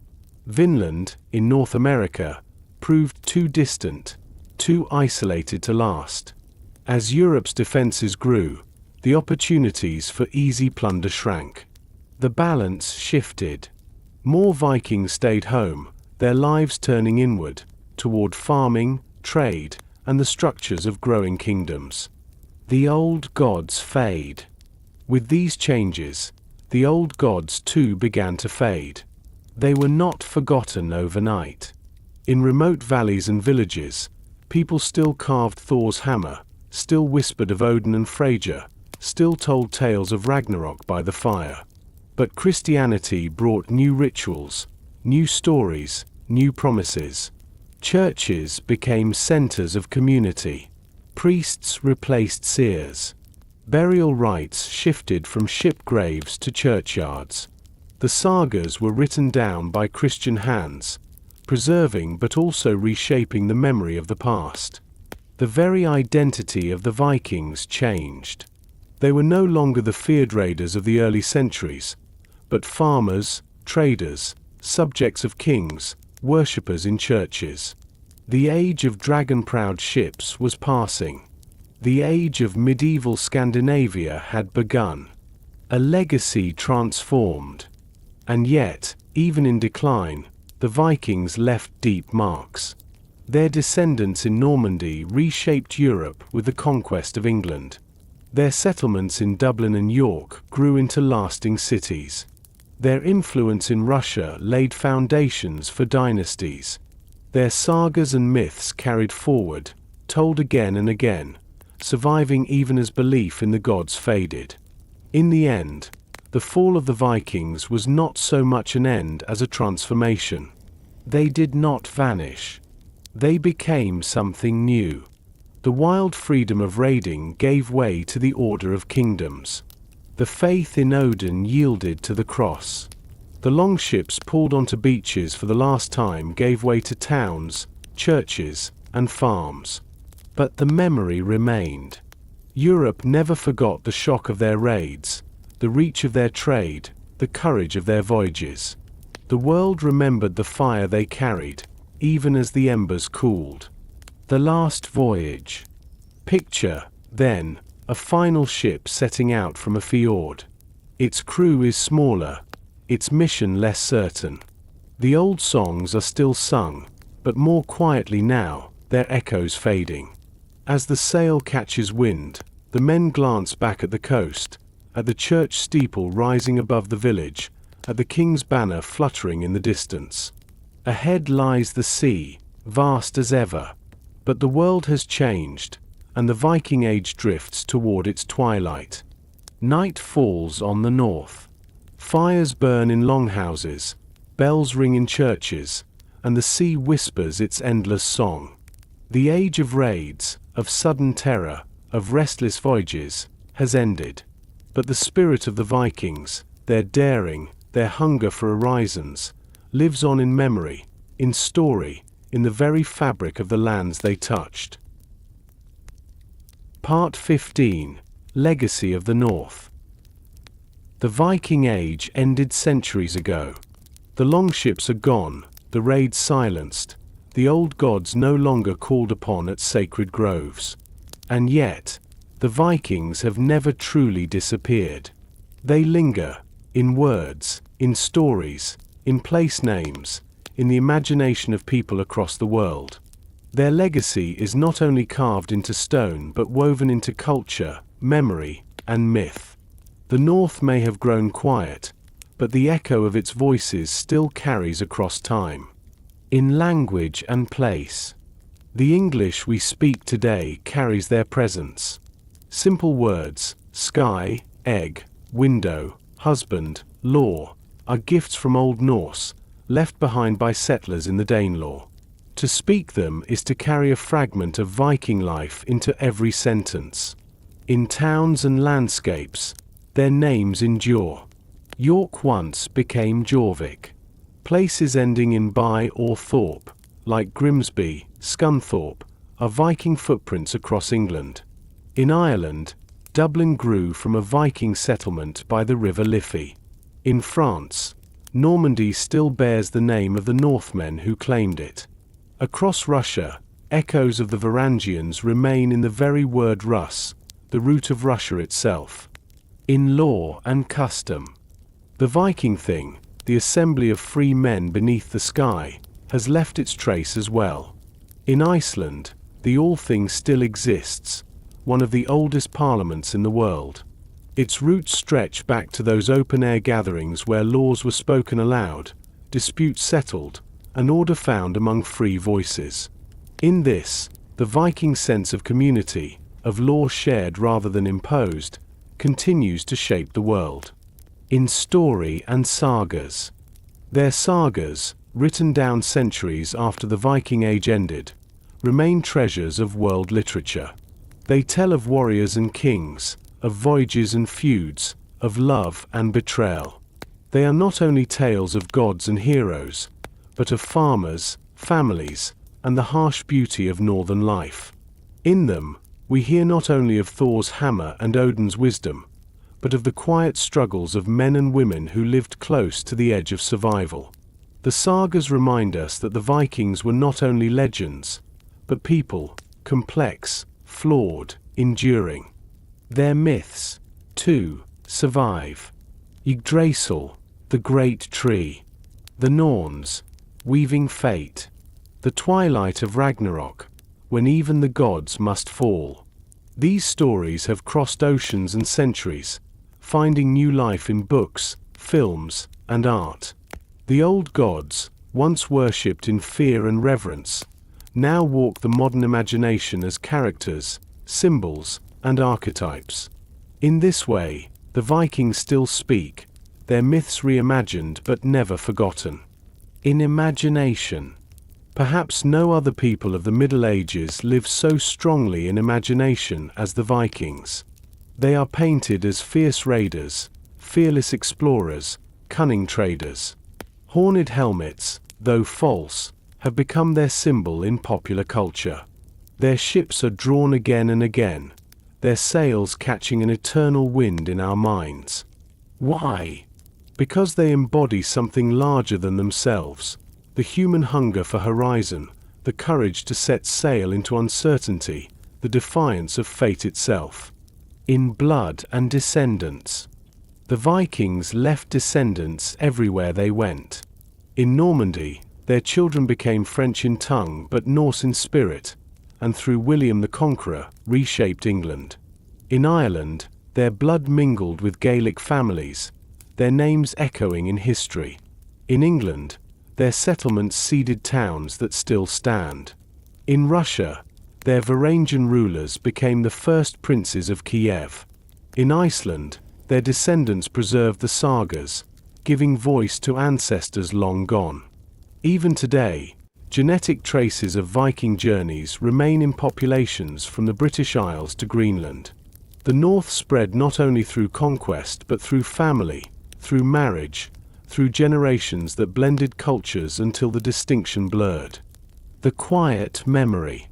Vinland, in North America, proved too distant, too isolated to last. As Europe's defenses grew, the opportunities for easy plunder shrank. The balance shifted. More Vikings stayed home, their lives turning inward, toward farming, trade, and the structures of growing kingdoms. The old gods fade. With these changes, the old gods too began to fade. They were not forgotten overnight. In remote valleys and villages, people still carved Thor's hammer, still whispered of Odin and Freyja, still told tales of Ragnarok by the fire. But Christianity brought new rituals, new stories, new promises. Churches became centers of community. Priests replaced seers. Burial rites shifted from ship graves to churchyards. The sagas were written down by Christian hands, preserving but also reshaping the memory of the past. The very identity of the Vikings changed. They were no longer the feared raiders of the early centuries, but farmers, traders, subjects of kings, worshippers in churches. The age of dragon-proud ships was passing. The age of medieval Scandinavia had begun. A legacy transformed. And yet, even in decline, the Vikings left deep marks. Their descendants in Normandy reshaped Europe with the conquest of England. Their settlements in Dublin and York grew into lasting cities. Their influence in Russia laid foundations for dynasties. Their sagas and myths carried forward, told again and again, surviving even as belief in the gods faded. In the end, the fall of the Vikings was not so much an end as a transformation. They did not vanish. They became something new. The wild freedom of raiding gave way to the order of kingdoms. The faith in Odin yielded to the cross. The Longships pulled onto beaches for the last time gave way to towns, churches, and farms. But the memory remained. Europe never forgot the shock of their raids, the reach of their trade, the courage of their voyages. The world remembered the fire they carried, even as the embers cooled. The last voyage. Picture, then, a final ship setting out from a fjord. Its crew is smaller, its mission less certain. The old songs are still sung, but more quietly now, their echoes fading. As the sail catches wind, the men glance back at the coast, at the church steeple rising above the village, at the king's banner fluttering in the distance. Ahead lies the sea, vast as ever. But the world has changed, and the Viking Age drifts toward its twilight. Night falls on the north. Fires burn in longhouses, bells ring in churches, and the sea whispers its endless song. The age of raids, of sudden terror, of restless voyages, has ended. But the spirit of the Vikings, their daring, their hunger for horizons, lives on in memory, in story, in the very fabric of the lands they touched. Part 15. Legacy of the North. The Viking Age ended centuries ago. The Longships are gone, the raids silenced, the old gods no longer called upon at sacred groves. And yet, the Vikings have never truly disappeared. They linger, in words, in stories, in place names, in the imagination of people across the world. Their legacy is not only carved into stone but woven into culture, memory, and myth. The North may have grown quiet, but the echo of its voices still carries across time. In language and place. The English we speak today carries their presence. Simple words, sky, egg, window, husband, law, are gifts from Old Norse, left behind by settlers in the Danelaw. To speak them is to carry a fragment of Viking life into every sentence. In towns and landscapes, their names endure. York once became Jorvik. Places ending in by or thorpe, like Grimsby, Scunthorpe, are Viking footprints across England. In Ireland, Dublin grew from a Viking settlement by the River Liffey. In France, Normandy still bears the name of the Northmen who claimed it. Across Russia, echoes of the Varangians remain in the very word Rus, the root of Russia itself. In law and custom, the Viking thing, the assembly of free men beneath the sky, has left its trace as well. In Iceland, the All-Thing still exists, one of the oldest parliaments in the world. Its roots stretch back to those open-air gatherings where laws were spoken aloud, disputes settled, and order found among free voices. In this, the Viking sense of community, of law shared rather than imposed, continues to shape the world. In story and sagas. Their sagas, written down centuries after the Viking Age ended, remain treasures of world literature. They tell of warriors and kings, of voyages and feuds, of love and betrayal. They are not only tales of gods and heroes, but of farmers, families, and the harsh beauty of northern life. In them, we hear not only of Thor's hammer and Odin's wisdom, but of the quiet struggles of men and women who lived close to the edge of survival. The sagas remind us that the Vikings were not only legends, but people, complex, flawed, enduring. Their myths, too, survive. Yggdrasil, the great tree. The Norns, weaving fate. The twilight of Ragnarok, when even the gods must fall. These stories have crossed oceans and centuries, finding new life in books, films, and art. The old gods, once worshipped in fear and reverence, now walk the modern imagination as characters, symbols, and archetypes. In this way, the Vikings still speak, their myths reimagined but never forgotten. In imagination. Perhaps no other people of the Middle Ages lived so strongly in imagination as the Vikings. They are painted as fierce raiders, fearless explorers, cunning traders. Horned helmets, though false, have become their symbol in popular culture. Their ships are drawn again and again, their sails catching an eternal wind in our minds. Why? Because they embody something larger than themselves, the human hunger for horizon, the courage to set sail into uncertainty, the defiance of fate itself. In blood and descendants. The Vikings left descendants everywhere they went. In Normandy, their children became French in tongue but Norse in spirit, and through William the Conqueror, reshaped England. In Ireland, their blood mingled with Gaelic families, their names echoing in history. In England, their settlements seeded towns that still stand. In Russia, their Varangian rulers became the first princes of Kiev. In Iceland, their descendants preserved the sagas, giving voice to ancestors long gone. Even today, genetic traces of Viking journeys remain in populations from the British Isles to Greenland. The North spread not only through conquest but through family, through marriage, through generations that blended cultures until the distinction blurred. The quiet memory.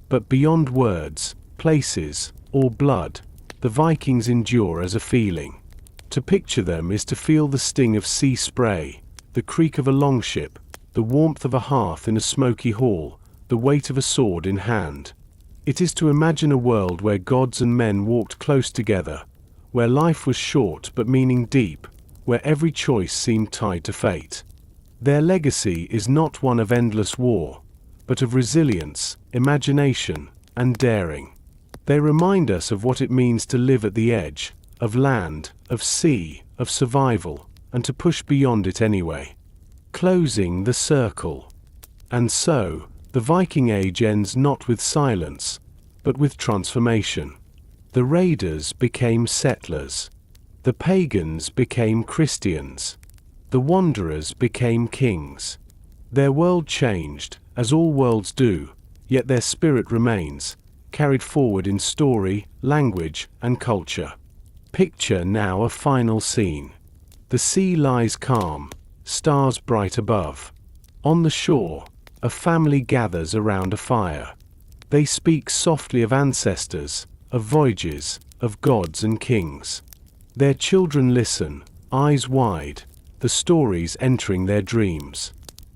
But beyond words, places, or blood, the Vikings endure as a feeling. To picture them is to feel the sting of sea spray, the creak of a longship, the warmth of a hearth in a smoky hall, the weight of a sword in hand. It is to imagine a world where gods and men walked close together, where life was short but meaning deep, where every choice seemed tied to fate. Their legacy is not one of endless war, but of resilience, imagination, and daring. They remind us of what it means to live at the edge, of land, of sea, of survival, and to push beyond it anyway. Closing the circle. And so, the Viking Age ends not with silence, but with transformation. The raiders became settlers. The pagans became Christians. The wanderers became kings. Their world changed, as all worlds do, yet their spirit remains, carried forward in story, language, and culture. Picture now a final scene. The sea lies calm, stars bright above. On the shore, a family gathers around a fire. They speak softly of ancestors, of voyages, of gods and kings. Their children listen, eyes wide, the stories entering their dreams.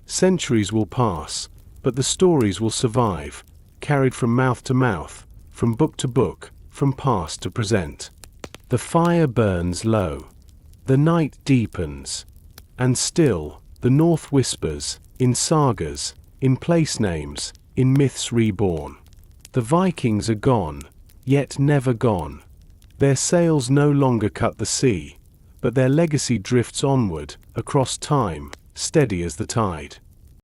Centuries will pass, but the stories will survive, carried from mouth to mouth, from book to book, from past to present. The fire burns low. The night deepens. And still, the North whispers, in sagas, in place names, in myths reborn. The Vikings are gone, yet never gone. Their sails no longer cut the sea, but their legacy drifts onward, across time, steady as the tide.